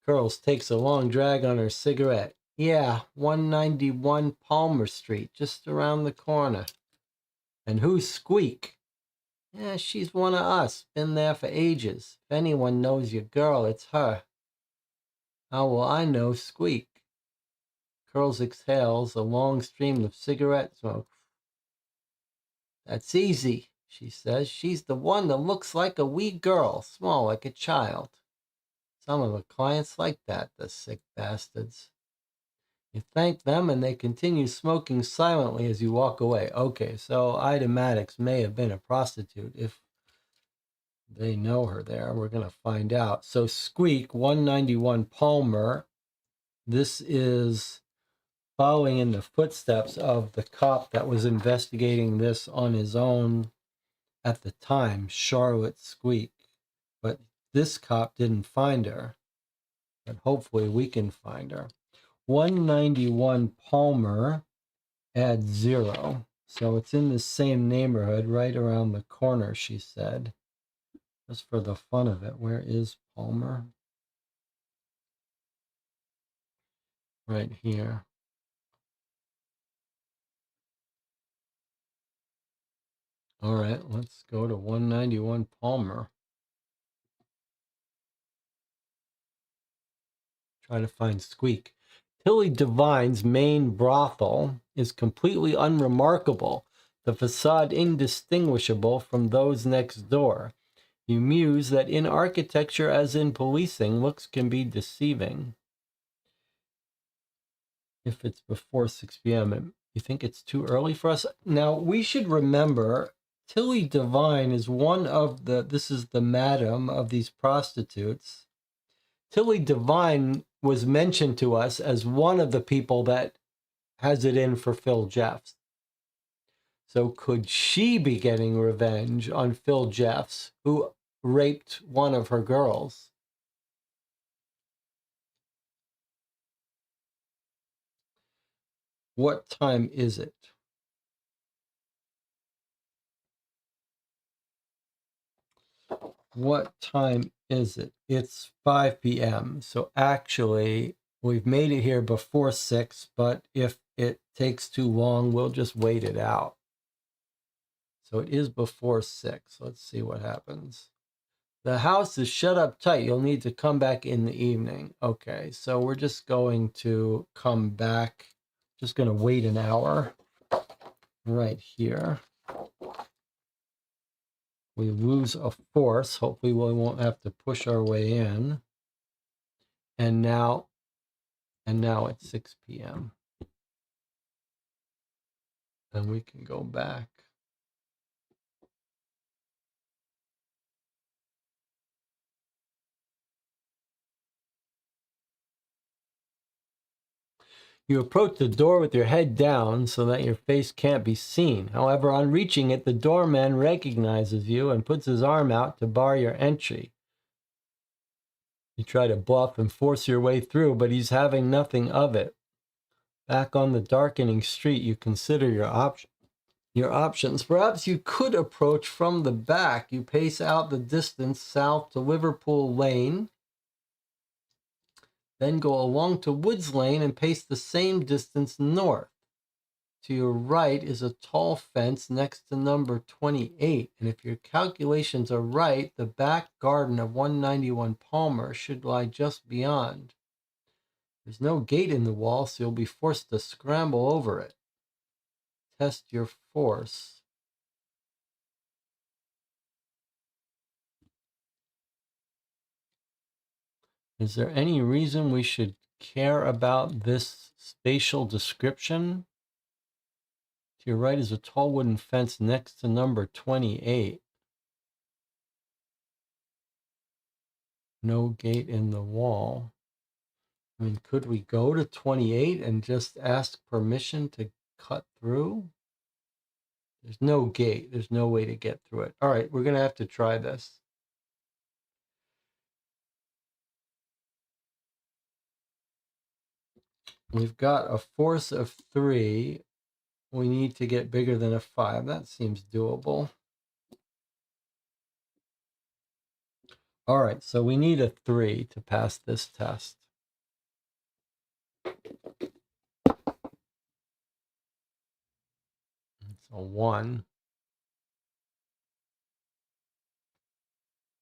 Curls takes a long drag on her cigarette. Yeah, 191 Palmer Street, just around the corner. And who's Squeak? Yeah, she's one of us. Been there for ages. If anyone knows your girl, it's her. How will I know Squeak? Curls exhales a long stream of cigarette smoke. That's easy, she says. She's the one that looks like a wee girl, small like a child. Some of the clients like that, the sick bastards. You thank them and they continue smoking silently as you walk away. Okay, so Ida Maddox may have been a prostitute. If they know her there, we're going to find out. So Squeak, 191 Palmer. This is following in the footsteps of the cop that was investigating this on his own at the time, Charlotte Squeak. But this cop didn't find her. But hopefully we can find her. 191 Palmer, add 0. So it's in the same neighborhood, right around the corner, she said. Just for the fun of it. Where is Palmer? Right here. All right, let's go to 191 Palmer. Try to find Squeak. Tilly Devine's main brothel is completely unremarkable, the facade indistinguishable from those next door. You muse that in architecture as in policing, looks can be deceiving. If it's before 6 p.m., you think it's too early for us? Now, we should remember Tilly Devine is one of this is the madam of these prostitutes. Tilly Devine was mentioned to us as one of the people that has it in for Phil Jeffs. So could she be getting revenge on Phil Jeffs, who raped one of her girls? What time is it? What time is it? It's 5 p.m. So actually, we've made it here before 6, but if it takes too long, we'll just wait it out. So it is before 6. Let's see what happens. The house is shut up tight. You'll need to come back in the evening. Okay, so we're just going to come back. Just going to wait an hour right here. We lose a force. Hopefully we won't have to push our way in. And now it's 6 p.m. And we can go back. You approach the door with your head down so that your face can't be seen. However, on reaching it, the doorman recognizes you and puts his arm out to bar your entry. You try to bluff and force your way through, but he's having nothing of it. Back on the darkening street, you consider your options. Perhaps you could approach from the back. You pace out the distance south to Liverpool Lane, then go along to Woods Lane and pace the same distance north. To your right is a tall fence next to number 28, and if your calculations are right, the back garden of 191 Palmer should lie just beyond. There's no gate in the wall, so you'll be forced to scramble over it. Test your force. Is there any reason we should care about this spatial description? To your right is a tall wooden fence next to number 28. No gate in the wall. I mean, could we go to 28 and just ask permission to cut through? There's no gate. There's no way to get through it. All right, we're going to have to try this. We've got a force of 3. We need to get bigger than a 5. That seems doable. All right, so we need a 3 to pass this test. It's a 1.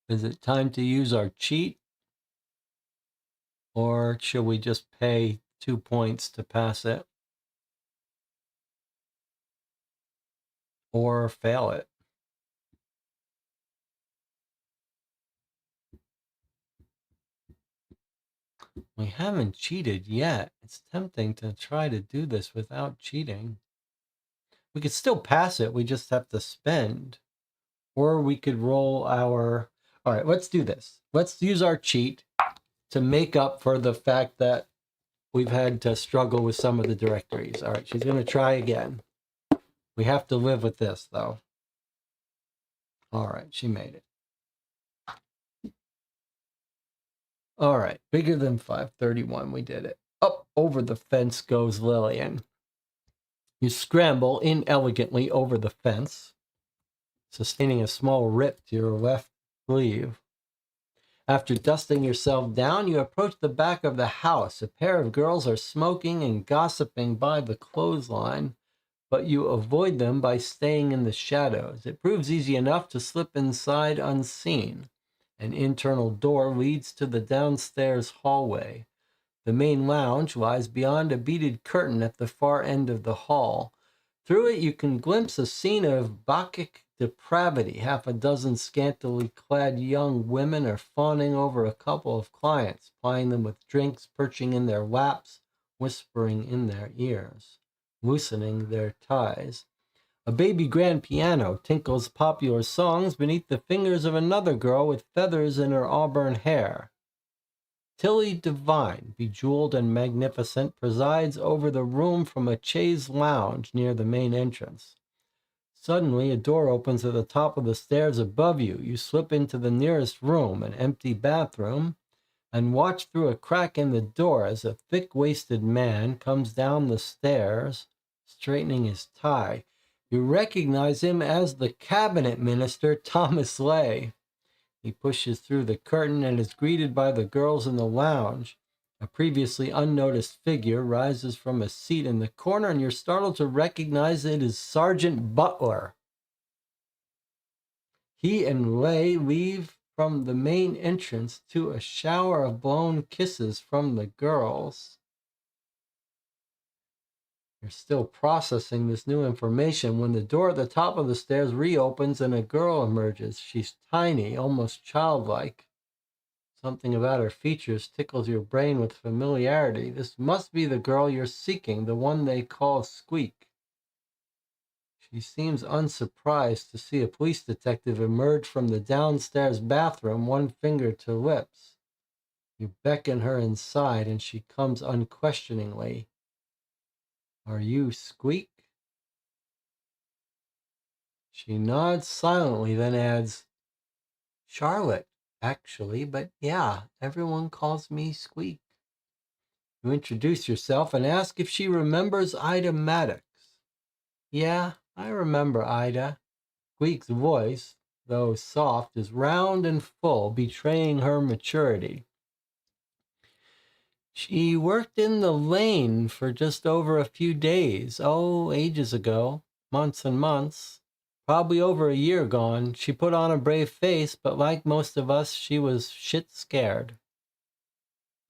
Is it time to use our cheat? Or should we just pay 2 points to pass it? Or fail it? We haven't cheated yet. It's tempting to try to do this without cheating. We could still pass it. We just have to spend. Or we could roll our... All right, let's do this. Let's use our cheat to make up for the fact that we've had to struggle with some of the directories. All right, she's going to try again. We have to live with this, though. All right, she made it. All right, bigger than 531. We did it. Up over the fence goes Lillian. You scramble inelegantly over the fence, sustaining a small rip to your left sleeve. After dusting yourself down, you approach the back of the house. A pair of girls are smoking and gossiping by the clothesline, but you avoid them by staying in the shadows. It proves easy enough to slip inside unseen. An internal door leads to the downstairs hallway. The main lounge lies beyond a beaded curtain at the far end of the hall. Through it you can glimpse a scene of Bacchic depravity. Half a dozen scantily clad young women are fawning over a couple of clients, plying them with drinks, perching in their laps, whispering in their ears, loosening their ties. A baby grand piano tinkles popular songs beneath the fingers of another girl with feathers in her auburn hair. Tilly Devine, bejeweled and magnificent, presides over the room from a chaise lounge near the main entrance. Suddenly, a door opens at the top of the stairs above you. You slip into the nearest room, an empty bathroom, and watch through a crack in the door as a thick-waisted man comes down the stairs, straightening his tie. You recognize him as the cabinet minister, Thomas Lay. He pushes through the curtain and is greeted by the girls in the lounge. A previously unnoticed figure rises from a seat in the corner, and you're startled to recognize it is Sergeant Butler. He and Lay leave from the main entrance to a shower of blown kisses from the girls. You're still processing this new information when the door at the top of the stairs reopens and a girl emerges. She's tiny, almost childlike. Something about her features tickles your brain with familiarity. This must be the girl you're seeking, the one they call Squeak. She seems unsurprised to see a police detective emerge from the downstairs bathroom, one finger to lips. You beckon her inside, and she comes unquestioningly. Are you Squeak? She nods silently, then adds, Charlotte, actually, but yeah, everyone calls me Squeak. You introduce yourself and ask if she remembers Ida Maddox. Yeah, I remember Ida. Squeak's voice, though soft, is round and full, betraying her maturity. She worked in the lane for just over a few days. Oh, ages ago. Months and months. Probably over a year gone. She put on a brave face, but like most of us, she was shit scared.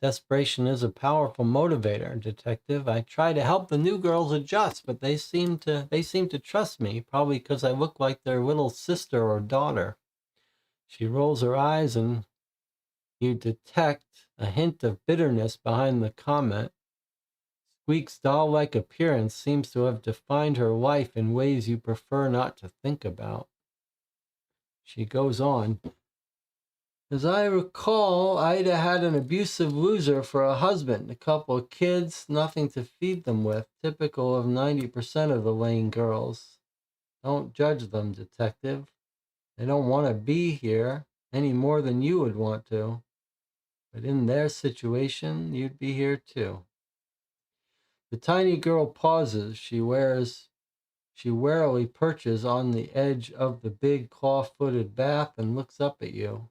Desperation is a powerful motivator, detective. I try to help the new girls adjust, but they seem to trust me, probably because I look like their little sister or daughter. She rolls her eyes, and you detect a hint of bitterness behind the comment. Squeak's doll-like appearance seems to have defined her life in ways you prefer not to think about. She goes on. As I recall, Ida had an abusive loser for a husband, a couple of kids, nothing to feed them with, typical of 90% of the Lane girls. Don't judge them, detective. They don't want to be here any more than you would want to. But in their situation, you'd be here too. The tiny girl pauses. She warily perches on the edge of the big claw-footed bath and looks up at you.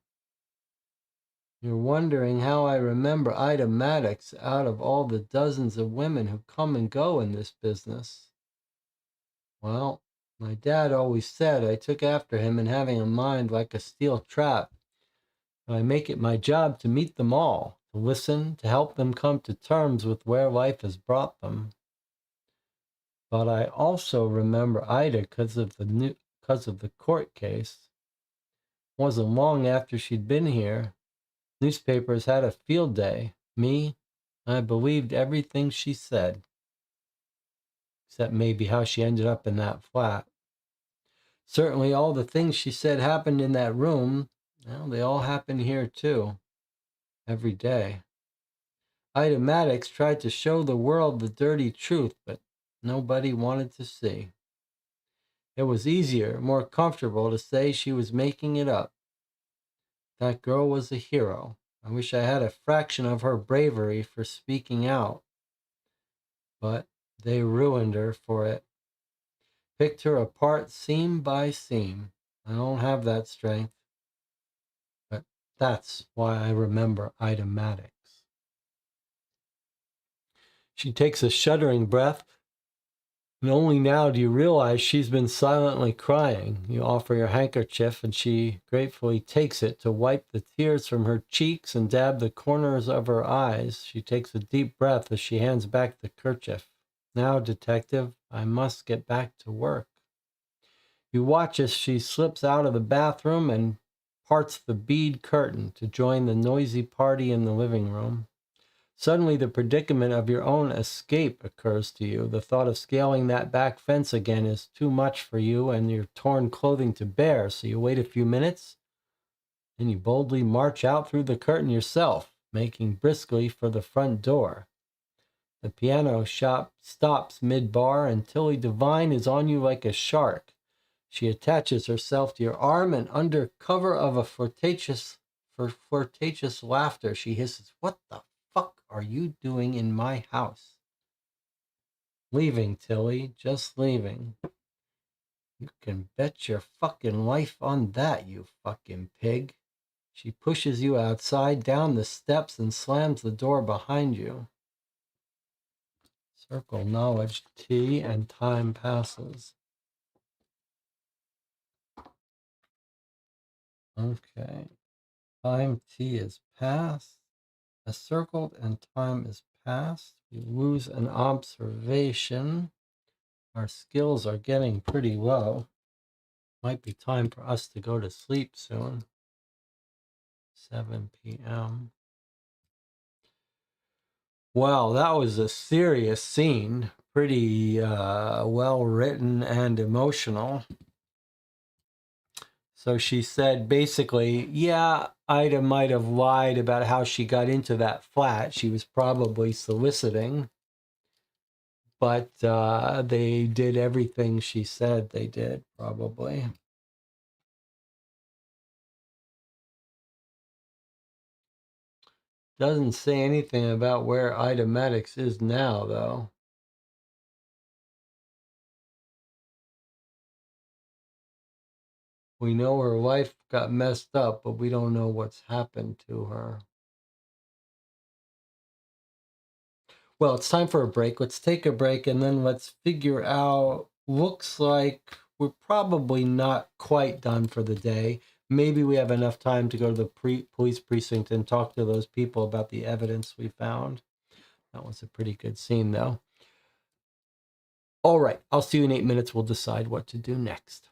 You're wondering how I remember Ida Maddox out of all the dozens of women who come and go in this business. Well, my dad always said I took after him in having a mind like a steel trap. I make it my job to meet them all, to listen, to help them come to terms with where life has brought them. But I also remember Ida because of the court case. It wasn't long after she'd been here. Newspapers had a field day. I believed everything she said, except maybe how she ended up in that flat. Certainly all the things she said happened in that room. Well, they all happen here too, every day. Ida Maddox tried to show the world the dirty truth, but nobody wanted to see. It was easier, more comfortable to say she was making it up. That girl was a hero. I wish I had a fraction of her bravery for speaking out. But they ruined her for it. Picked her apart seam by seam. I don't have that strength. But that's why I remember Ida Maddox. She takes a shuddering breath, and only now do you realize she's been silently crying. You offer your handkerchief, and she gratefully takes it to wipe the tears from her cheeks and dab the corners of her eyes. She takes a deep breath as she hands back the kerchief. Now, detective, I must get back to work. You watch as she slips out of the bathroom and parts the bead curtain to join the noisy party in the living room. Suddenly, the predicament of your own escape occurs to you. The thought of scaling that back fence again is too much for you and your torn clothing to bear, so you wait a few minutes, and you boldly march out through the curtain yourself, making briskly for the front door. The piano shop stops mid-bar, and Tilly Devine is on you like a shark. She attaches herself to your arm, and under cover of a flirtatious laughter, she hisses, "What the fuck are you doing in my house?" "Leaving, Tilly, just leaving." "You can bet your fucking life on that, you fucking pig." She pushes you outside, down the steps, and slams the door behind you. Circle knowledge T, and time passes. Okay. Time T is passed. Has circled and time is past. We lose an observation. Our skills are getting pretty low. Might be time for us to go to sleep soon. 7 p.m. Wow, that was a serious scene. Pretty well written and emotional. So she said basically, yeah, Ida might have lied about how she got into that flat. She was probably soliciting. But they did everything she said they did, probably. Doesn't say anything about where Ida Maddox is now, though. We know her life got messed up, but we don't know what's happened to her. Well, it's time for a break. Let's take a break and then let's figure out. Looks like we're probably not quite done for the day. Maybe we have enough time to go to the police precinct and talk to those people about the evidence we found. That was a pretty good scene, though. All right, I'll see you in 8 minutes. We'll decide what to do next.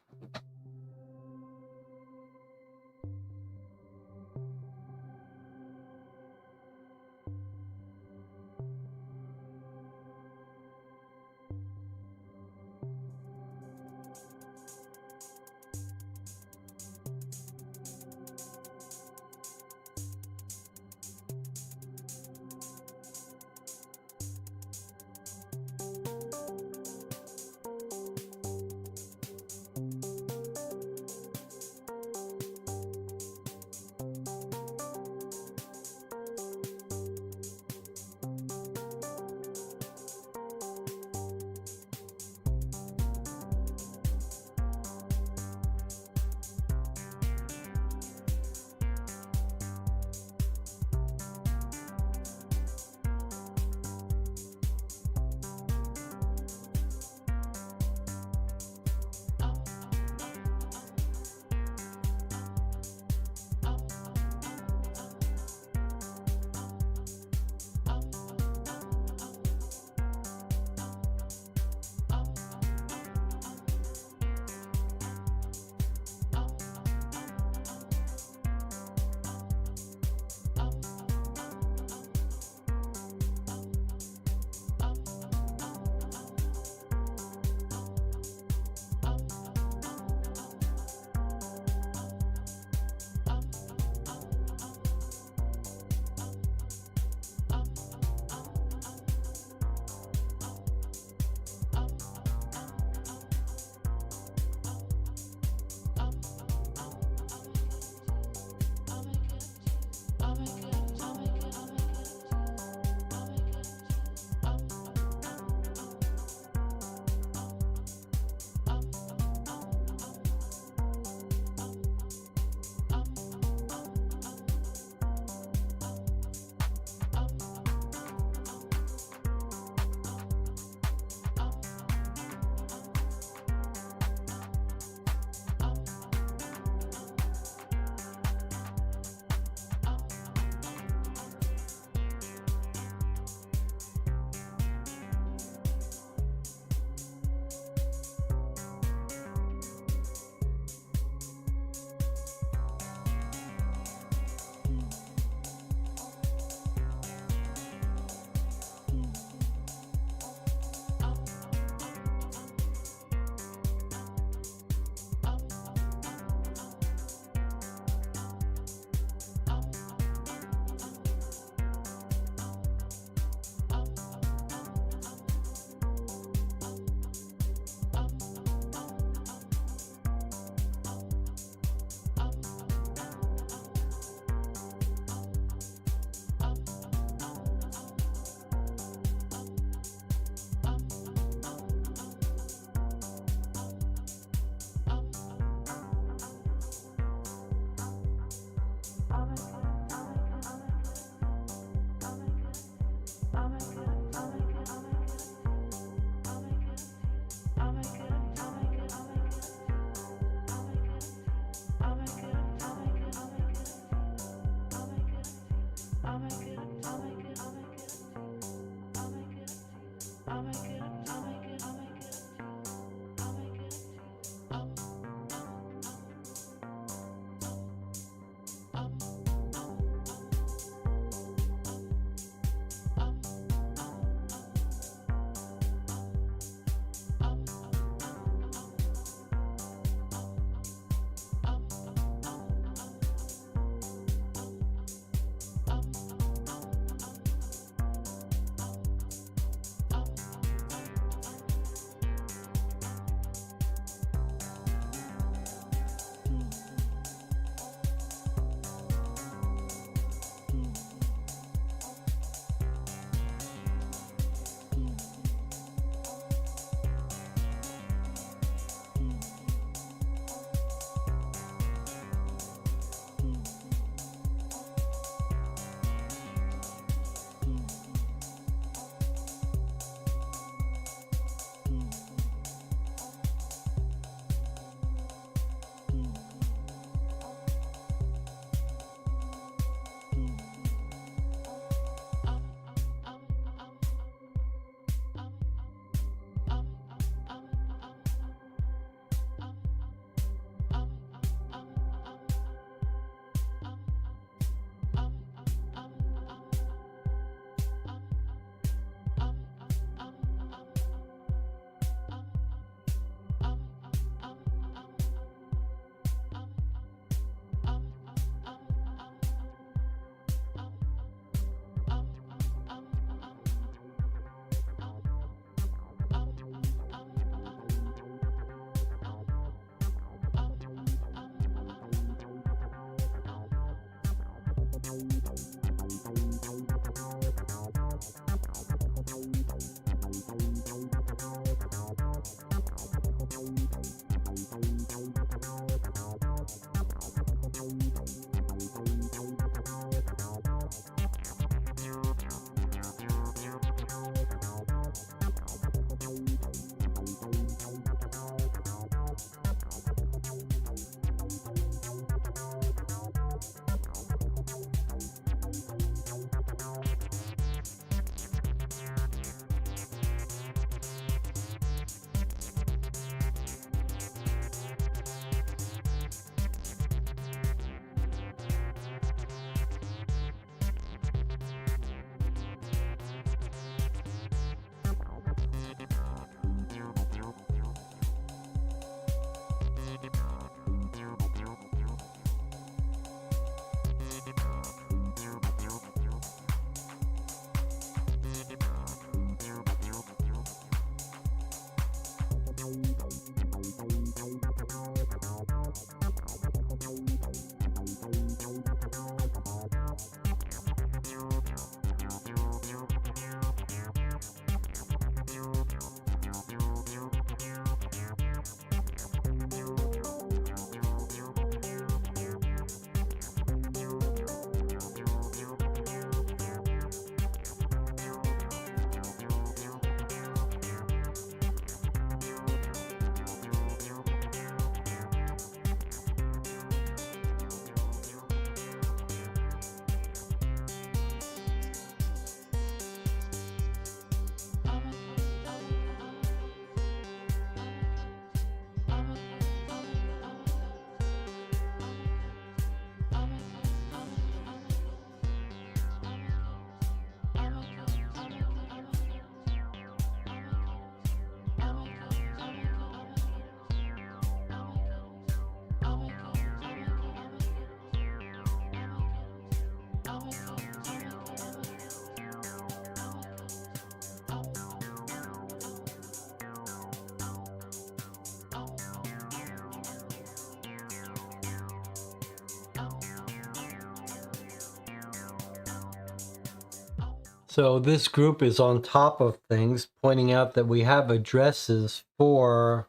So this group is on top of things, pointing out that we have addresses for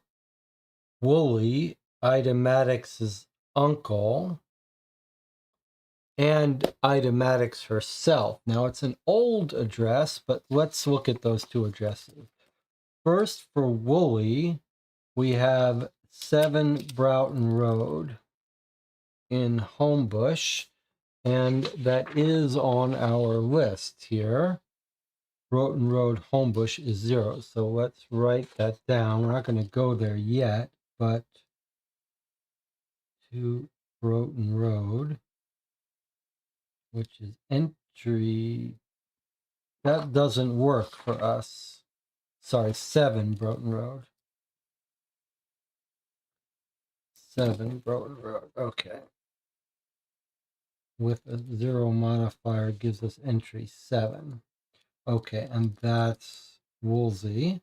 Wooly, Ida Maddox's uncle, and Ida Maddox herself. Now, it's an old address, but let's look at those two addresses. First, for Wooly, we have 7 Broughton Road in Homebush, and that is on our list here. Broughton Road, Homebush is 0. So let's write that down. We're not going to go there yet, but to Broughton Road, which is entry. That doesn't work for us. Sorry, 7 Broughton Road. 7 Broughton Road. Okay. With a 0 modifier gives us entry 7. Okay, and that's Woolsey.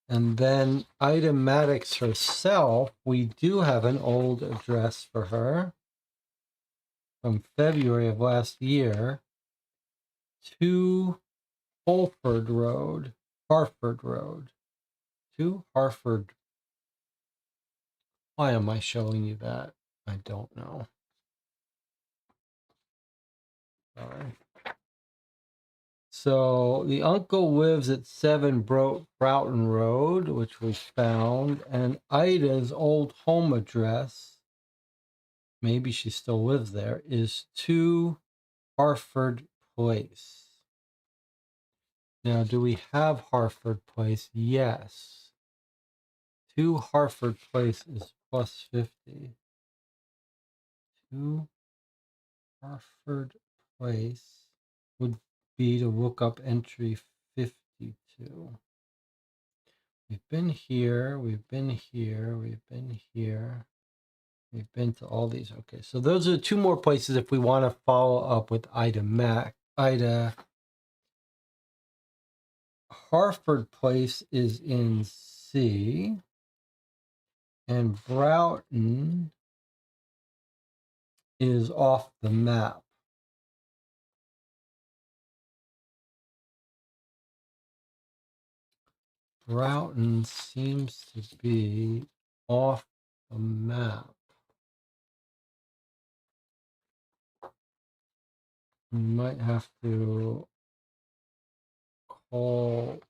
And then Ida Maddox herself, we do have an old address for her from February of last year, 2 Holford Road, Harford Road, 2 Harford. Why am I showing you that? I don't know. Sorry. So the uncle lives at 7 Broughton Road, which was found, and Ida's old home address, maybe she still lives there, is 2 Harford Place. Now, do we have Harford Place? Yes. 2 Harford Place is plus 50. 2 Harford Place would be to look up entry 52. We've been here, we've been here, we've been here. We've been to all these. Okay, so those are 2 more places if we want to follow up with Ida. Harford Place is in C. And Broughton is off the map. Broughton seems to be off the map. We might have to call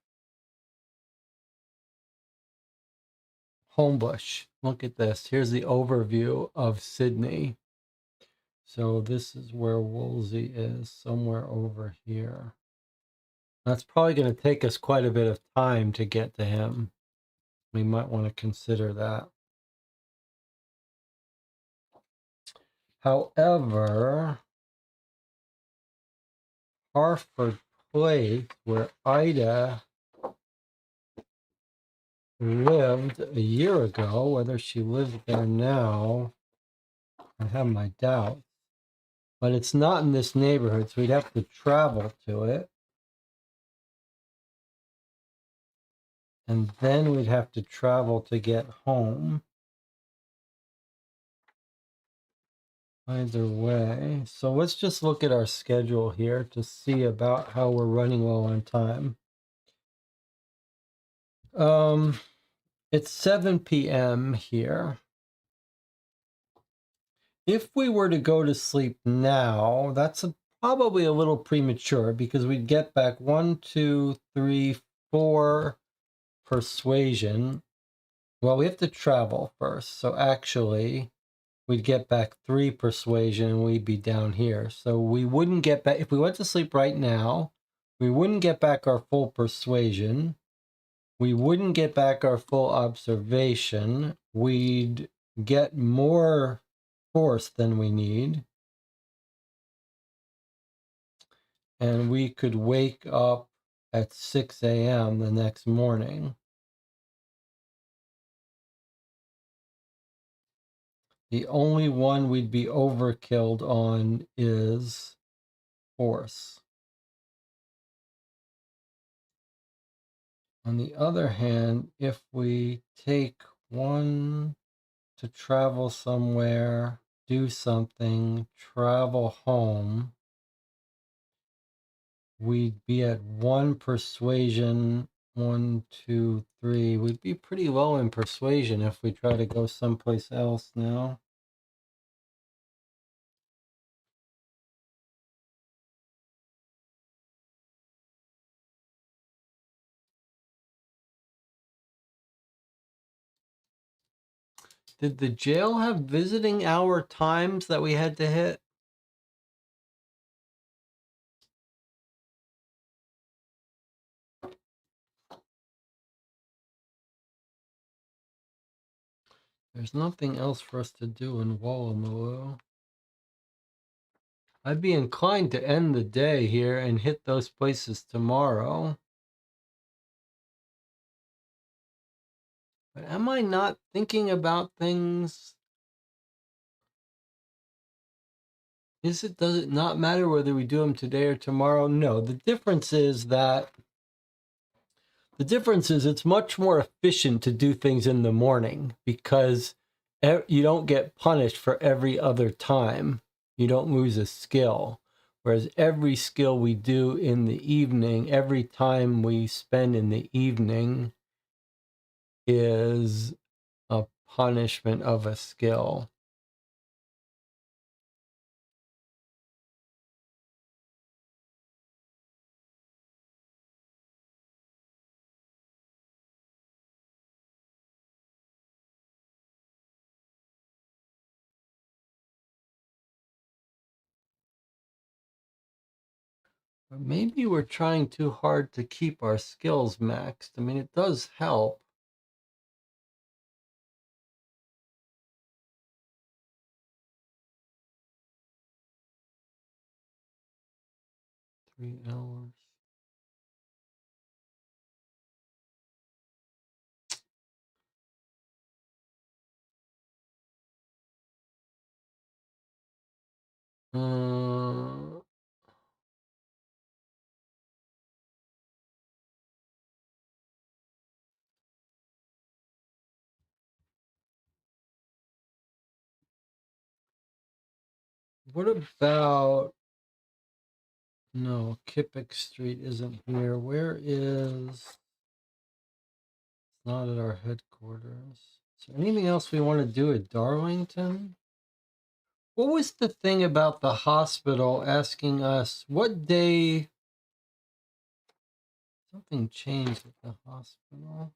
Homebush. Look at this. Here's the overview of Sydney. So this is where Wolsey is, somewhere over here. That's probably going to take us quite a bit of time to get to him. We might want to consider that. However, Harford Place, where Ida lived a year ago, whether she lives there now, I have my doubts. But it's not in this neighborhood, so we'd have to travel to it. And then we'd have to travel to get home. Either way. So let's just look at our schedule here to see about how we're running low on time. It's 7 p.m. here. If we were to go to sleep now, that's probably a little premature because we'd get back 1, 2, 3, 4 persuasion. Well, we have to travel first. So actually, we'd get back 3 persuasion and we'd be down here. So we wouldn't get back, if we went to sleep right now, we wouldn't get back our full persuasion. We wouldn't get back our full observation. We'd get more force than we need. And we could wake up at 6 a.m. the next morning. The only one we'd be overkilled on is force. On the other hand, if we take 1 to travel somewhere, do something, travel home, we'd be at 1 persuasion, 1, 2, 3. We'd be pretty low in persuasion if we try to go someplace else now. Did the jail have visiting hour times that we had to hit? There's nothing else for us to do in Woolloomooloo. I'd be inclined to end the day here and hit those places tomorrow. But am I not thinking about things? Does it not matter whether we do them today or tomorrow? No, the difference is it's much more efficient to do things in the morning because you don't get punished for every other time. You don't lose a skill. Whereas every skill we do in the evening, every time we spend in the evening is a punishment of a skill. Or maybe we're trying too hard to keep our skills maxed. I mean, it does help. $3. Uh, what about... No, Kippick Street isn't here. Where is... It's not at our headquarters. Is there anything else we want to do at Darlington? What was the thing about the hospital asking us what day... Something changed at the hospital.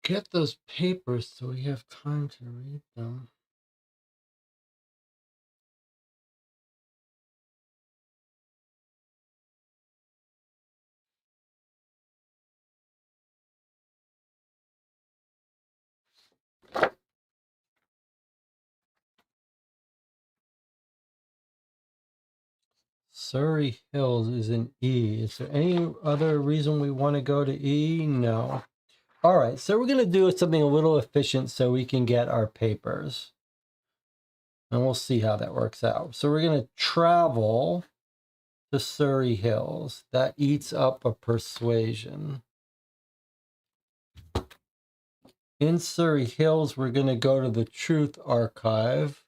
Get those papers so we have time to read them. Surrey Hills is in E. Is there any other reason we want to go to E? No. All right, so we're going to do something a little efficient so we can get our papers. And we'll see how that works out. So we're going to travel to Surrey Hills. That eats up a persuasion. In Surrey Hills, we're going to go to the Truth Archive,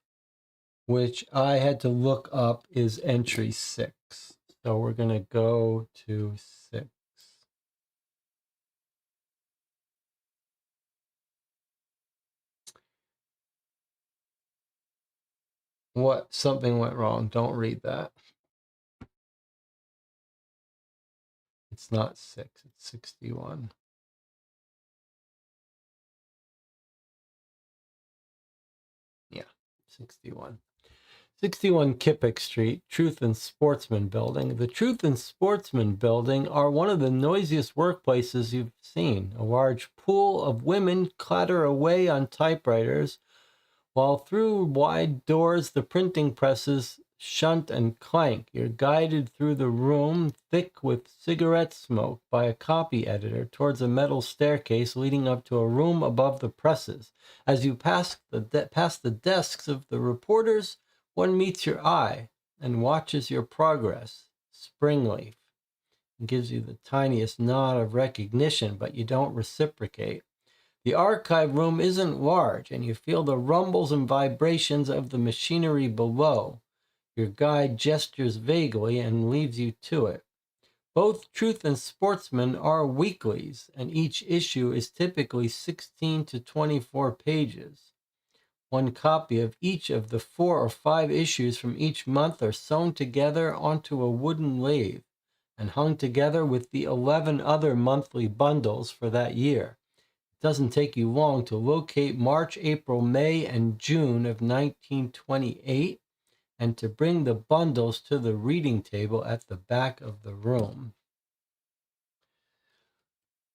which I had to look up is entry 6. So we're going to go to 6. What? Something went wrong. Don't read that. It's not 6. It's 61. Yeah, 61. 61 Kippick Street, Truth and Sportsman Building. The Truth and Sportsman Building are one of the noisiest workplaces you've seen. A large pool of women clatter away on typewriters, while through wide doors the printing presses shunt and clank. You're guided through the room, thick with cigarette smoke, by a copy editor towards a metal staircase leading up to a room above the presses. As you pass the desks of the reporters, one meets your eye and watches your progress. Springleaf. It gives you the tiniest nod of recognition, but you don't reciprocate. The archive room isn't large, and you feel the rumbles and vibrations of the machinery below. Your guide gestures vaguely and leads you to it. Both Truth and Sportsman are weeklies, and each issue is typically 16 to 24 pages. One copy of each of the 4 or 5 issues from each month are sewn together onto a wooden lathe and hung together with the 11 other monthly bundles for that year. It doesn't take you long to locate March, April, May, and June of 1928 and to bring the bundles to the reading table at the back of the room.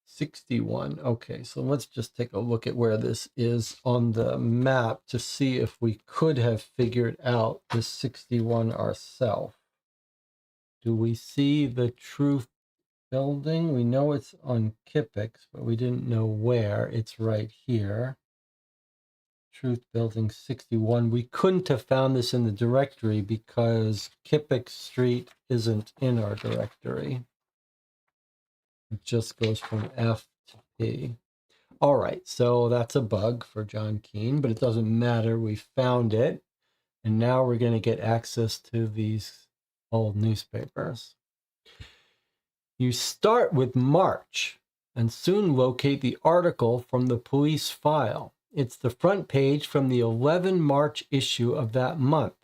61. Okay, so let's just take a look at where this is on the map to see if we could have figured out this 61 ourselves. Do we see the Truth building? We know it's on Kipix, but we didn't know where. It's right here. Truth Building 61. We couldn't have found this in the directory because Kipix Street isn't in our directory. It just goes from F to P. All right, so that's a bug for John Kean, but it doesn't matter. We found it, and now we're going to get access to these old newspapers. You start with March and soon locate the article from the police file. It's the front page from the 11 March issue of that month,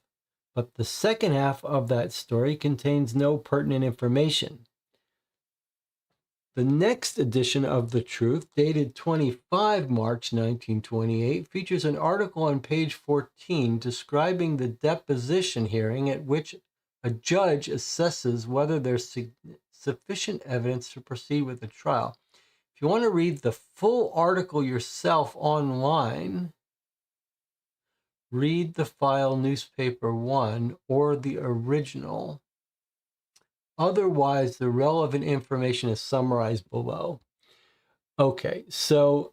but the second half of that story contains no pertinent information. The next edition of The Truth, dated 25 March 1928, features an article on page 14 describing the deposition hearing at which a judge assesses whether there's sufficient evidence to proceed with the trial. If you want to read the full article yourself online, read the file newspaper 1 or the original. Otherwise, the relevant information is summarized below. Okay, so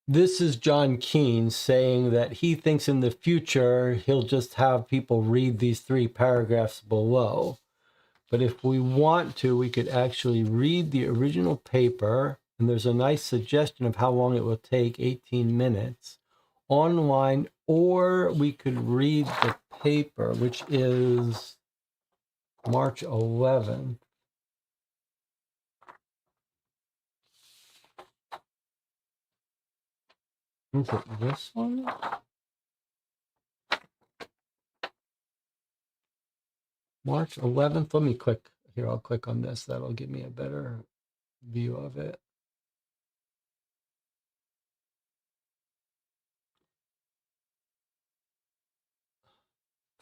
this is John Kean saying that he thinks in the future he'll just have people read these 3 paragraphs below. But if we want to, we could actually read the original paper, and there's a nice suggestion of how long it will take, 18 minutes, online, or we could read the paper, which is March 11th. Is it this one? March 11th. Let me click here. I'll click on this. That'll give me a better view of it.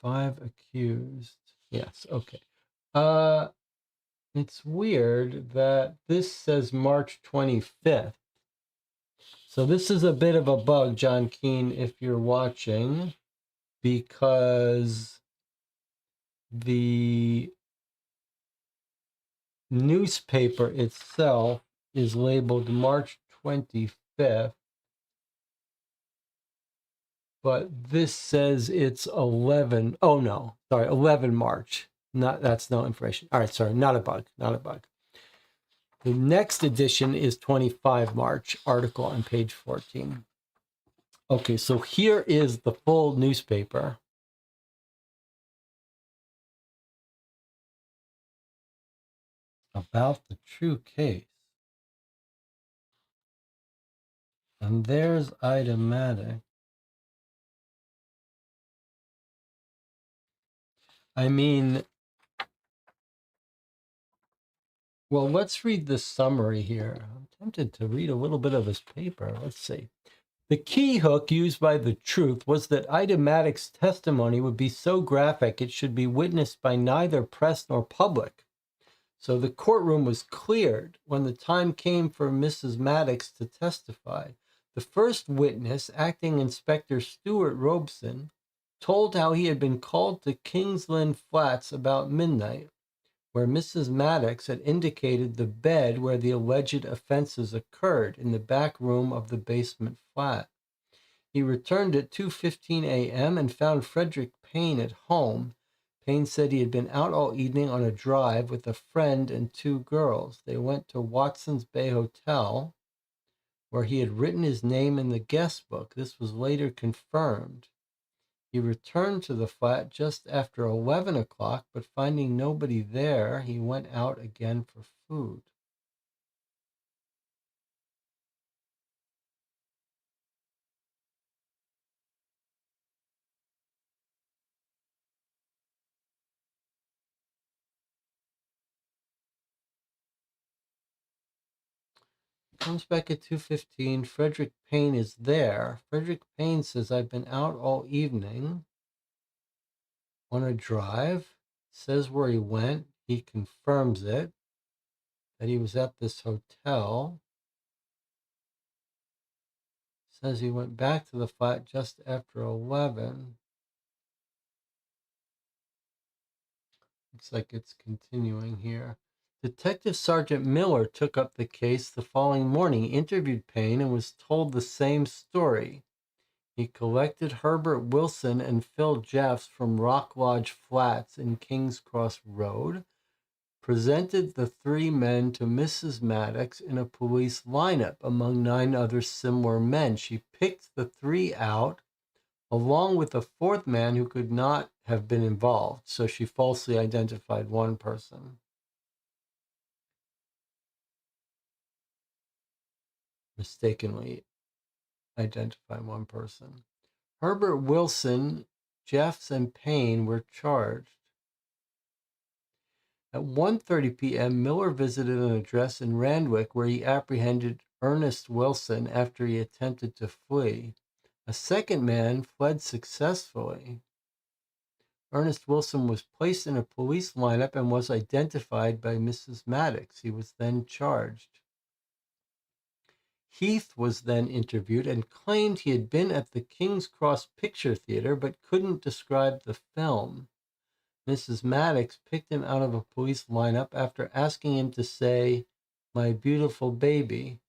Five accused. Yes. Okay. It's weird that this says March 25th. So this is a bit of a bug, John Kean, if you're watching, because the newspaper itself is labeled March 25th, but this says it's 11. Oh, no, sorry, 11 March. That's no information. All right, sorry, not a bug. The next edition is 25 March, article on page 14. Okay, so here is the full newspaper. About the true case. And there's Idamatic. I mean, well, let's read the summary here. I'm tempted to read a little bit of this paper. Let's see. The key hook used by the Truth was that Idamatic's testimony would be so graphic it should be witnessed by neither press nor public. So the courtroom was cleared when the time came for Mrs. Maddox to testify. The first witness, Acting Inspector Stuart Robeson, told how he had been called to Kingsland Flats about midnight, where Mrs. Maddox had indicated the bed where the alleged offenses occurred in the back room of the basement flat. He returned at 2:15 a.m. and found Frederick Payne at home. Payne said he had been out all evening on a drive with a friend and 2 girls. They went to Watson's Bay Hotel, where he had written his name in the guest book. This was later confirmed. He returned to the flat just after 11 o'clock, but finding nobody there, he went out again for food. Comes back at 2:15. Frederick Payne is there. Frederick Payne says, I've been out all evening on a drive. Says where he went. He confirms it, that he was at this hotel. Says he went back to the flat just after 11. Looks like it's continuing here. Detective Sergeant Miller took up the case the following morning, interviewed Payne, and was told the same story. He collected Herbert Wilson and Phil Jeffs from Rock Lodge Flats in King's Cross Road, presented the three men to Mrs. Maddox in a police lineup among 9 other similar men. She picked the 3 out, along with a 4th man who could not have been involved, so she falsely identified one person. Mistakenly identified one person. Herbert Wilson, Jeffs, and Payne were charged. At 1:30 p.m., Miller visited an address in Randwick where he apprehended Ernest Wilson after he attempted to flee. A second man fled successfully. Ernest Wilson was placed in a police lineup and was identified by Mrs. Maddox. He was then charged. Heath was then interviewed and claimed he had been at the King's Cross Picture Theater but couldn't describe the film. Mrs. Maddox picked him out of a police lineup after asking him to say, "My beautiful baby."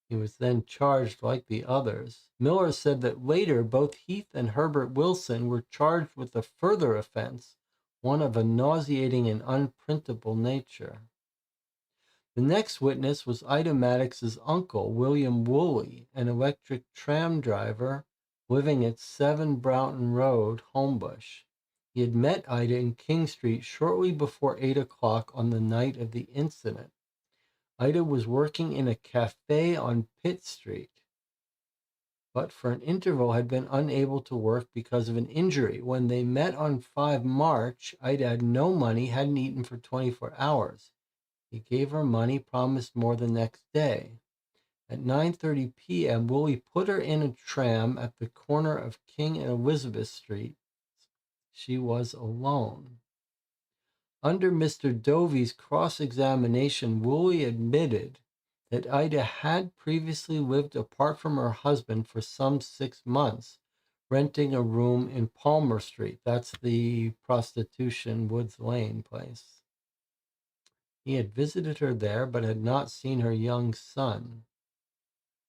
He was then charged like the others. Miller said that later both Heath and Herbert Wilson were charged with a further offense, one of a nauseating and unprintable nature. The next witness was Ida Maddox's uncle, William Woolley, an electric tram driver living at 7 Broughton Road, Homebush. He had met Ida in King Street shortly before 8 o'clock on the night of the incident. Ida was working in a cafe on Pitt Street, but for an interval had been unable to work because of an injury. When they met on 5 March, Ida had no money, hadn't eaten for 24 hours. He gave her money, promised more the next day. At 9:30 p.m., Woolley put her in a tram at the corner of King and Elizabeth Street. She was alone. Under Mr. Dovey's cross-examination, Woolley admitted that Ida had previously lived apart from her husband for some 6 months, renting a room in Palmer Street. That's the prostitution Woods Lane place. He had visited her there, but had not seen her young son.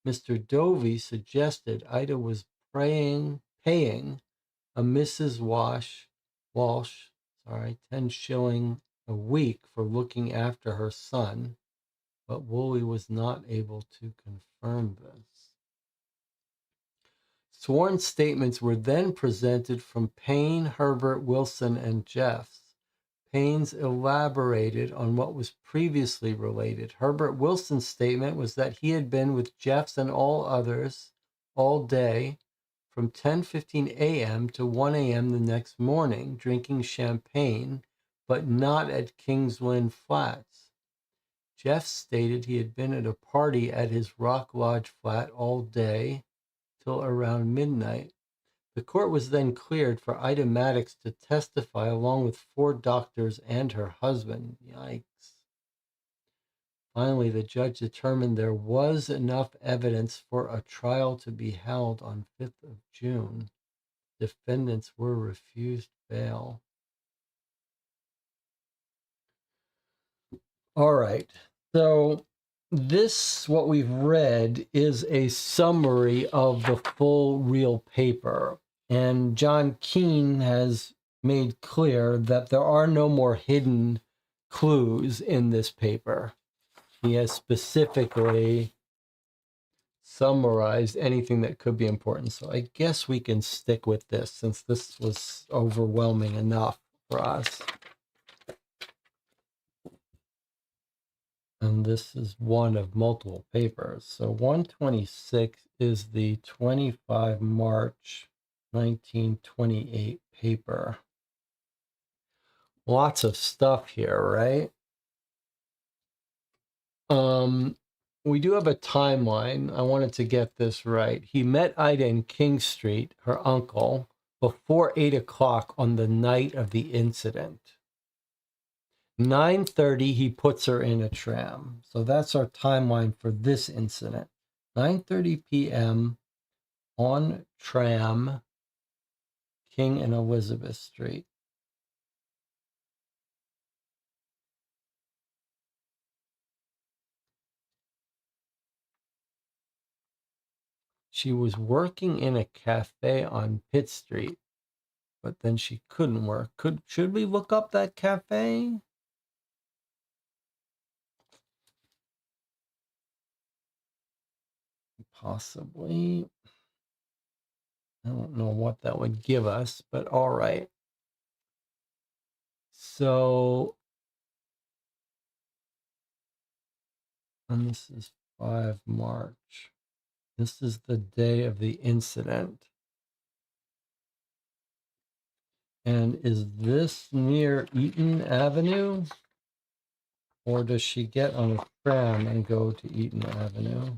Mr. Dovey suggested Ida was paying a Mrs. Walsh, 10 shilling a week for looking after her son, but Woolley was not able to confirm this. Sworn statements were then presented from Payne, Herbert, Wilson, and Jeffs. Payne's elaborated on what was previously related. Herbert Wilson's statement was that he had been with Jeffs and all others all day from 10:15 a.m. to 1 a.m. the next morning, drinking champagne, but not at King's Lynn Flats. Jeffs stated he had been at a party at his Rock Lodge flat all day till around midnight. The court was then cleared for Ida Maddox to testify along with 4 doctors and her husband. Yikes. Finally, the judge determined there was enough evidence for a trial to be held on 5th of June. Defendants were refused bail. All right. So this, what we've read, is a summary of the full real paper. And John Kean has made clear that there are no more hidden clues in this paper. He has specifically summarized anything that could be important. So I guess we can stick with this since this was overwhelming enough for us. And this is one of multiple papers. So 126 is the 25 March 1928 paper. Lots of stuff here, right? we do have a timeline. I wanted to get this right. He met Ida in King Street, her uncle, before 8 o'clock on the night of the incident. 9:30, he puts her in a tram. So that's our timeline for this incident. 9:30 p.m. on tram, King and Elizabeth Street. She was working in a cafe on Pitt Street, but then she couldn't work. Should we look up that cafe? Possibly. I don't know what that would give us, but all right. So, and this is 5 March. This is the day of the incident. And is this near Eaton Avenue? Or does she get on a tram and go to Eaton Avenue?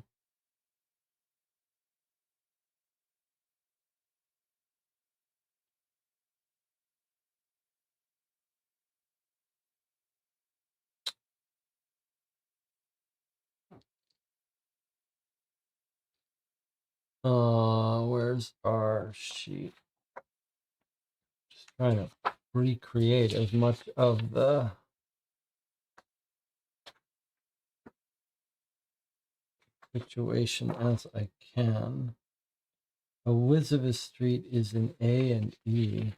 Where's our sheet? Just trying to recreate as much of the situation as I can. Elizabeth Street is in A and E.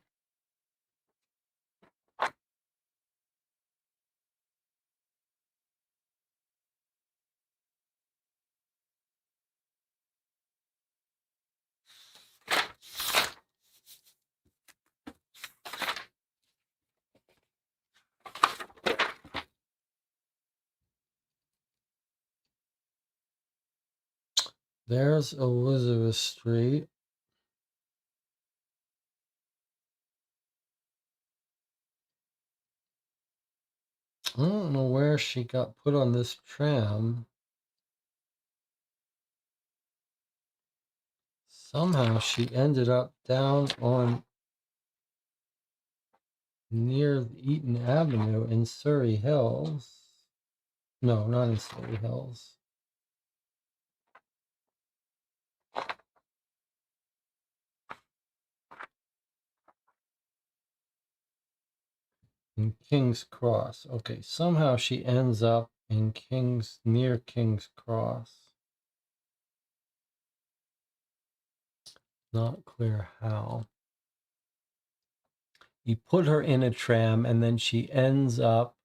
There's Elizabeth Street. I don't know where she got put on this tram. Somehow she ended up down on near Eaton Avenue in Surrey Hills. No, not in Surrey Hills. In King's Cross. Okay, somehow she ends up in near King's Cross. Not clear how. He put her in a tram and then she ends up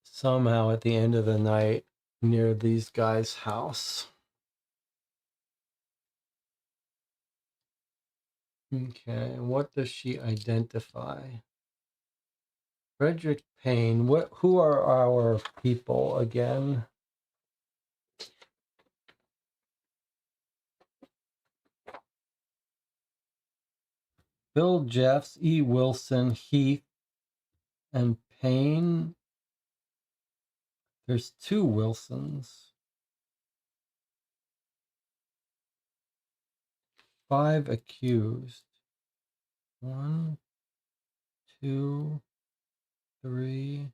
somehow at the end of the night near these guys' house. Okay, what does she identify? Frederick Payne. Who are our people again? Bill Jeffs, E. Wilson, Heath, and Payne. There's 2 Wilsons. 5 accused. 1, 2, 3,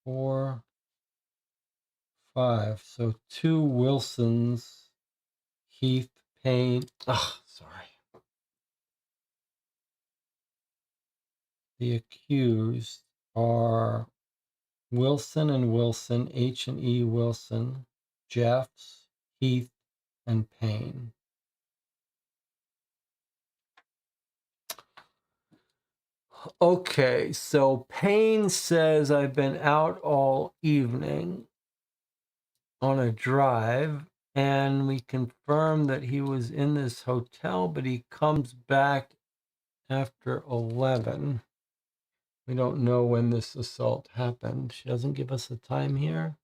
4, 5. So 2 Wilsons, Heath, Payne. Sorry. The accused are Wilson and Wilson, H and E Wilson, Jeffs, Heath, and Payne. Okay, so Payne says I've been out all evening on a drive, and we confirm that he was in this hotel, but he comes back after 11. We don't know when this assault happened. She doesn't give us a time here.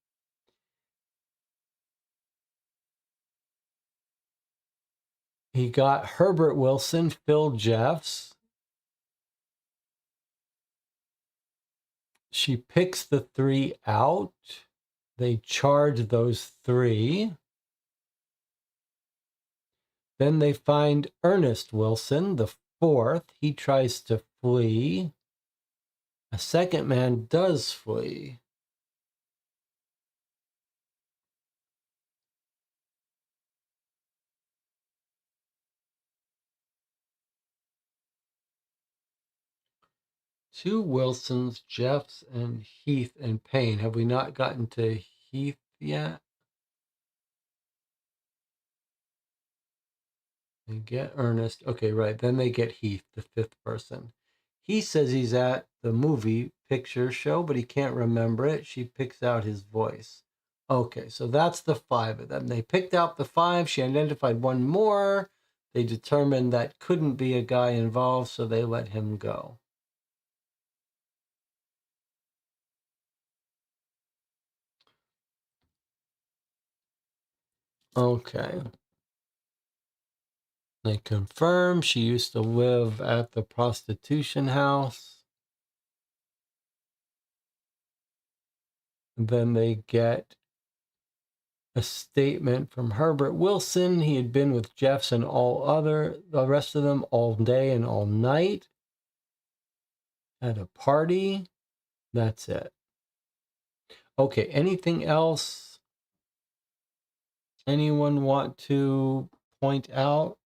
He got Herbert Wilson, Phil Jeffs, She picks the 3 out. They charge those 3. Then they find Ernest Wilson, the 4th. He tries to flee. A second man does flee. Two Wilsons, Jeffs, and Heath and Payne. Have we not gotten to Heath yet? They get Ernest. Okay, right. Then they get Heath, the 5th person. He says he's at the movie picture show, but he can't remember it. She picks out his voice. Okay, so that's the 5 of them. They picked out the 5. She identified one more. They determined that couldn't be a guy involved, so they let him go. Okay. They confirm she used to live at the prostitution house. Then they get a statement from Herbert Wilson. He had been with Jeffs and the rest of them all day and all night at a party. That's it. Okay, anything else anyone want to point out?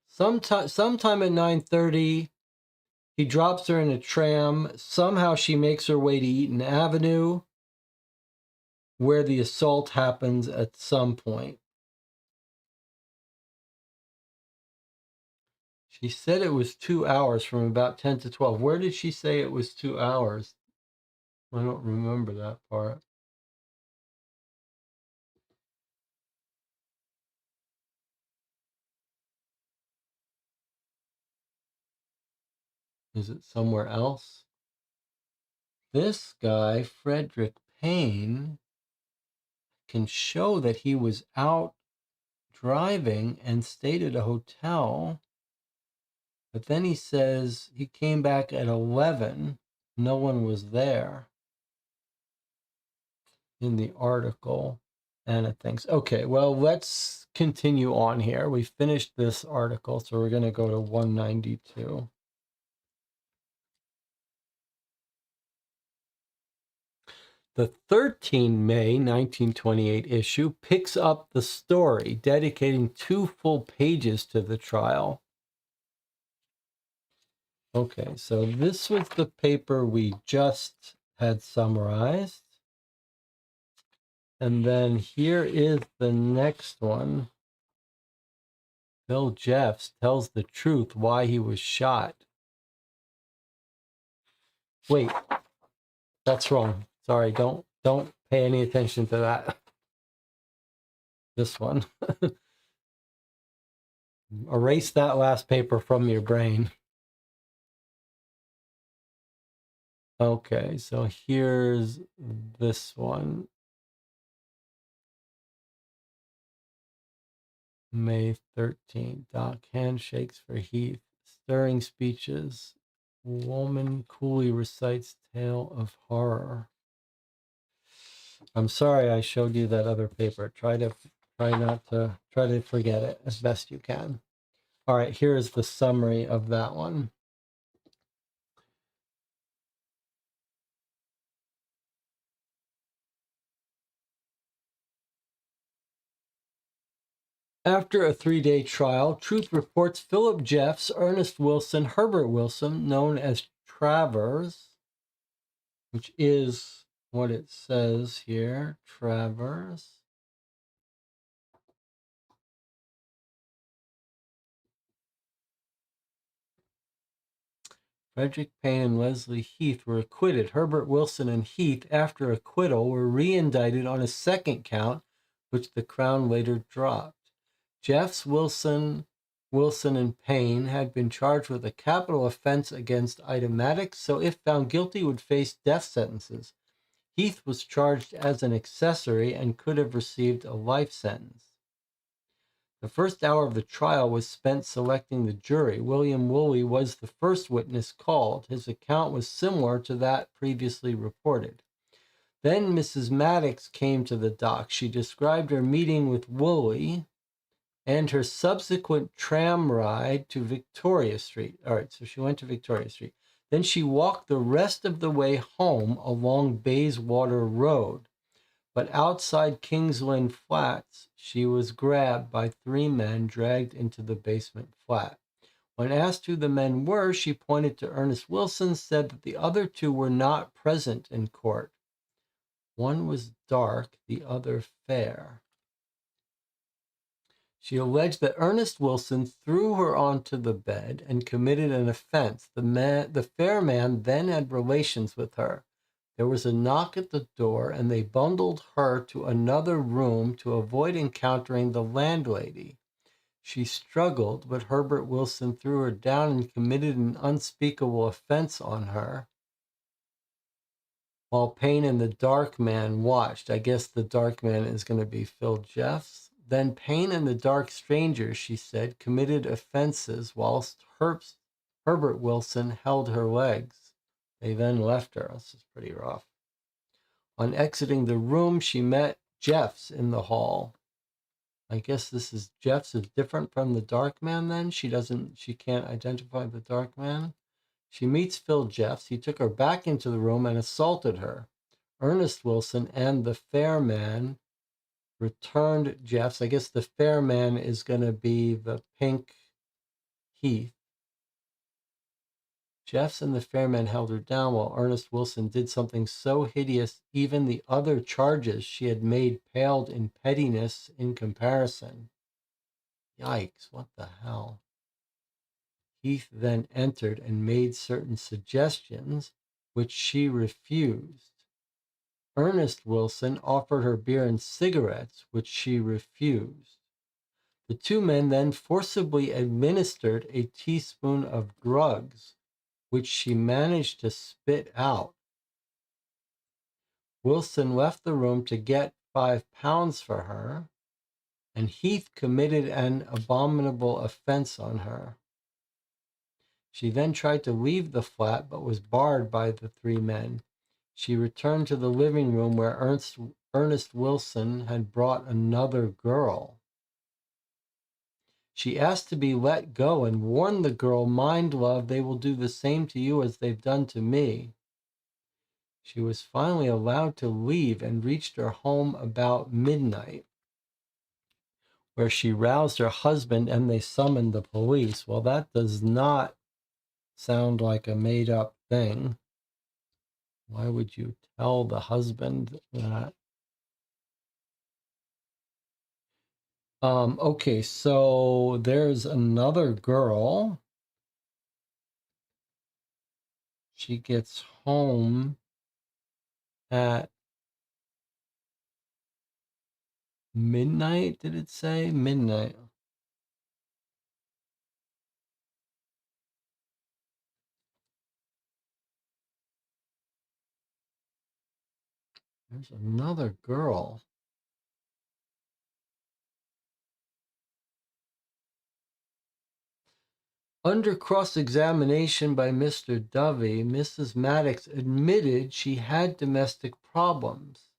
Sometime at 9:30, he drops her in a tram. Somehow she makes her way to Eaton Avenue, where the assault happens at some point. She said it was 2 hours from about 10 to 12. Where did she say it was 2 hours? I don't remember that part. Is it somewhere else? This guy, Frederick Payne, can show that he was out driving and stayed at a hotel. But then he says he came back at 11. No one was there in the article. Anna thinks, okay, well, let's continue on here. We finished this article, so we're going to go to 192. The 13 May 1928 issue picks up the story, dedicating 2 full pages to the trial. Okay, so this was the paper we just had summarized. And then here is the next one. Bill Jeffs tells the truth why he was shot. Wait, that's wrong. Sorry, don't pay any attention to that. This one. Erase that last paper from your brain. Okay, so here's this one. May 13th. Doc handshakes for Heath. Stirring speeches. Woman coolly recites tale of horror. I'm sorry I showed you that other paper. Try to forget it as best you can. All right, here's the summary of that one. After a 3-day trial, Truth reports Philip Jeffs, Ernest Wilson, Herbert Wilson, known as Travers, which is what it says here, Travers. Frederick Payne and Leslie Heath were acquitted. Herbert Wilson and Heath, after acquittal, were re-indicted on a second count, which the Crown later dropped. Jeffs, Wilson, and Payne had been charged with a capital offense against Itematics, so if found guilty would face death sentences. Heath was charged as an accessory and could have received a life sentence. The first hour of the trial was spent selecting the jury. William Woolley was the first witness called. His account was similar to that previously reported. Then Mrs. Maddox came to the dock. She described her meeting with Woolley and her subsequent tram ride to Victoria Street. All right, so she went to Victoria Street. Then she walked the rest of the way home along Bayswater Road. But outside Kingsland Flats, she was grabbed by 3 men, dragged into the basement flat. When asked who the men were, she pointed to Ernest Wilson, said that the other 2 were not present in court. One was dark, the other fair. She alleged that Ernest Wilson threw her onto the bed and committed an offense. The fair man then had relations with her. There was a knock at the door, and they bundled her to another room to avoid encountering the landlady. She struggled, but Herbert Wilson threw her down and committed an unspeakable offense on her. While Payne and the dark man watched, I guess the dark man is going to be Phil Jeffs. Then Payne and the dark stranger, she said, committed offenses whilst Herbert Wilson held her legs. They then left her. This is pretty rough. On exiting the room, she met Jeffs in the hall. I guess Jeffs is different from the dark man then? She can't identify the dark man. She meets Phil Jeffs. He took her back into the room and assaulted her. Ernest Wilson and the fair man returned Jeffs. I guess the fair man is going to be the pink Heath. Jeffs and the fair man held her down while Ernest Wilson did something so hideous, even the other charges she had made paled in pettiness in comparison. Yikes, what the hell? Heath then entered and made certain suggestions, which she refused. Ernest Wilson offered her beer and cigarettes, which she refused. The 2 men then forcibly administered a teaspoon of drugs, which she managed to spit out. Wilson left the room to get £5 for her, and Heath committed an abominable offense on her. She then tried to leave the flat, but was barred by the 3 men. She returned to the living room where Ernest Wilson had brought another girl. She asked to be let go and warned the girl, "Mind, love, they will do the same to you as they've done to me." She was finally allowed to leave and reached her home about midnight, where she roused her husband and they summoned the police. Well, that does not sound like a made-up thing. Why would you tell the husband that? Okay, so there's another girl. She gets home at midnight, did it say? Midnight. There's another girl. Under cross-examination by Mr. Dovey, Mrs. Maddox admitted she had domestic problems.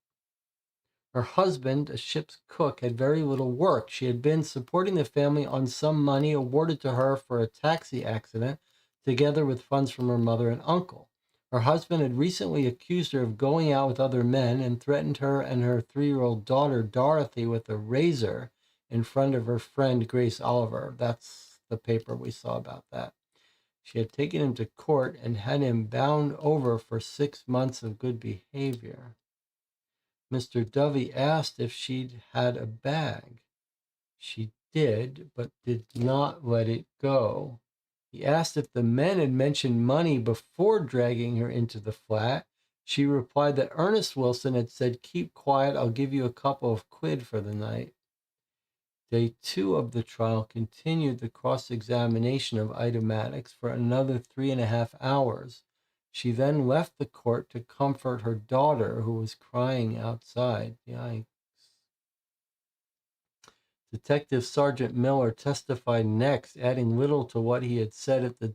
Her husband, a ship's cook, had very little work. She had been supporting the family on some money awarded to her for a taxi accident, together with funds from her mother and uncle. Her husband had recently accused her of going out with other men and threatened her and her 3-year-old daughter, Dorothy, with a razor in front of her friend, Grace Oliver. That's the paper we saw about that. She had taken him to court and had him bound over for 6 months of good behavior. Mr. Dovey asked if she'd had a bag. She did, but did not let it go. He asked if the men had mentioned money before dragging her into the flat. She replied that Ernest Wilson had said, "Keep quiet, I'll give you a couple of quid for the night." Day 2 of the trial continued the cross-examination of Ida Maddox for another 3.5 hours. She then left the court to comfort her daughter, who was crying outside. Yikes. Detective Sergeant Miller testified next, adding little to what he had said at the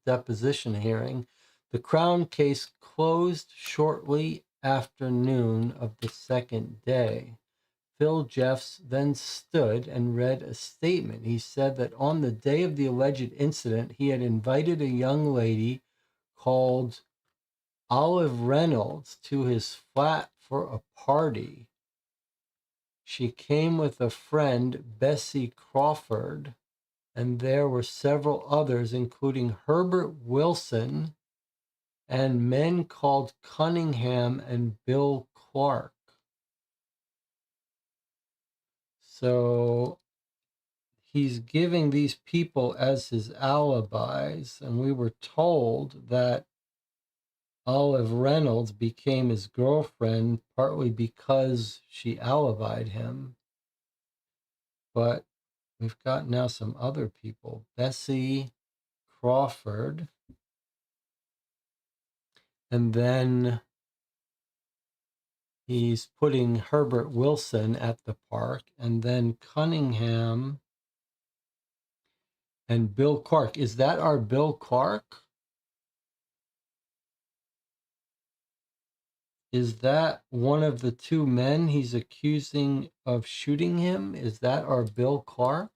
deposition hearing. The Crown case closed shortly after noon of the second day. Phil Jeffs then stood and read a statement. He said that on the day of the alleged incident, he had invited a young lady called Olive Reynolds to his flat for a party. She came with a friend, Bessie Crawford, and there were several others, including Herbert Wilson and men called Cunningham and Bill Clark. So he's giving these people as his alibis, and we were told that Olive Reynolds became his girlfriend partly because she alibied him. But we've got now some other people. Bessie Crawford. And then he's putting Herbert Wilson at the park. And then Cunningham and Bill Clark. Is that our Bill Clark? Is that one of the two men he's accusing of shooting him? Is that our Bill Clark?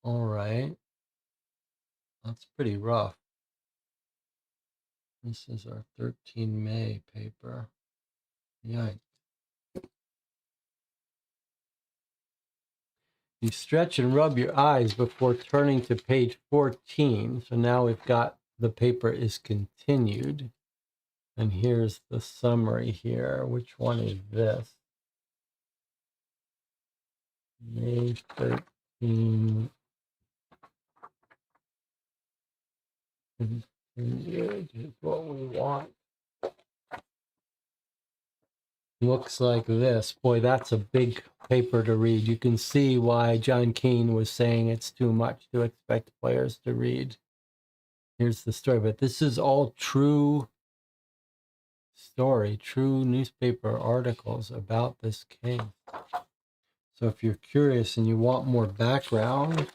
All right. That's pretty rough. This is our 13 May paper. Yikes. You stretch and rub your eyes before turning to page 14. So now we've got the paper is continued. And here's the summary here. Which one is this? May 13. Continued is what we want. Looks like this. Boy, that's a big paper to read. You can see why John Kean was saying it's too much to expect players to read. Here's the story, but this is all true story, true newspaper articles about this case. So if you're curious and you want more background,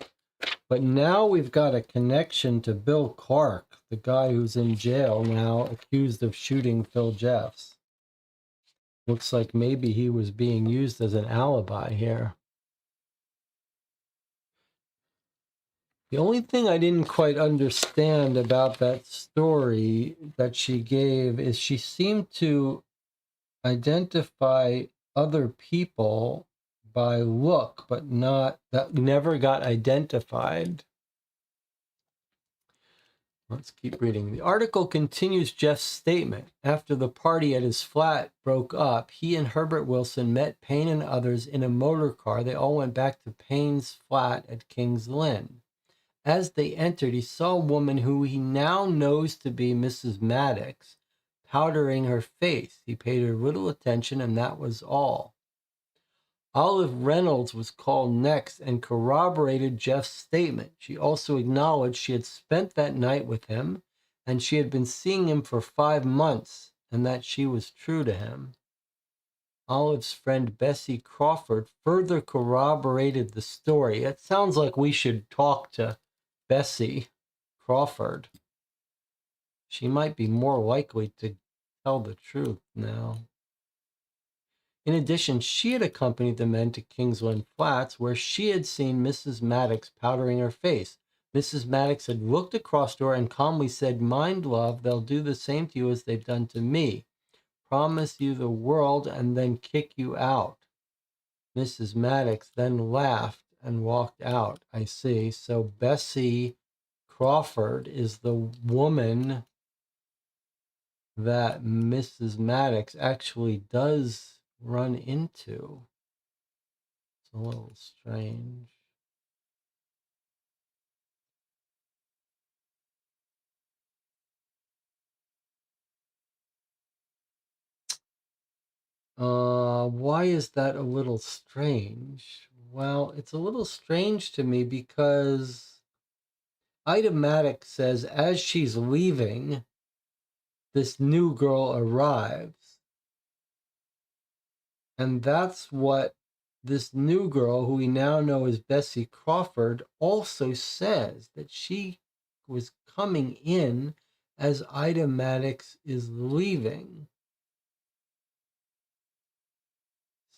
but now we've got a connection to Bill Clark, the guy who's in jail now, accused of shooting Phil Jeffs. Looks like maybe he was being used as an alibi here. The only thing I didn't quite understand about that story that she gave is she seemed to identify other people by look, but not that never got identified. Let's keep reading. The article continues Jeff's statement. After the party at his flat broke up, he and Herbert Wilson met Payne and others in a motor car. They all went back to Payne's flat at King's Lynn. As they entered, he saw a woman who he now knows to be Mrs. Maddox powdering her face. He paid her little attention, and that was all. Olive Reynolds was called next and corroborated Jeff's statement. She also acknowledged she had spent that night with him, and she had been seeing him for 5 months, and that she was true to him. Olive's friend Bessie Crawford further corroborated the story. It sounds like we should talk to Bessie Crawford. She might be more likely to tell the truth now. In addition, she had accompanied the men to Kingsland Flats, where she had seen Mrs. Maddox powdering her face. Mrs. Maddox had looked across to her and calmly said, "Mind, love, they'll do the same to you as they've done to me. Promise you the world and then kick you out." Mrs. Maddox then laughed and walked out. I see. So Bessie Crawford is the woman that Mrs. Maddox actually does run into. It's a little strange. Why is that a little strange? Well, it's a little strange to me because Ida Maddox says as she's leaving, this new girl arrives. And that's what this new girl, who we now know as Bessie Crawford, also says, that she was coming in as Ida Maddox is leaving.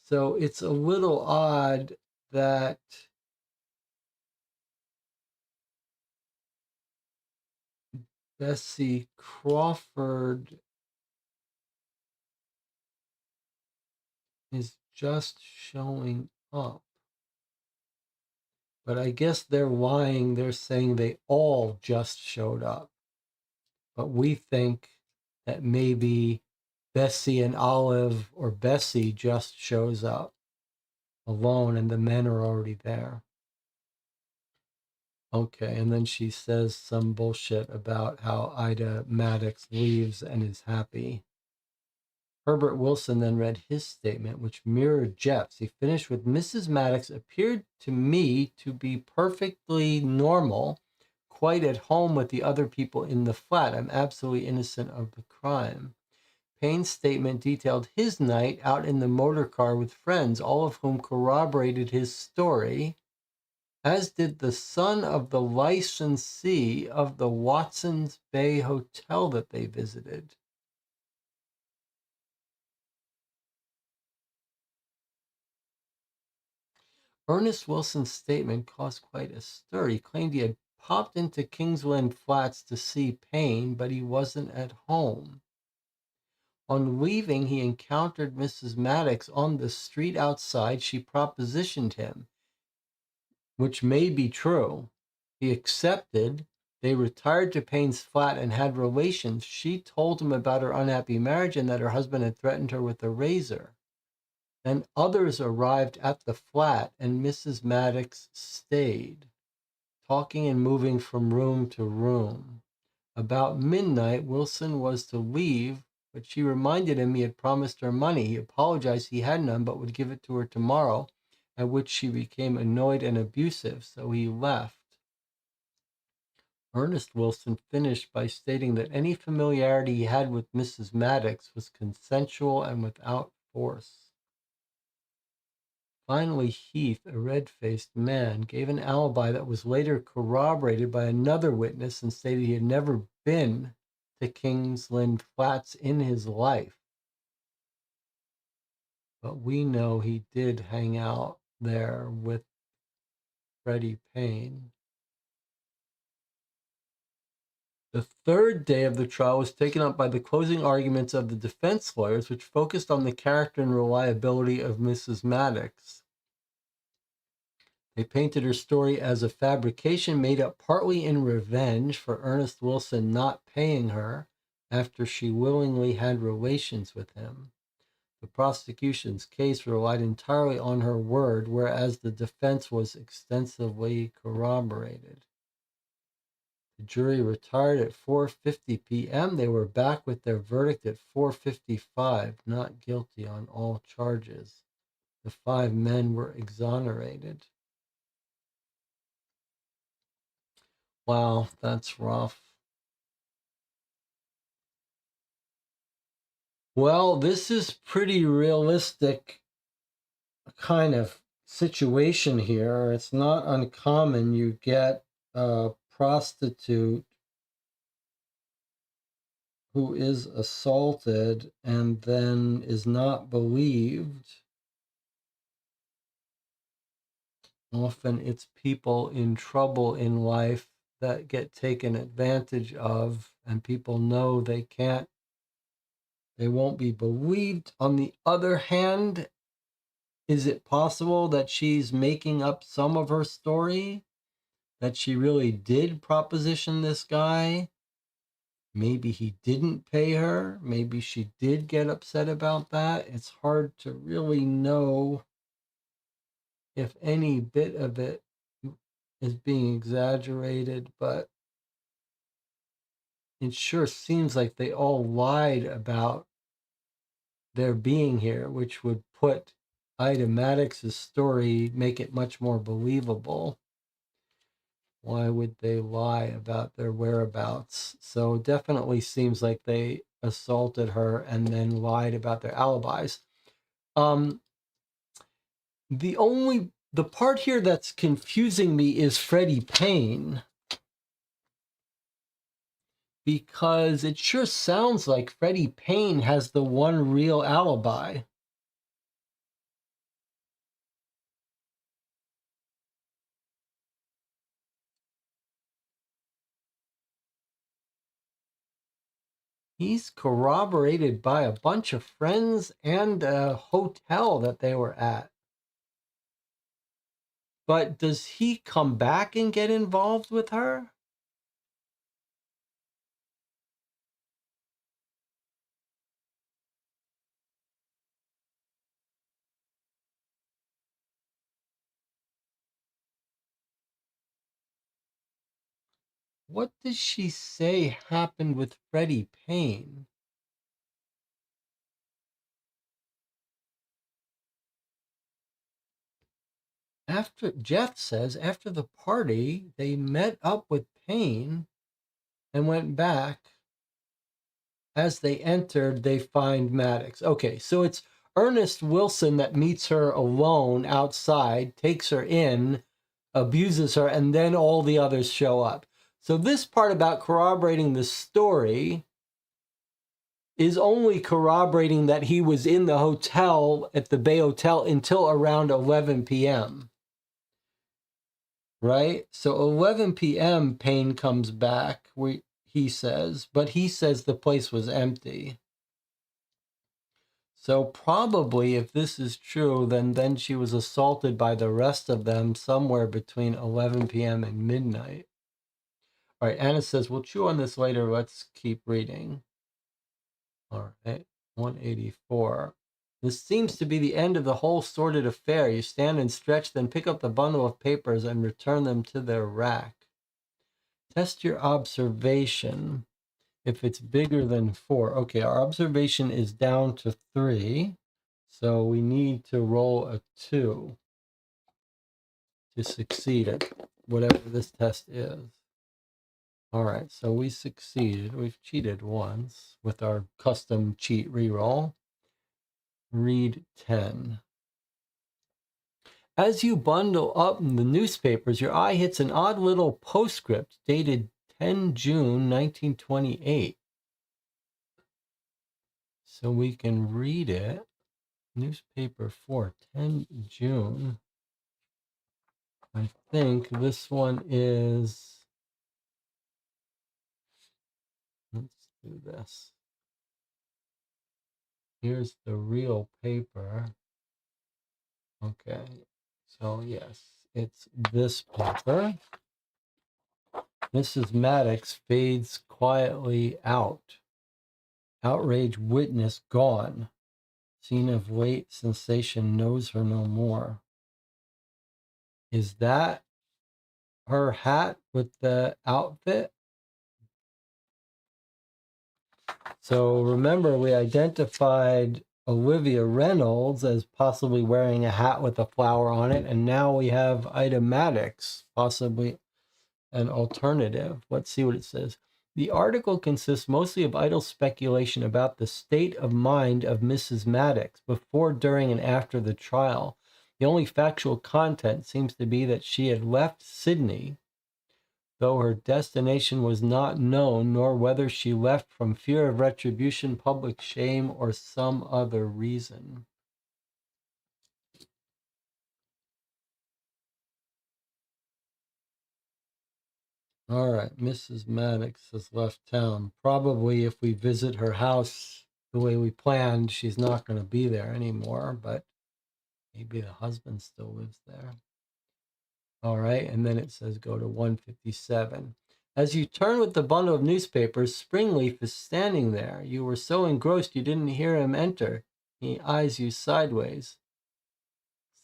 So it's a little odd that Bessie Crawford is just showing up. But I guess they're lying. They're saying they all just showed up. But we think that maybe Bessie and Olive, or Bessie just shows up alone and the men are already there. Okay, and then she says some bullshit about how Ida Maddox leaves and is happy. Herbert Wilson then read his statement, which mirrored Jeff's. He finished with, Mrs. Maddox appeared to me to be perfectly normal, quite at home with the other people in the flat. I'm absolutely innocent of the crime. Payne's statement detailed his night out in the motor car with friends, all of whom corroborated his story, as did the son of the licensee of the Watson's Bay Hotel that they visited. Ernest Wilson's statement caused quite a stir. He claimed he had popped into Kingsland Flats to see Payne, but he wasn't at home. On leaving, he encountered Mrs. Maddox on the street outside. She propositioned him, which may be true. He accepted. They retired to Payne's flat and had relations. She told him about her unhappy marriage and that her husband had threatened her with a razor. Then others arrived at the flat, and Mrs. Maddox stayed, talking and moving from room to room. About midnight, Wilson was to leave, but she reminded him he had promised her money. He apologized he had none, but would give it to her tomorrow, at which she became annoyed and abusive, so he left. Ernest Wilson finished by stating that any familiarity he had with Mrs. Maddox was consensual and without force. Finally, Heath, a red-faced man, gave an alibi that was later corroborated by another witness and stated he had never been to Kingsland Flats in his life. But we know he did hang out there with Freddie Payne. The third day of the trial was taken up by the closing arguments of the defense lawyers, which focused on the character and reliability of Mrs. Maddox. They painted her story as a fabrication made up partly in revenge for Ernest Wilson not paying her after she willingly had relations with him. The prosecution's case relied entirely on her word, whereas the defense was extensively corroborated. The jury retired at 4:50 p.m. They were back with their verdict at 4:55, not guilty on all charges. The 5 men were exonerated. Wow, that's rough. Well, this is pretty realistic kind of situation here. It's not uncommon. You get a prostitute who is assaulted and then is not believed. Often it's people in trouble in life that get taken advantage of, and people know they won't be believed. On the other hand, is it possible that she's making up some of her story? That she really did proposition this guy? Maybe he didn't pay her. Maybe she did get upset about that. It's hard to really know if any bit of it is being exaggerated, but it sure seems like they all lied about their being here, which would put Ida Maddox's story, make it much more believable. Why would they lie about their whereabouts? So definitely seems like they assaulted her and then lied about their alibis. Um, the part here that's confusing me is Freddie Payne, because it sure sounds like Freddie Payne has the one real alibi. He's corroborated by a bunch of friends and a hotel that they were at. But does he come back and get involved with her? What does she say happened with Freddie Payne? Jeff says after the party, they met up with Payne and went back. As they entered, they find Maddox. Okay, so it's Ernest Wilson that meets her alone outside, takes her in, abuses her, and then all the others show up. So this part about corroborating the story is only corroborating that he was in the hotel at the Bay Hotel until around 11 p.m. Right? So 11 p.m. Payne comes back, he says, but he says the place was empty. So probably if this is true, then she was assaulted by the rest of them somewhere between 11 p.m. and midnight. All right, Anna says, we'll chew on this later. Let's keep reading. All right, 184. This seems to be the end of the whole sordid affair. You stand and stretch, then pick up the bundle of papers and return them to their rack. Test your observation. If it's bigger than 4. Okay, our observation is down to 3. So we need to roll a 2 to succeed at whatever this test is. All right, so we succeeded. We've cheated once with our custom cheat reroll. Read 10. As you bundle up the newspapers, your eye hits an odd little postscript dated 10 June 1928. So we can read it. Newspaper for 10 June. I think this one is, let's do this. Here's the real paper. Okay, so yes, it's this paper. Mrs. Maddox fades quietly out. Outraged witness gone. Scene of late sensation knows her no more. Is that her hat with the outfit? So remember, we identified Olivia Reynolds as possibly wearing a hat with a flower on it, and now we have Ida Maddox, possibly an alternative. Let's see what it says. The article consists mostly of idle speculation about the state of mind of Mrs. Maddox before, during, and after the trial. The only factual content seems to be that she had left Sydney, though her destination was not known, nor whether she left from fear of retribution, public shame, or some other reason. All right, Mrs. Maddox has left town. Probably if we visit her house the way we planned, she's not going to be there anymore, but maybe the husband still lives there. All right, and then it says go to 157. As you turn with the bundle of newspapers, Springleaf is standing there. You were so engrossed you didn't hear him enter. He eyes you sideways.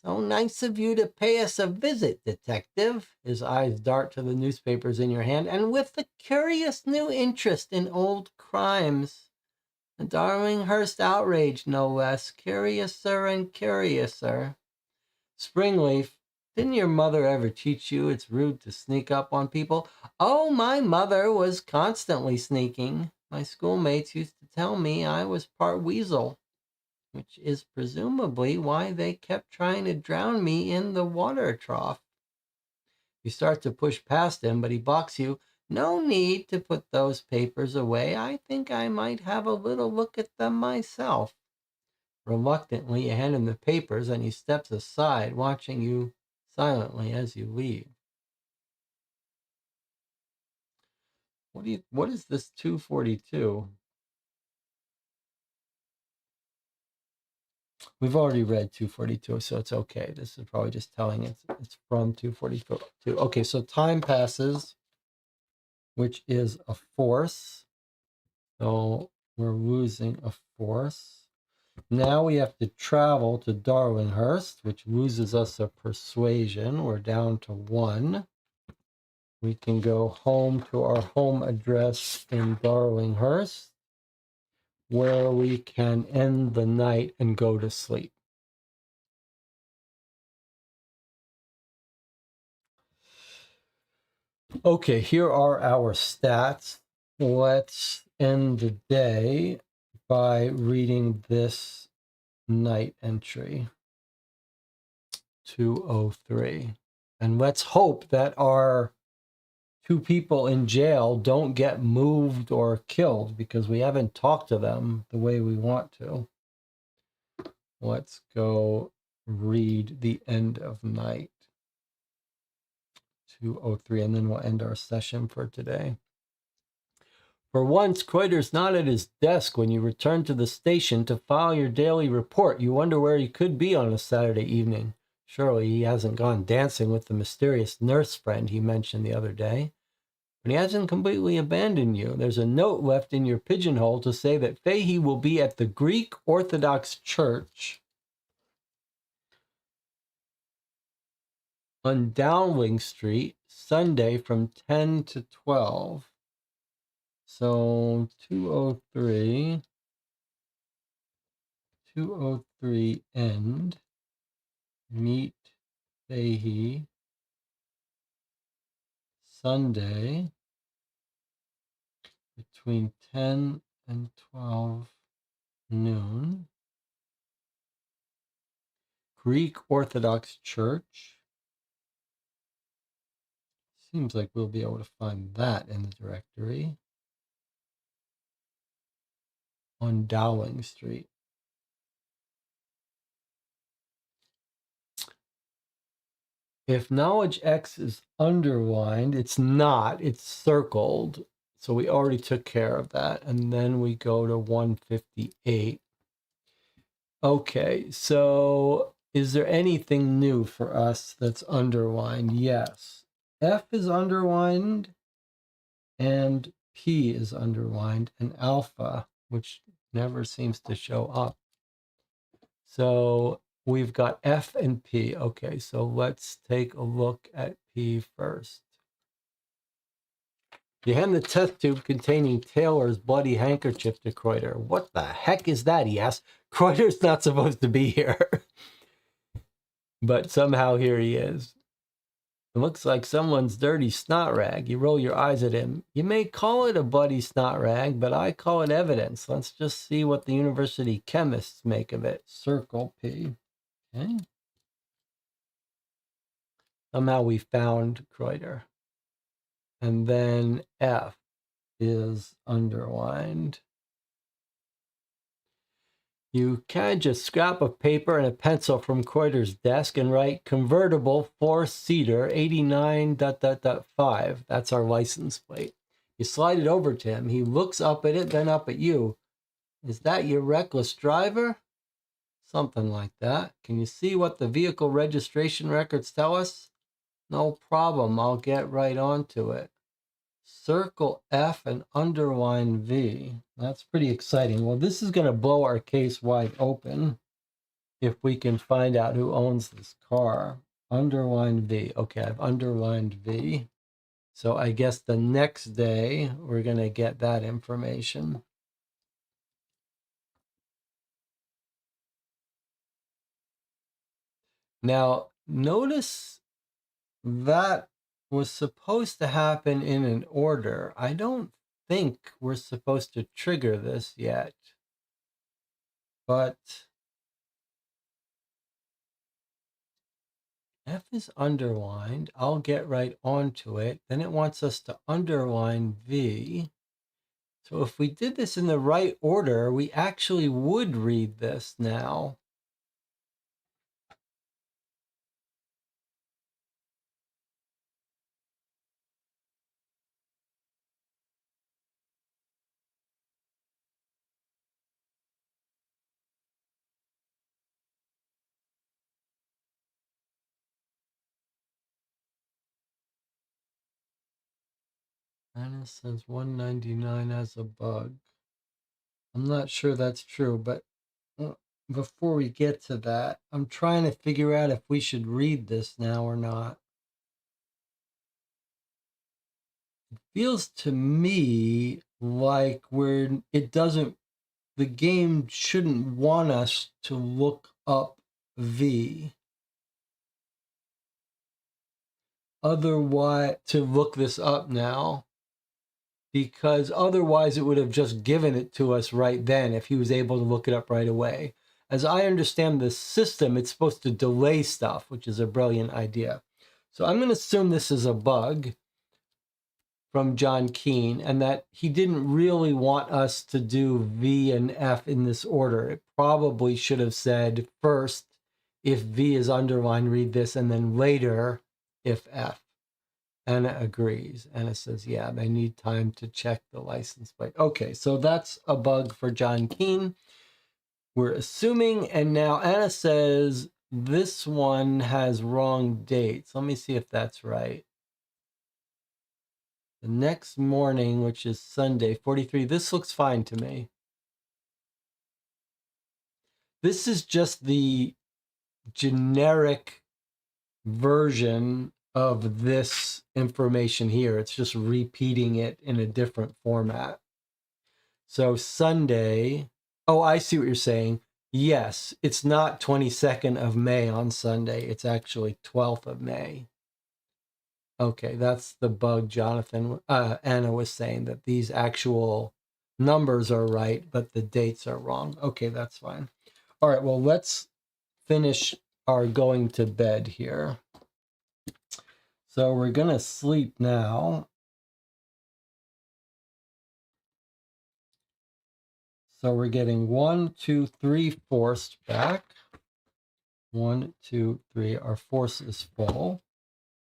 So nice of you to pay us a visit, detective. His eyes dart to the newspapers in your hand, and with a curious new interest in old crimes. The Darlinghurst outrage, no less. Curiouser and curiouser. Springleaf, Didn't your mother ever teach you it's rude to sneak up on people? Oh, my mother was constantly sneaking. My schoolmates used to tell me I was part weasel, which is presumably why they kept trying to drown me in the water trough. You start to push past him, but he balks you. No need to put those papers away. I think I might have a little look at them myself. Reluctantly, you hand him the papers and he steps aside, watching you silently as you leave. What is this 242? We've already read 242, so it's okay. This is probably just telling it's from 242. Okay, so time passes, which is a force. So we're losing a force. Now we have to travel to Darlinghurst, which loses us a persuasion. We're down to 1. We can go home to our home address in Darlinghurst, where we can end the night and go to sleep. Okay, here are our stats. Let's end the day by reading this night entry, 203. And let's hope that our 2 people in jail don't get moved or killed, because we haven't talked to them the way we want to. Let's go read the end of night, 203, and then we'll end our session for today. For once, Kreuter's not at his desk when you return to the station to file your daily report. You wonder where he could be on a Saturday evening. Surely he hasn't gone dancing with the mysterious nurse friend he mentioned the other day. But he hasn't completely abandoned you. There's a note left in your pigeonhole to say that Fahey will be at the Greek Orthodox Church on Dowling Street, Sunday from 10 to 12. So 203 end, meet Fahey, Sunday between 10 and 12 noon, Greek Orthodox Church. Seems like we'll be able to find that in the directory. On Dowling Street. If knowledge X is underlined, it's not, it's circled. So we already took care of that. And then we go to 158. Okay, so is there anything new for us that's underlined? Yes. F is underlined and P is underlined and alpha, which never seems to show up. So we've got F and P. Okay, so let's take a look at P first. You hand the test tube containing Taylor's bloody handkerchief to Kreuter. What the heck is that? He asks. Kreuter's not supposed to be here. But somehow here he is. It looks like someone's dirty snot rag. You roll your eyes at him. You may call it a bloody snot rag, but I call it evidence. Let's just see what the university chemists make of it. Circle P. Okay. Somehow we found Kreuter. And then F is underlined. You can just scrap a paper and a pencil from Kreuter's desk and write convertible 4-seater 89.5. That's our license plate. You slide it over to him. He looks up at it, then up at you. Is that your reckless driver? Something like that. Can you see what the vehicle registration records tell us? No problem. I'll get right onto it. Circle F and underline V. That's pretty exciting. Well, this is going to blow our case wide open if we can find out who owns this car. Underline V. Okay, I've underlined V. So I guess the next day we're going to get that information. Now, notice that was supposed to happen in an order. I don't think we're supposed to trigger this yet, but F is underlined. I'll get right onto it. Then it wants us to underline V. So if we did this in the right order, we actually would read this now. Anna says 199 has a bug. I'm not sure that's true, but before we get to that, I'm trying to figure out if we should read this now or not. It feels to me like the game shouldn't want us to look up V. Otherwise, to look this up now, because otherwise it would have just given it to us right then if he was able to look it up right away. As I understand the system, it's supposed to delay stuff, which is a brilliant idea. So I'm going to assume this is a bug from John Kean and that he didn't really want us to do V and F in this order. It probably should have said first, if V is underlined, read this, and then later, if F. Anna agrees. Anna says, yeah, they need time to check the license plate. Okay, so that's a bug for John Kean. We're assuming, and now Anna says this one has wrong dates. Let me see if that's right. The next morning, which is Sunday, 43, this looks fine to me. This is just the generic version of this information here. It's just repeating it in a different format. So Sunday, oh, I see what you're saying. Yes, it's not 22nd of May on Sunday. It's actually 12th of May. Okay, that's the bug Anna was saying, that these actual numbers are right, but the dates are wrong. Okay, that's fine. All right, well, let's finish our going to bed here. So we're going to sleep now. So we're getting 1, 2, 3 forced back. 1, 2, 3. Our force is full.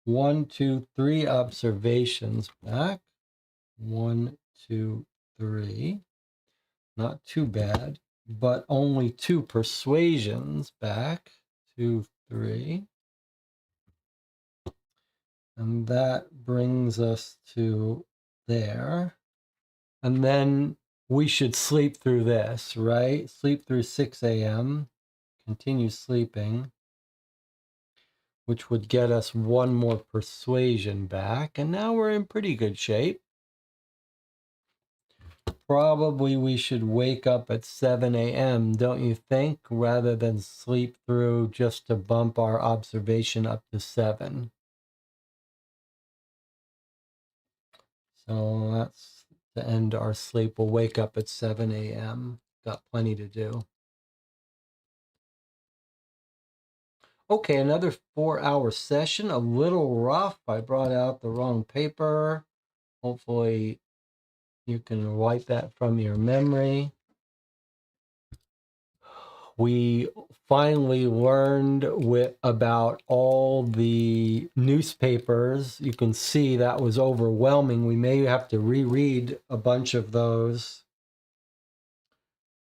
1, 2, 3 observations back. 1, 2, 3. Not too bad, but only 2 persuasions back. 2, 3. And that brings us to there. And then we should sleep through this, right? Sleep through 6 a.m. Continue sleeping, which would get us 1 more persuasion back. And now we're in pretty good shape. Probably we should wake up at 7 a.m., don't you think? Rather than sleep through just to bump our observation up to 7. So that's to end our sleep. We'll wake up at 7 a.m. Got plenty to do. Okay, another 4-hour session. A little rough. I brought out the wrong paper. Hopefully you can wipe that from your memory. We finally learned about all the newspapers. You can see that was overwhelming. We may have to reread a bunch of those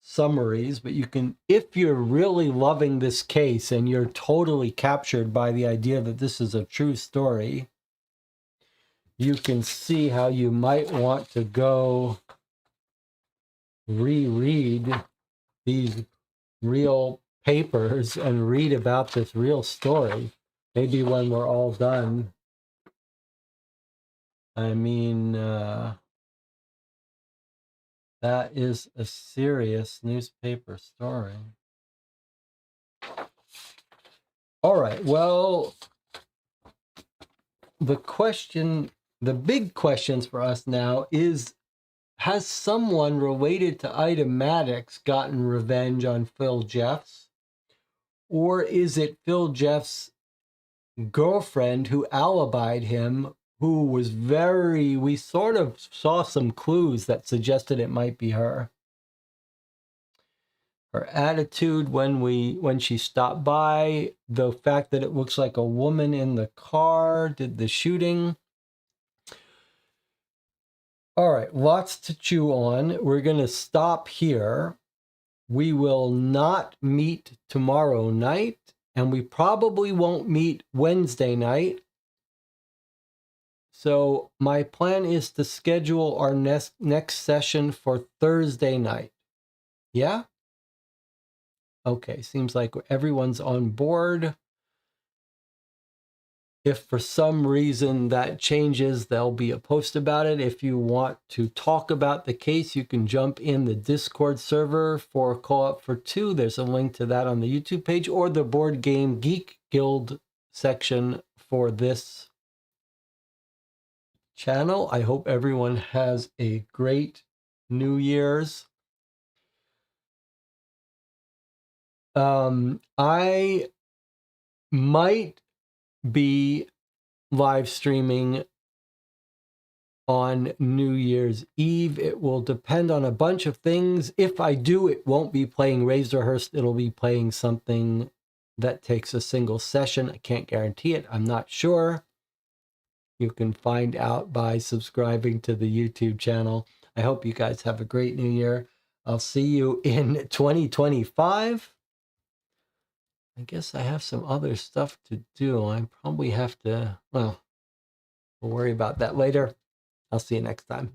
summaries, but you can, if you're really loving this case and you're totally captured by the idea that this is a true story, you can see how you might want to go reread these real papers and read about this real story. Maybe when we're all done. I mean, that is a serious newspaper story. All right, well, the big questions for us now is, has someone related to Ida Maddox gotten revenge on Phil Jeffs? Or is it Phil Jeffs' girlfriend who alibied him, who was we sort of saw some clues that suggested it might be her. Her attitude when she stopped by, the fact that it looks like a woman in the car did the shooting. All right, lots to chew on. We're going to stop here. We will not meet tomorrow night, and we probably won't meet Wednesday night. So my plan is to schedule our next session for Thursday night. Yeah? Okay, seems like everyone's on board. If for some reason that changes, there'll be a post about it. If you want to talk about the case, you can jump in the Discord server for Co-op for Two. There's a link to that on the YouTube page, or the Board Game Geek Guild section for this channel. I hope everyone has a great New Year's. I might be live streaming on New Year's Eve. It will depend on a bunch of things. If I do, it won't be playing Razorhurst. It'll be playing something that takes a single session. I can't guarantee it. I'm not sure. You can find out by subscribing to the YouTube channel. I hope you guys have a great New Year. I'll see you in 2025. I guess I have some other stuff to do. I probably have to, well, we'll worry about that later. I'll see you next time.